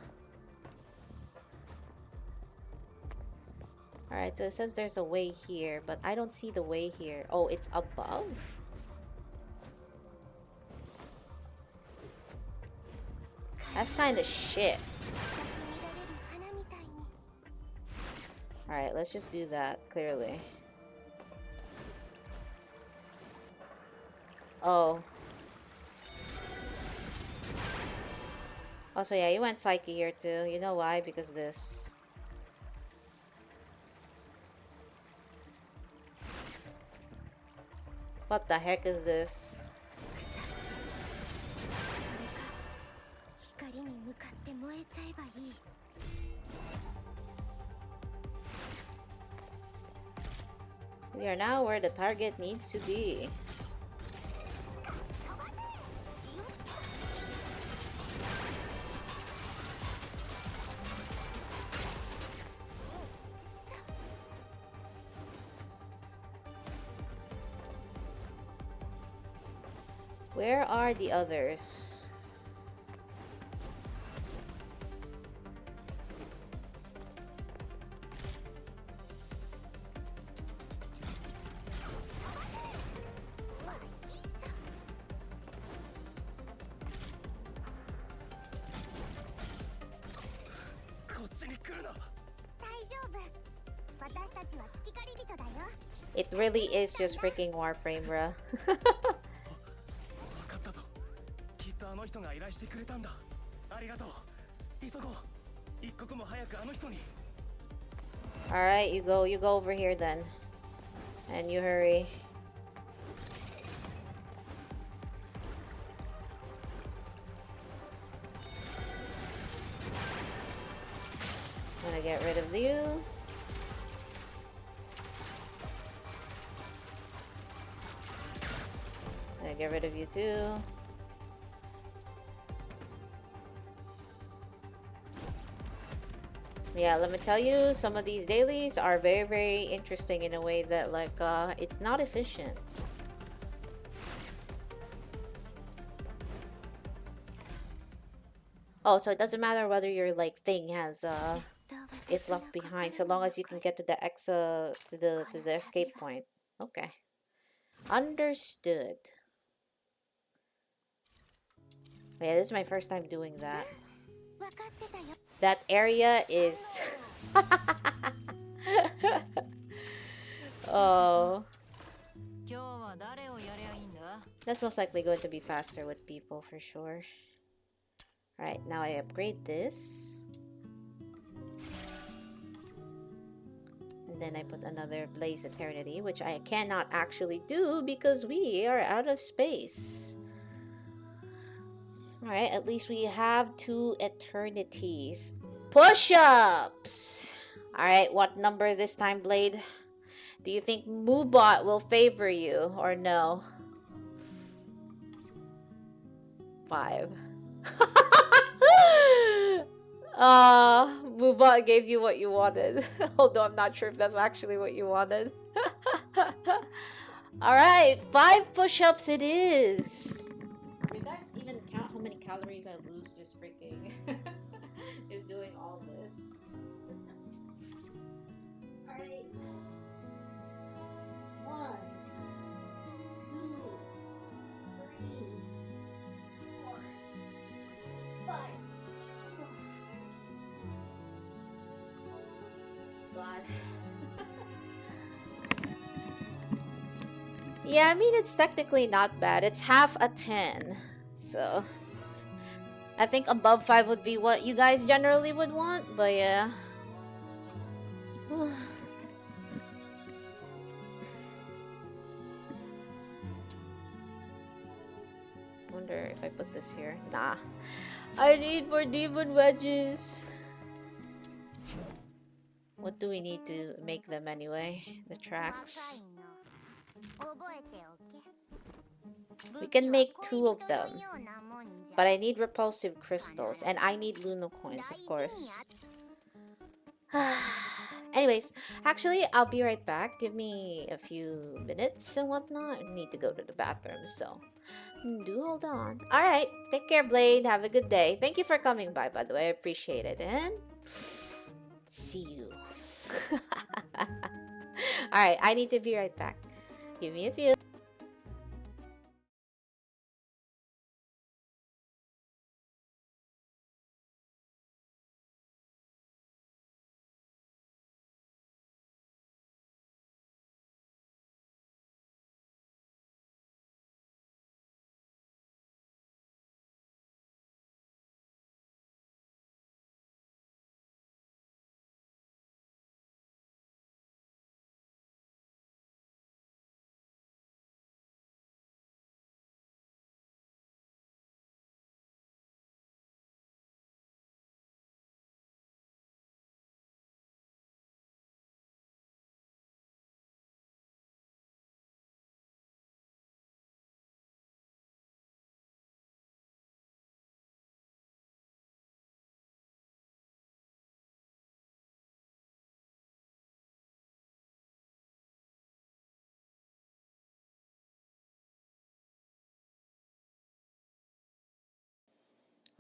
Alright, so it says there's a way here, but I don't see the way here. Oh, it's above? That's kind of shit. Alright, let's just do that, clearly. Oh. Also, yeah, you went Psyche here too. You know why? Because this. What the heck is this? We are now where the target needs to be. Where are the others? It really is just freaking Warframe, bruh. Alright, you go over here then. And you hurry. I'm gonna get rid of you. Gonna get rid of you too. Yeah, let me tell you, some of these dailies are very, very interesting in a way that, like, it's not efficient. Oh, so it doesn't matter whether your, like, thing has, is left behind, so long as you can get to the to the escape point. Okay. Understood. Yeah, this is my first time doing that. That area is... Oh. That's most likely going to be faster with people for sure. Alright, now I upgrade this. And then I put another Blaze Eternity, which I cannot actually do because we are out of space. Alright, at least we have 2 Eternities. Push-ups! Alright, what number this time, Blade? Do you think Moobot will favor you or no? 5. Moobot gave you what you wanted. Although I'm not sure if that's actually what you wanted. Alright, 5 push-ups it is. Do you guys even count how many calories I lose just freaking just doing all this? Alright. 1, 2, 3, 4, 5. God. Yeah, I mean, it's technically not bad. It's half a 10. So, I think above 5 would be what you guys generally would want, but yeah. Wonder if I put this here. Nah. I need more demon wedges. What do we need to make them anyway? The tracks. We can make 2 of them. But I need repulsive crystals. And I need Luno coins, of course. Anyways, actually, I'll be right back. Give me a few minutes and whatnot. I need to go to the bathroom, so do hold on. Alright, take care, Blade. Have a good day. Thank you for coming by the way. I appreciate it. And see you. Alright, I need to be right back. Give me a few.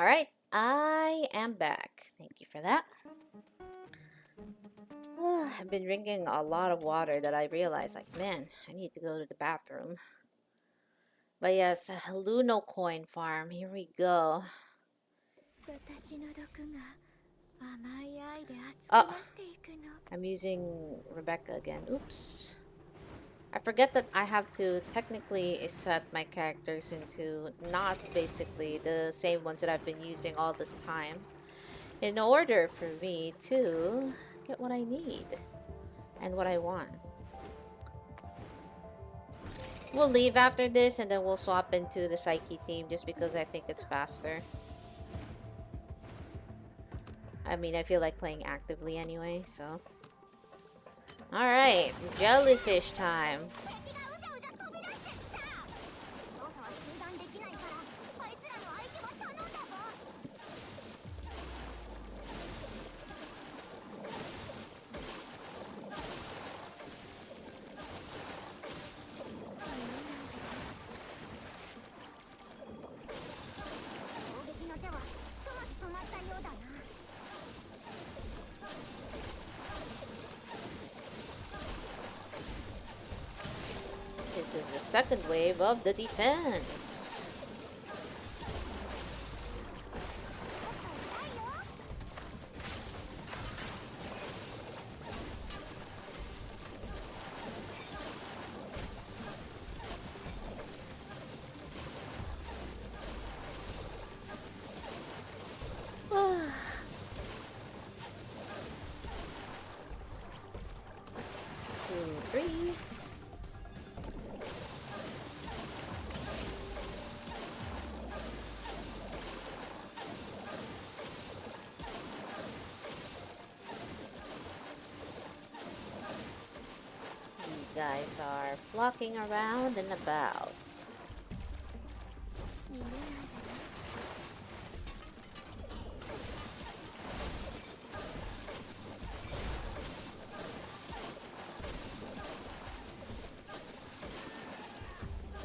Alright, I am back. Thank you for that. I've been drinking a lot of water that I realized, like, man, I need to go to the bathroom. But yes, Luno coin farm. Here we go. Oh, I'm using Rebecca again. Oops. I forget that I have to technically set my characters into not basically the same ones that I've been using all this time, in order for me to get what I need and what I want. We'll leave after this and then we'll swap into the Psyche team just because I think it's faster. I mean, I feel like playing actively anyway, so. Alright, jellyfish time. This is the second wave of the defense. Guys are flocking around and about.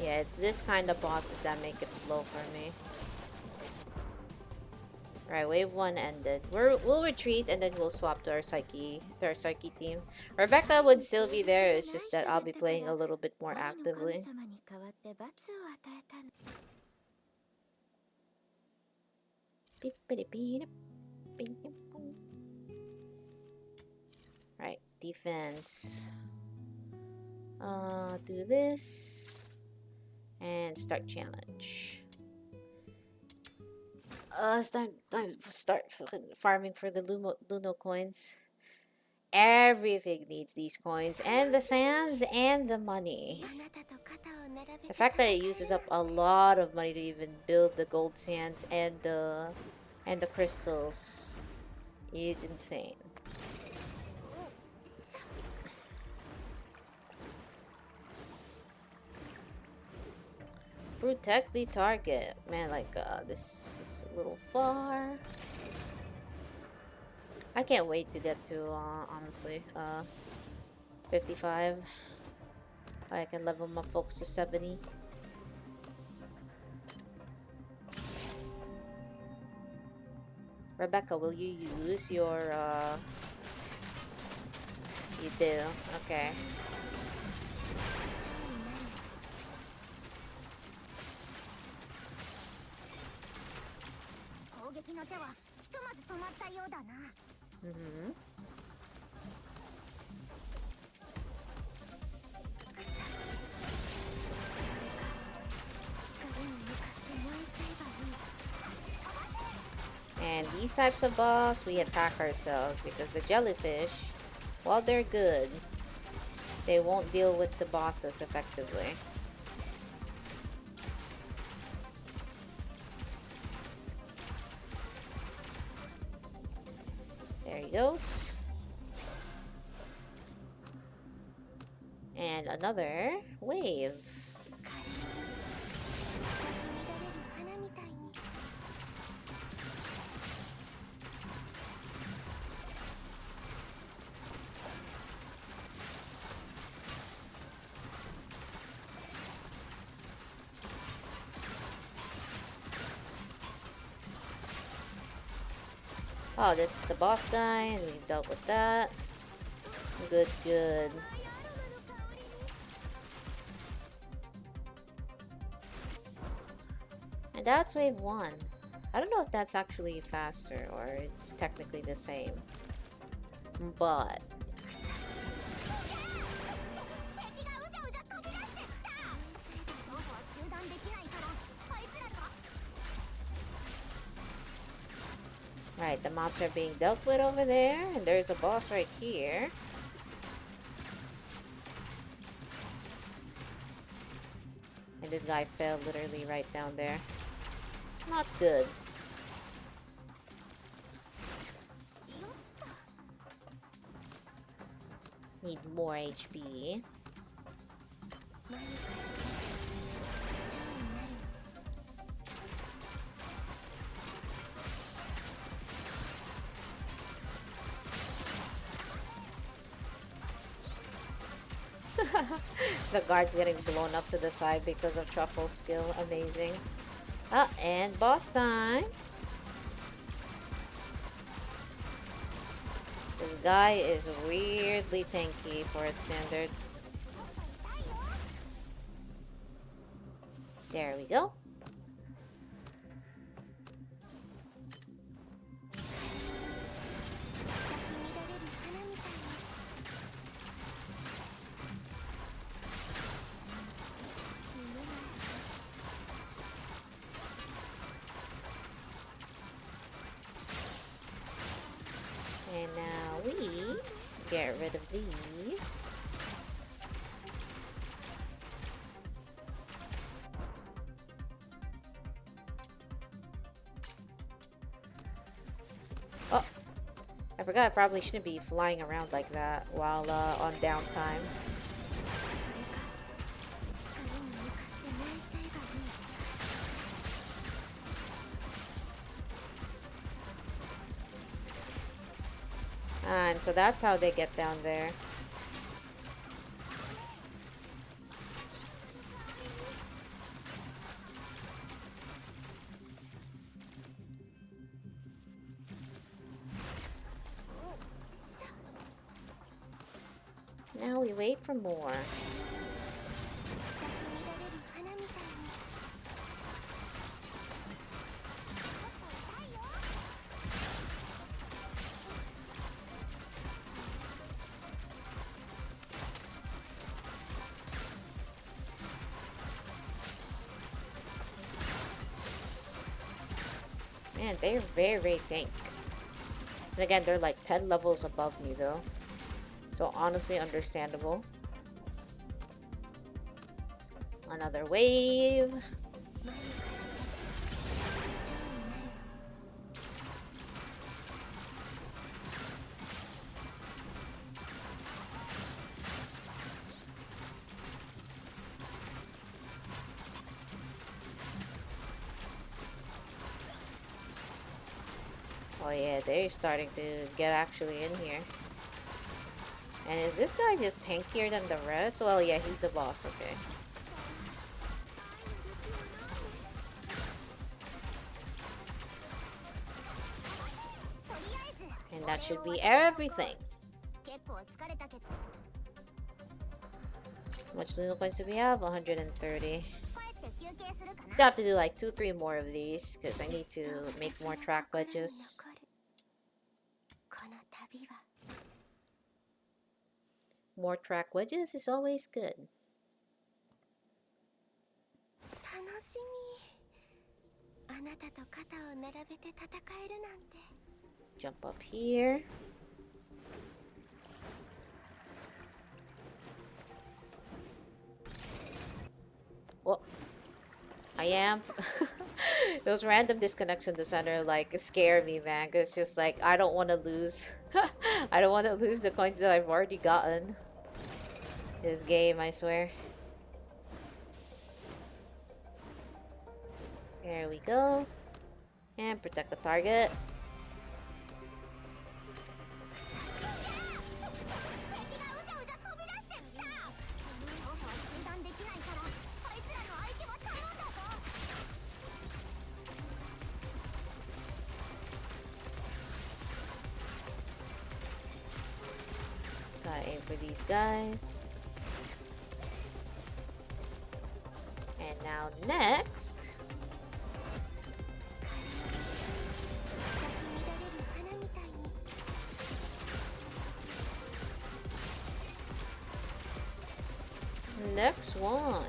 Yeah, it's this kind of bosses that make it slow for me. Right, wave 1 ended. We'll retreat and then we'll swap to our Psyche team. Rebecca would still be there, it's just that I'll be playing a little bit more actively. Right, defense. Do this. And start challenge. Start farming for the Luno coins. Everything needs these coins and the sands and the money. The fact that it uses up a lot of money to even build the gold sands and the crystals is insane. Protect the target. Man, like, this is a little far. I can't wait to get to, honestly, 55. I can level my folks to 70. Rebecca, will you use your, You do? Okay. Mm-hmm. And these types of boss, we attack ourselves because the jellyfish, while they're good, they won't deal with the bosses effectively. There he goes. And another wave. Oh, this is the boss guy, and we dealt with that. Good, good. And that's wave 1. I don't know if that's actually faster or it's technically the same. But right, the mobs are being dealt with over there, and there's a boss right here. And this guy fell literally right down there. Not good. Need more HP. The guard's getting blown up to the side because of Truffle's skill. Amazing. Ah, and boss time. This guy is weirdly tanky for its standard. There we go. And now we get rid of these. Oh, I forgot I probably shouldn't be flying around like that while on downtime. And so that's how they get down there. Now we wait for more. Man, they're very, very tank. And again, they're like 10 levels above me though. So honestly understandable. Another wave. Oh yeah, they're starting to get actually in here. And is this guy just tankier than the rest? Well, yeah, he's the boss, okay. And that should be everything. How much Luno coins do we have? 130. Still have to do like 2-3 more of these because I need to make more track wedges. More track wedges is always good. Jump up here. Well, I am. Those random disconnects in the center like scare me, man. Cause it's just like I don't want to lose. I don't want to lose the coins that I've already gotten. This game, I swear. There we go. And protect the target. Gotta aim for these guys. And now next. Next one.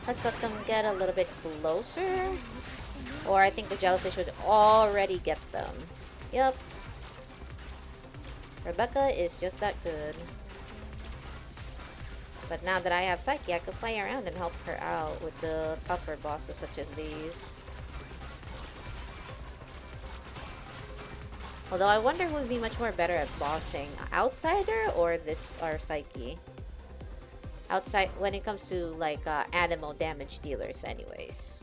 Let's let them get a little bit closer. Or I think the jellyfish would already get them. Yep. Rebecca is just that good. But now that I have Psyche, I could play around and help her out with the tougher bosses such as these. Although I wonder who would be much more better at bossing, Outsider or this or Psyche? Outside when it comes to like animal damage dealers anyways.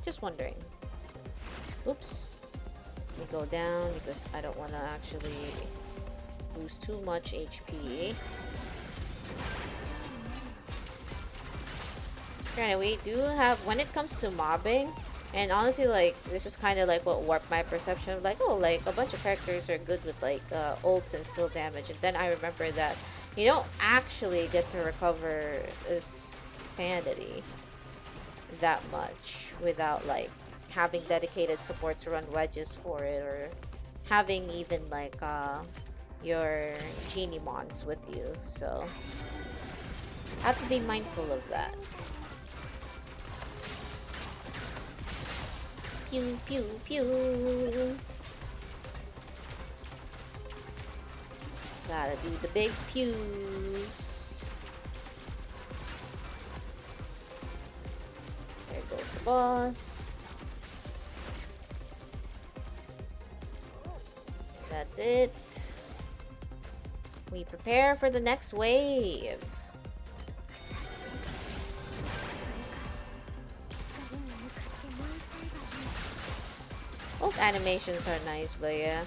Just wondering. Oops. Let me go down because I don't want to actually lose too much HP. Granted, we do have, when it comes to mobbing, and honestly, like, this is kind of like what warped my perception of like, oh, like, a bunch of characters are good with like ults and skill damage, and then I remember that you don't actually get to recover this sanity that much without like having dedicated supports run wedges for it, or having even like your genie mons with you. So have to be mindful of that. Pew pew pew. Gotta do the big pews. There goes the boss. That's it. We prepare for the next wave. Both animations are nice, but yeah.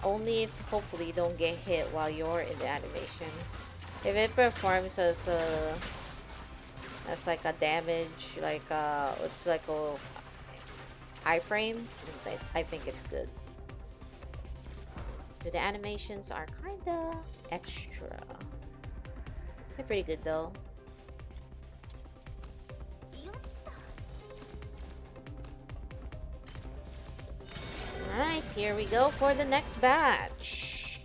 Only if hopefully you don't get hit while you're in the animation. If it performs as like a damage, like it's like a iframe, I think it's good. The animations are kinda extra. They're pretty good though. Alright, here we go for the next batch.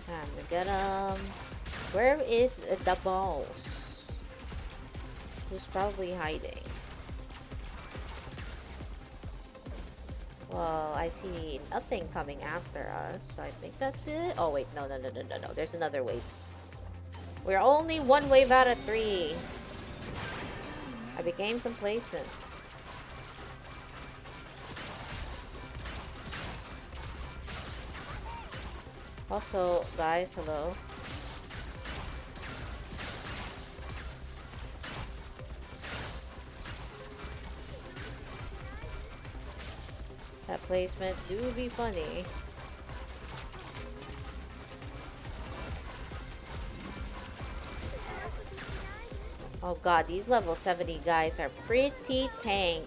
And we got where is the boss? Who's probably hiding? Well, I see nothing coming after us, so I think that's it. Oh wait, no. There's another wave. We're only one wave out of 3. I became complacent. Also, guys, hello. That placement do be funny. Oh god, these level 70 guys are pretty tank.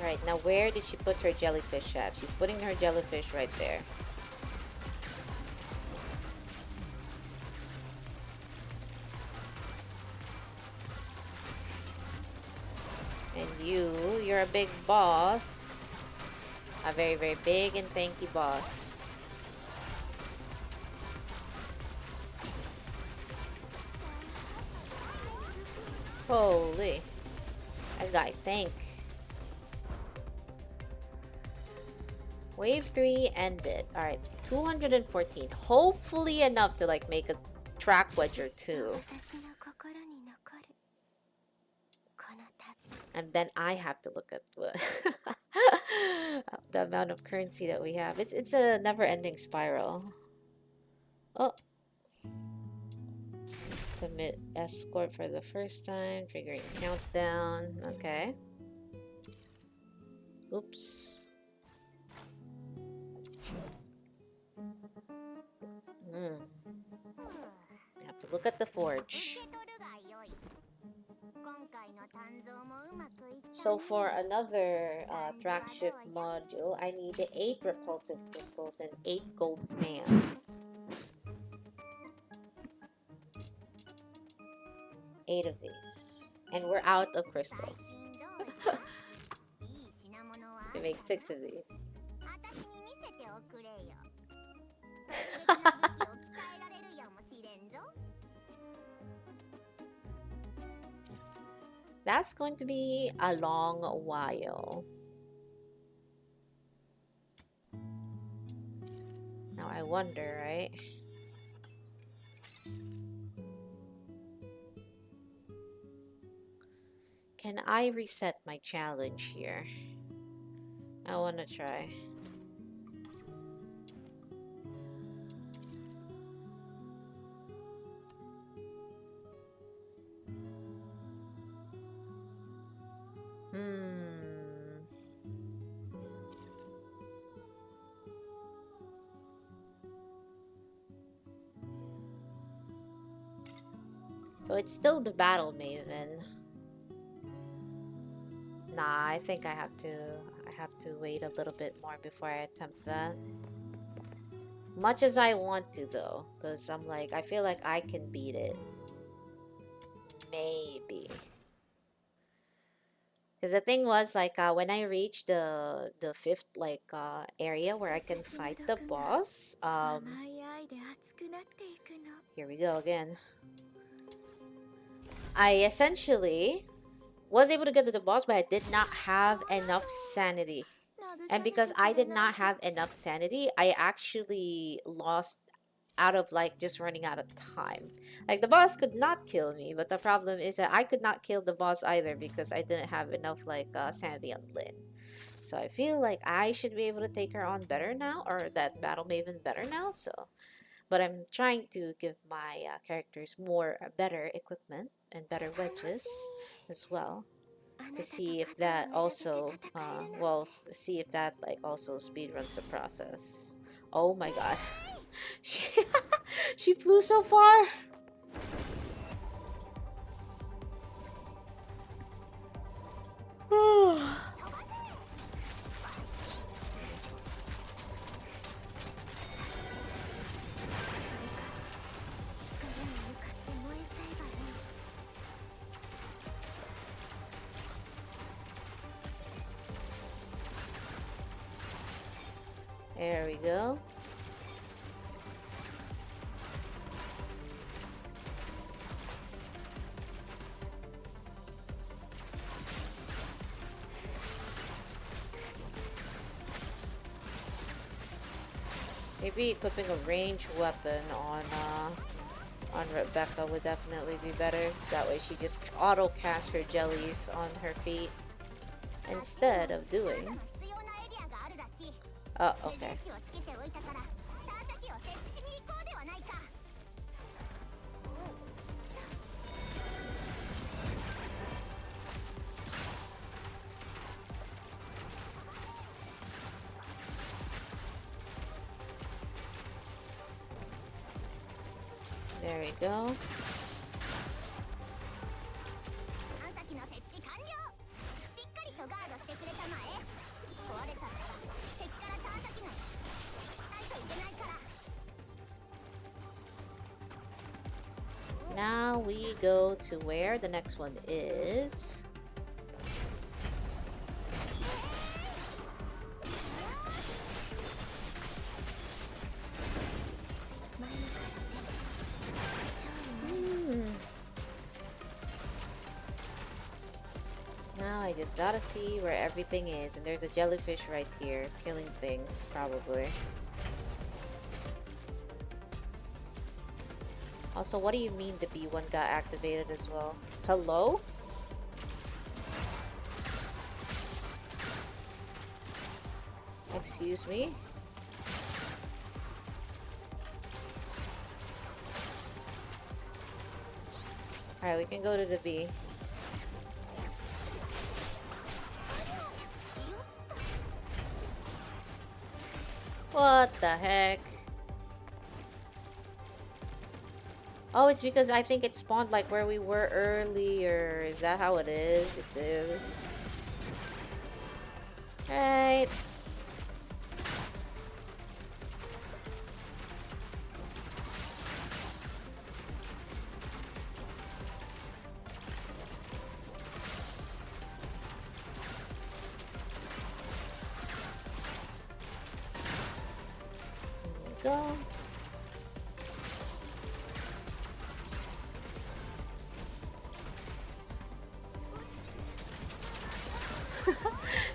Right, now where did she put her jellyfish at? She's putting her jellyfish right there. And you're a big boss. A very, very big and tanky boss. Holy. That guy, think. Wave 3 ended. Alright, 214. Hopefully enough to like make a track wedge or two. And then I have to look at what the amount of currency that we have. It's a never-ending spiral. Oh. Commit escort for the first time. Triggering countdown. Okay. Oops. I have to look at the forge. So for another track shift module, I need 8 repulsive crystals and 8 gold sands. 8 of these. And we're out of crystals. We make 6 of these. That's going to be a long while. Now I wonder, right? Can I reset my challenge here? I want to try. So it's still the Battle Maven. Nah, I think I have to wait a little bit more before I attempt that. Much as I want to though, because I'm like, I feel like I can beat it. Maybe. Because the thing was, like, when I reached the 5th, like, area where I can fight the boss, here we go again. I essentially was able to get to the boss, but I did not have enough sanity. And because I did not have enough sanity, I actually lost out of like just running out of time. Like the boss could not kill me, but the problem is that I could not kill the boss either because I didn't have enough like sanity on Lyn. So I feel like I should be able to take her on better now, or that Battle Maven better now. So, but I'm trying to give my characters more better equipment and better wedges as well, to see if that also see if that like also speedruns the process. Oh my god. she, she flew so far. There we go. Maybe equipping a ranged weapon on Rebecca would definitely be better. That way she just auto casts her jellies on her feet instead of doing. Oh, okay. There we go. Now we go to where the next one is. just gotta see where everything is. And there's a jellyfish right here, killing things, probably. Also, what do you mean the B1 got activated as well? Hello? Excuse me? Alright, we can go to the B. What the heck? Oh, it's because I think it spawned like where we were earlier. Is that how it is? It is. Right. Go.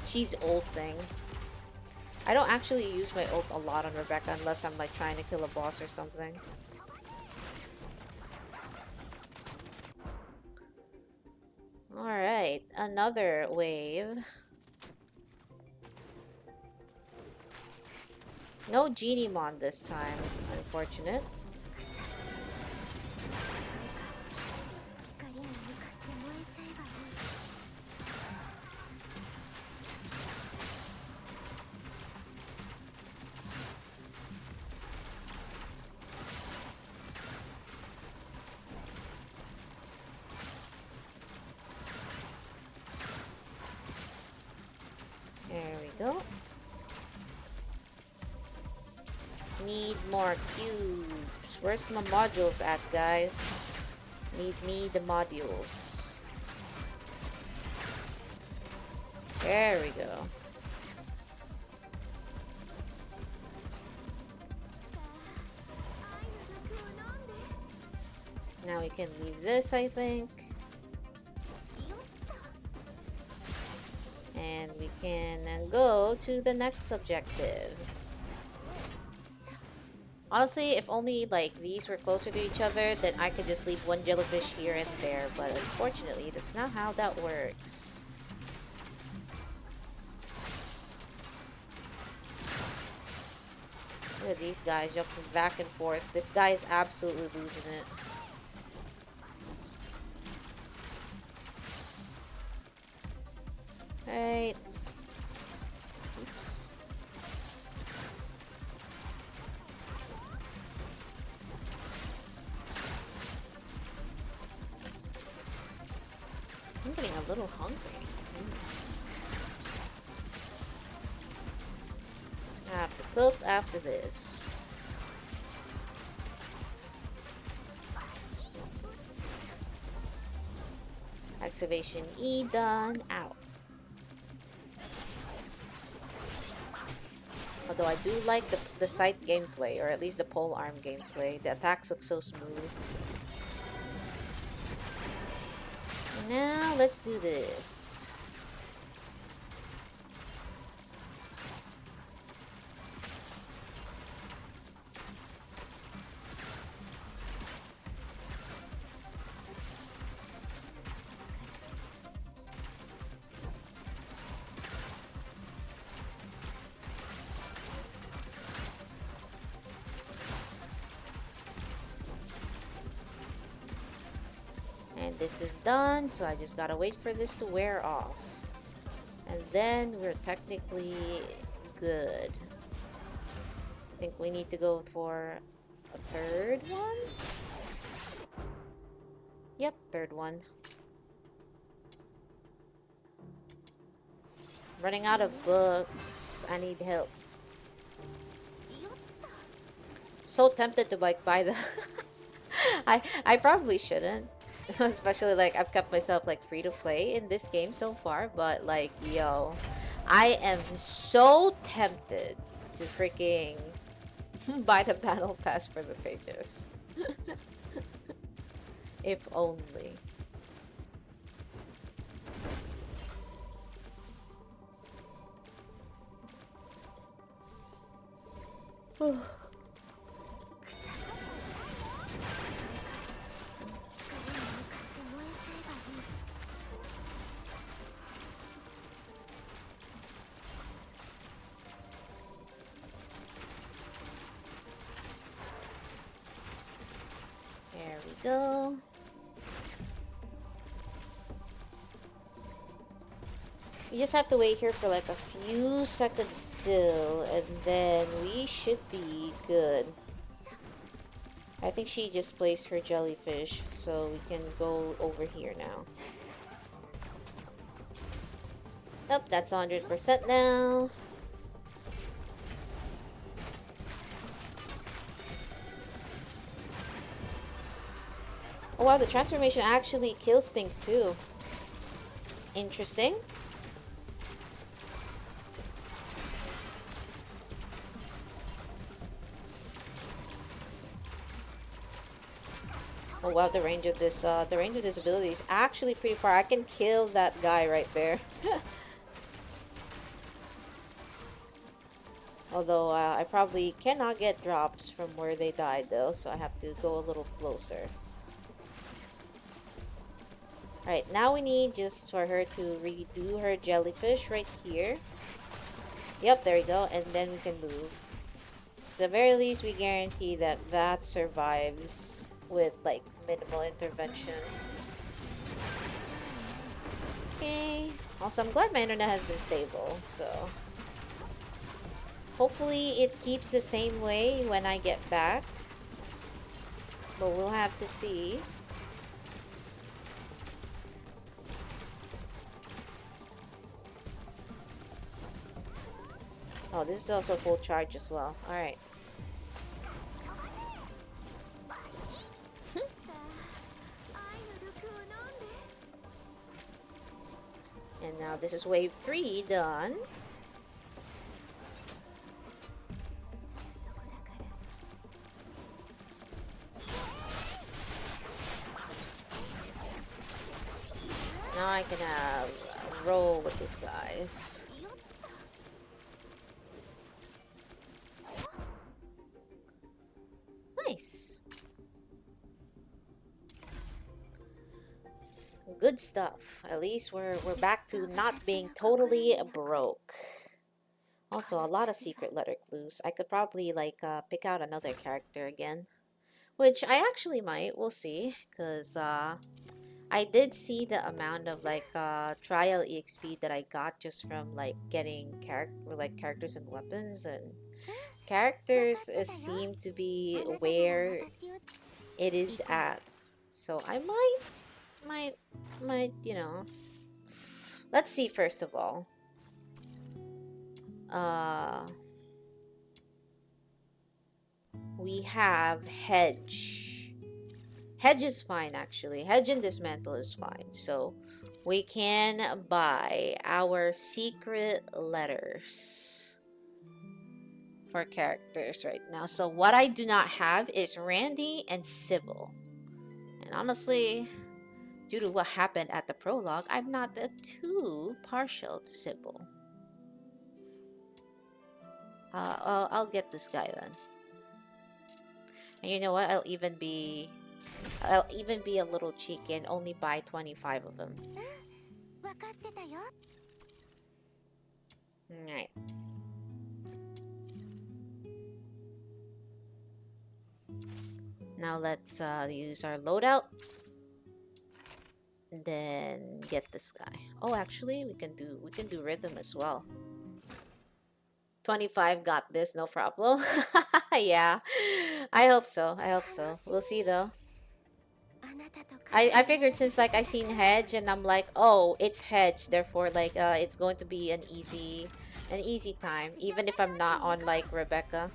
She's ulting. I don't actually use my ult a lot on Rebecca unless I'm like trying to kill a boss or something. Alright, another wave. No Genimon this time, unfortunate. There we go. Need more cubes. Where's my modules at, guys? Need the modules. There we go. Now we can leave this, I think. And we can go to the next objective. Honestly, if only like these were closer to each other, then I could just leave one jellyfish here and there. But unfortunately, that's not how that works. Look at these guys jumping back and forth. This guy is absolutely losing it. Alright. Oops. I'm getting a little hungry. I have to cook after this. Activation E done. Out. Although I do like the sight gameplay, or at least the pole arm gameplay. The attacks look so smooth. Now let's do this. And this is done, so I just gotta wait for this to wear off. And then we're technically good. I think we need to go for a third one? Yep, third one. Running out of books. I need help. So tempted to like buy the I probably shouldn't. Especially like I've kept myself like free to play in this game so far, but like yo, I am so tempted to freaking buy the battle pass for the pages. If only. There we go. We just have to wait here for like a few seconds still, and then we should be good. I think she just placed her jellyfish, so we can go over here now. Nope, that's 100% now. Oh wow, the transformation actually kills things too. Interesting. Oh wow, the range of this ability is actually pretty far. I can kill that guy right there. Although I probably cannot get drops from where they died though, so I have to go a little closer. Alright, now we need just for her to redo her jellyfish right here. Yep, there we go, and then we can move. So at the very least, we guarantee that that survives with like minimal intervention. Okay. Also, I'm glad my internet has been stable, so hopefully it keeps the same way when I get back. But we'll have to see. Oh, this is also full charge as well. Alright. And now this is wave 3 done. Now I can roll with these guys. Nice. Good stuff. At least we're back to not being totally broke. Also, a lot of secret letter clues. I could probably like pick out another character again, which I actually might. We'll see, cause I did see the amount of like trial EXP that I got just from like getting characters and weapons, and characters seem to be where it is at. So I might, you know. Let's see first of all. We have Hedge. Hedge is fine actually. Hedge and Dismantle is fine. So we can buy our secret letters for characters right now. So what I do not have is Randy and Sybil. And honestly, due to what happened at the prologue, I'm not too partial to Sybil. I'll get this guy then. And you know what? I'll even be a little cheeky and only buy 25 of them. Alright. Now let's use our loadout. And then get this guy. Oh, actually, we can do rhythm as well. 25 got this, no problem. Yeah, I hope so. I hope so. We'll see though. I figured since like I seen Hedge and I'm like, oh, it's Hedge, therefore like it's going to be an easy time, even if I'm not on like Rebecca.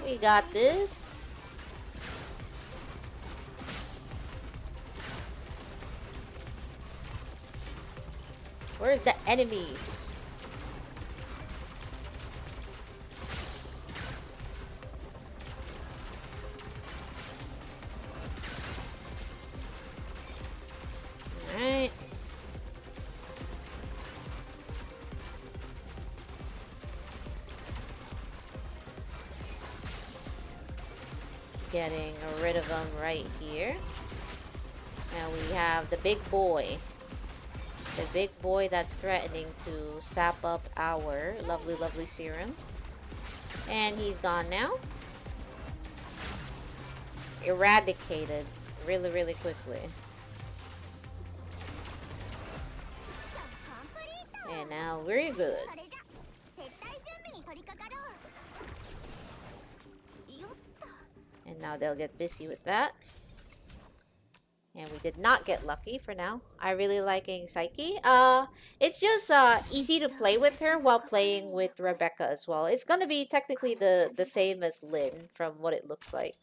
We got this. Where's the enemies? Alright. getting rid of them right here. And we have the big boy. The big boy that's threatening to sap up our lovely, lovely serum. And he's gone now. Eradicated really, really quickly. And now we're good. And now they'll get busy with that. And we did not get lucky for now. I really liking Psyche. It's just easy to play with her while playing with Rebecca as well. It's gonna be technically the same as Lynn from what it looks like.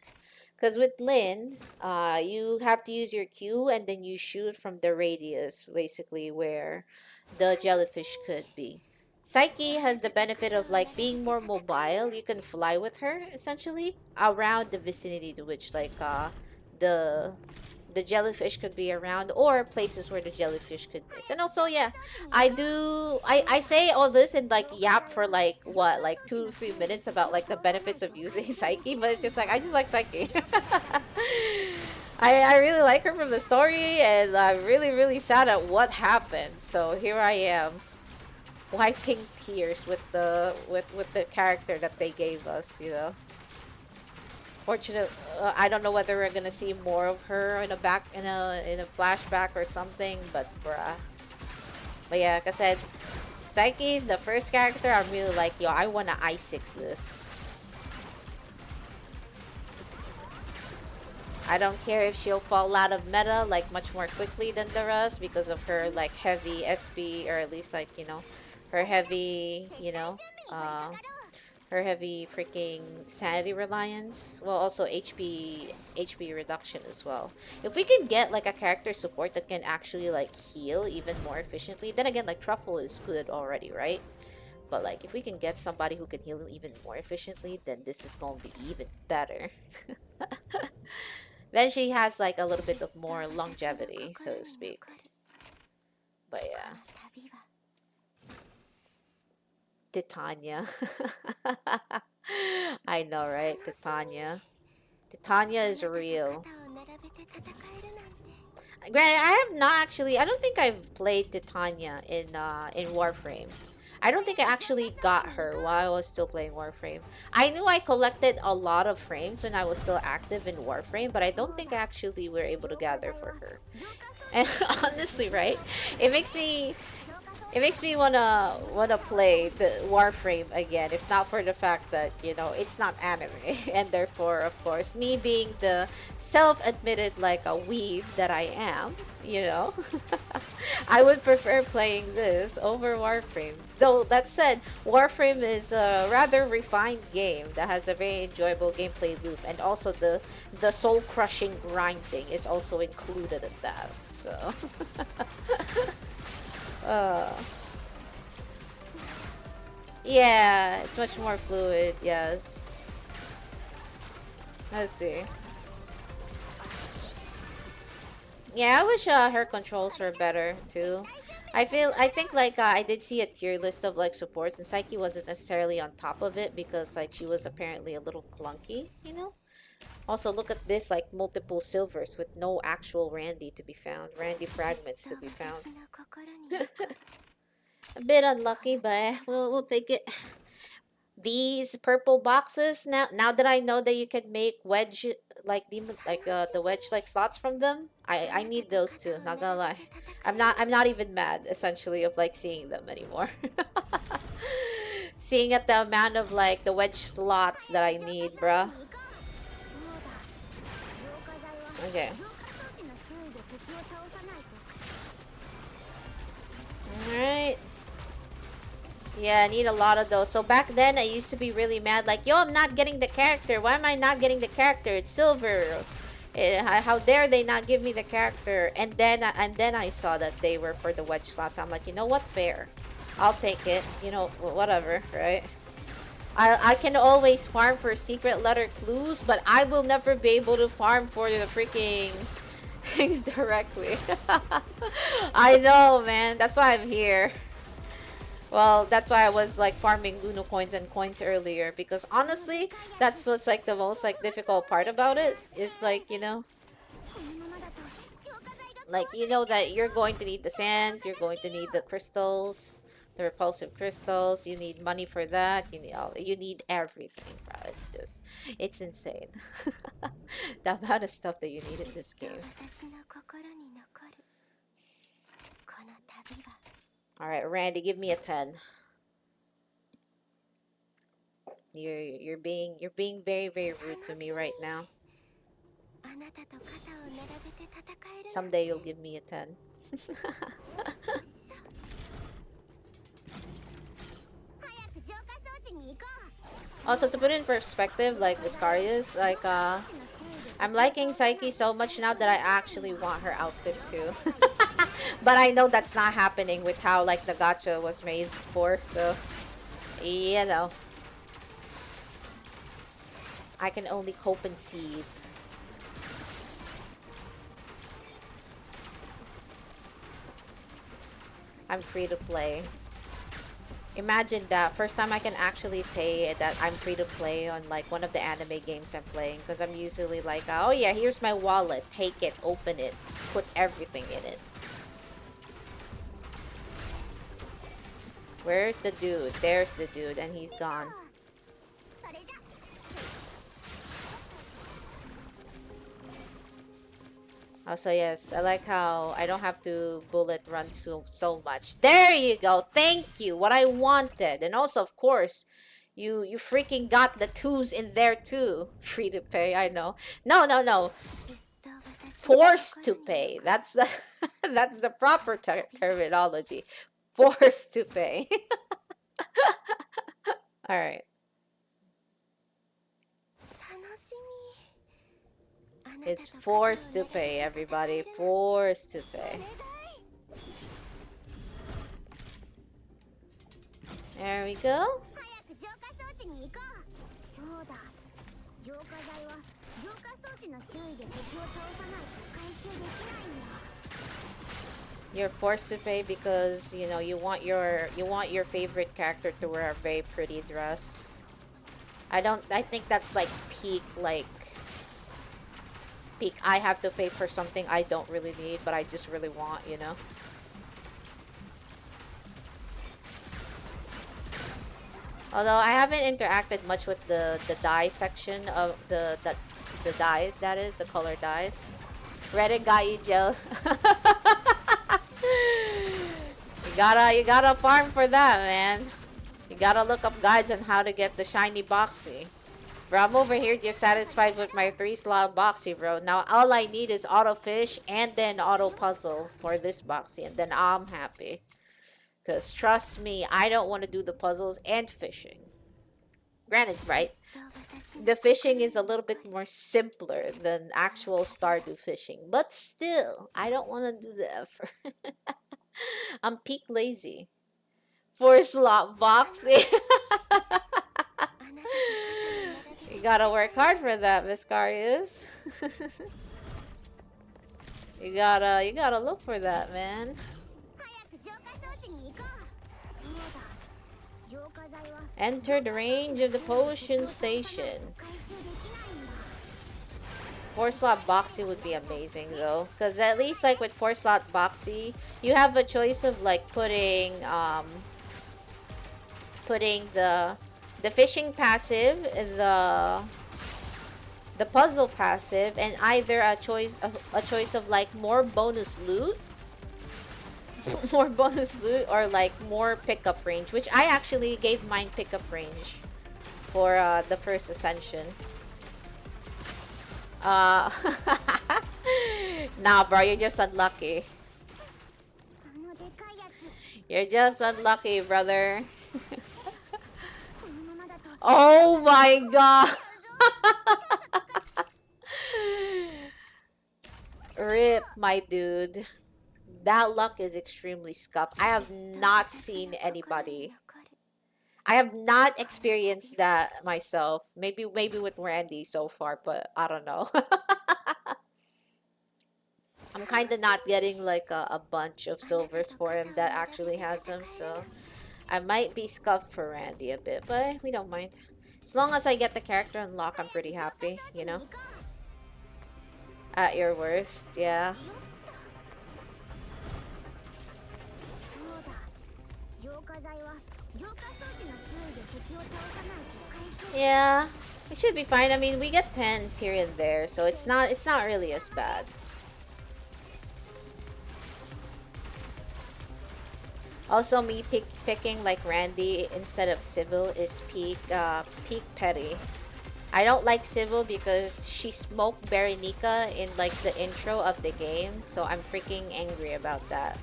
Because with Lynn, you have to use your Q and then you shoot from the radius, basically where the jellyfish could be. Psyche has the benefit of like being more mobile. You can fly with her essentially around the vicinity to which like the jellyfish could be around, or places where the jellyfish could miss. And also, yeah, I say all this and like yap for like what, like 2 to 3 minutes about like the benefits of using Psyche, but it's just like I just like Psyche. I really like her from the story, and I'm really, really sad at what happened. So here I am, wiping tears with the character that they gave us, you know. Fortunate, I don't know whether we're gonna see more of her in a flashback or something, but bruh. But yeah, like I said, Psyche is the first character I'm really like, yo, I wanna I6 this. I don't care if she'll fall out of meta like much more quickly than the rest because of her like heavy SP, or at least like, you know, her heavy, you know, her heavy freaking sanity reliance. Well, also HP reduction as well. If we can get like a character support that can actually like heal even more efficiently, then again, like Truffle is good already, right? But like if we can get somebody who can heal even more efficiently, then this is going to be even better. Then she has like a little bit of more longevity, so to speak. But yeah. Titania. I know, right? Titania. Titania is real. Granted, I have not actually. I don't think I've played Titania in Warframe. I don't think I actually got her while I was still playing Warframe. I knew I collected a lot of frames when I was still active in Warframe, but I don't think I actually were able to gather for her. And honestly, right? It makes me wanna play the Warframe again, if not for the fact that, you know, it's not anime, and therefore, of course, me being the self-admitted like a weeb that I am, you know, I would prefer playing this over Warframe. Though that said, Warframe is a rather refined game that has a very enjoyable gameplay loop, and also the soul-crushing grinding is also included in that. So. Yeah, it's much more fluid, yes. Let's see. Yeah, I wish her controls were better too. I think like I did see a tier list of like supports, and Psyche wasn't necessarily on top of it because like she was apparently a little clunky, you know? Also, look at this, like multiple silvers with no actual Randy to be found. Randy fragments to be found. A bit unlucky, but we'll take it. These purple boxes, now that I know that you can make wedge like demon the wedge like slots from them, I need those too, not gonna lie. I'm not even mad essentially of like seeing them anymore. Seeing at the amount of like the wedge slots that I need, bruh. Okay. Alright. Yeah, I need a lot of those. So back then, I used to be really mad. Like, yo, I'm not getting the character. Why am I not getting the character? It's silver. How dare they not give me the character? And then I saw that they were for the wedge slots. I'm like, you know what? Fair. I'll take it. You know, whatever, right? I can always farm for secret letter clues, but I will never be able to farm for the freaking things directly. I know, man. That's why I'm here. Well, that's why I was like farming Luno coins and coins earlier, because honestly, that's what's like the most like difficult part about it. Is like, like you know that you're going to need the sands, you're going to need the crystals, the repulsive crystals, you need money for that, you need everything, bro. It's just it's insane. The amount of stuff that you need in this game. All right, Randy, give me a 10. You're being very very rude to me right now. Someday you'll give me a 10. Also, to put in perspective, like Viscarius, like I'm liking Psyche so much now that I actually want her outfit too. But I know that's not happening with how like the gacha was made for, so you know. I can only cope and seethe. I'm free to play. Imagine that. First time I can actually say that I'm free to play on like one of the anime games I'm playing. Because I'm usually like, oh yeah, here's my wallet. Take it, open it, put everything in it. Where's the dude? There's the dude and he's gone. Also, yes, I like how I don't have to bullet run so much. There you go. Thank you. What I wanted. And also, of course, you freaking got the twos in there too. Free to pay, I know. No, no, no. Forced to pay. That's the that's the proper terminology. Forced to pay. All right. It's forced to pay, everybody. Forced to pay. There we go. You're forced to pay because you want your favorite character to wear a very pretty dress. I think that's like peak I have to pay for something I don't really need but I just really want. Although I haven't interacted much with the dye section of the dyes, that is the color dyes. Reddit got you, Joe. You gotta farm for that, man. You gotta look up guides on how to get the shiny boxy. Bro, I'm over here just satisfied with my 3-slot boxy, bro. Now all I need is auto fish and then auto puzzle for this boxy, and then I'm happy. Because trust me, I don't want to do the puzzles and fishing. Granted, right? The fishing is a little bit more simpler than actual Stardew fishing. But still, I don't want to do the effort. I'm peak lazy. 4-slot boxing. You gotta work hard for that, Viscarius. You gotta look for that, man. Enter the range of the potion station. 4-slot boxy would be amazing though, because at least like with 4-slot boxy, you have a choice of like putting the fishing passive, the puzzle passive, and either a choice of like more bonus loot more bonus loot or like more pickup range, which I actually gave mine pickup range for the first ascension. Nah, bro, you're just unlucky. You're just unlucky, brother. Oh my god. Rip, my dude. That luck is extremely scuffed. I have not seen anybody. I have not experienced that myself. Maybe with Randy so far, but I don't know. I'm kind of not getting like a bunch of silvers for him that actually has him, so I might be scuffed for Randy a bit, but we don't mind. As long as I get the character unlocked, I'm pretty happy, you know? At your worst, yeah. Yeah, we should be fine. I mean, we get 10s here and there, so it's not really as bad. Also, me picking like Randy instead of Sybil is peak petty. I don't like Sybil because she smoked Berenica in like the intro of the game, so I'm freaking angry about that.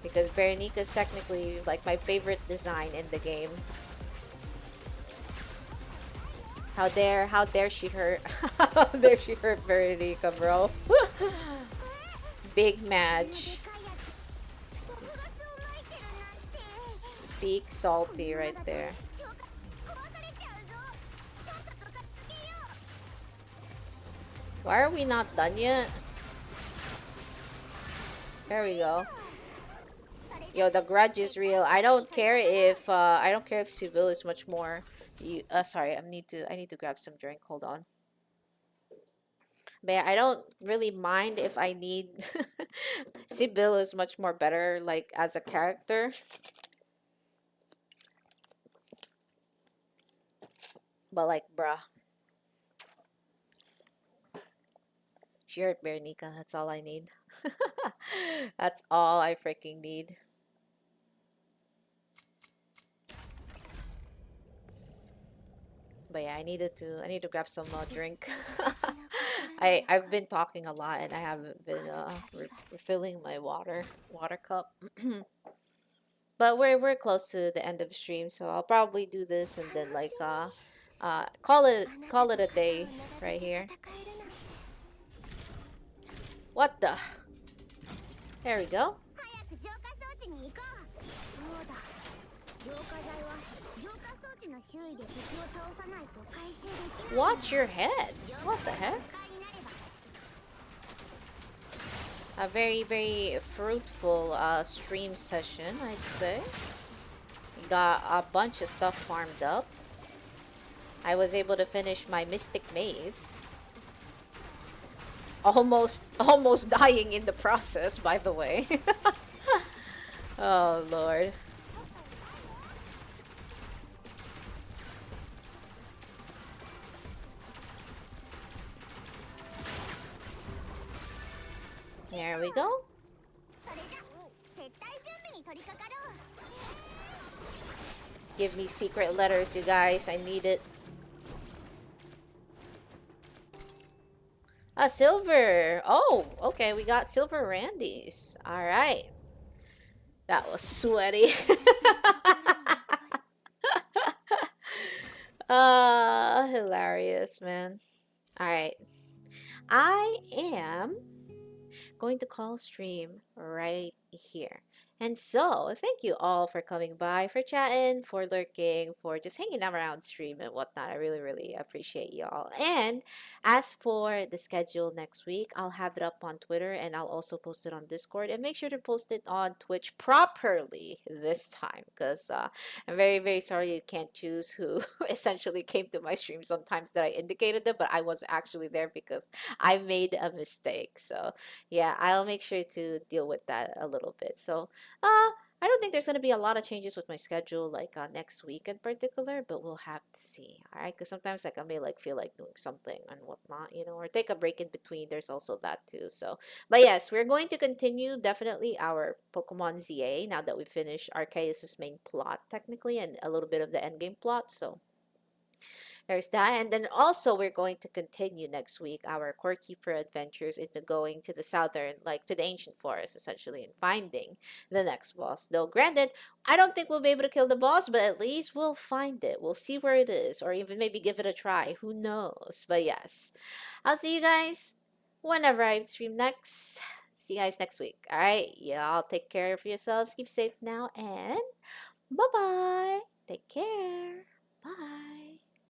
Because Berenica is technically like my favorite design in the game. How dare she hurt, how dare she hurt Berenica, bro. Big match. Speak salty right there. Why are we not done yet? There we go. Yo, the grudge is real. I don't care if Seville is much more. Sorry, I need to grab some drink. Hold on. But yeah, I don't really mind if I need Seville is much more better like as a character. But like, bruh. She hurt Bernica. That's all I need. That's all I freaking need. But yeah, I need to grab some drink. I've been talking a lot and I haven't been refilling my water cup. But we're close to the end of stream, so I'll probably do this and then like call it a day right here. What the? There we go. Watch your head. What the heck? A very, very fruitful stream session, I'd say. Got a bunch of stuff farmed up. I was able to finish my Mystic Maze. Almost dying in the process, by the way. Oh, Lord. There we go. Give me secret letters, you guys. I need it. Silver. Oh, okay. We got silver Randys. All right. That was sweaty. Hilarious, man. All right. I am going to call stream right here. And so, thank you all for coming by, for chatting, for lurking, for just hanging around stream and whatnot. I really, really appreciate y'all. And as for the schedule next week, I'll have it up on Twitter and I'll also post it on Discord. And make sure to post it on Twitch properly this time because I'm very, very sorry you can't choose who essentially came to my stream sometimes that I indicated them, but I was actually there because I made a mistake. So, yeah, I'll make sure to deal with that a little bit. So, I don't think there's going to be a lot of changes with my schedule like next week in particular, but we'll have to see. All right, because sometimes like I may like feel like doing something and whatnot, you know, or take a break in between. There's also that too. So, but yes, we're going to continue definitely our Pokemon ZA now that we finished Arceus' main plot technically and a little bit of the endgame plot. So there's that. And then also we're going to continue next week our core keeper adventures into going to the southern, like to the ancient forest essentially and finding the next boss. Though granted, I don't think we'll be able to kill the boss, but at least we'll find it. We'll see where it is or even maybe give it a try. Who knows? But yes. I'll see you guys whenever I stream next. See you guys next week. All right. Y'all take care of yourselves. Keep safe now and bye-bye. Take care.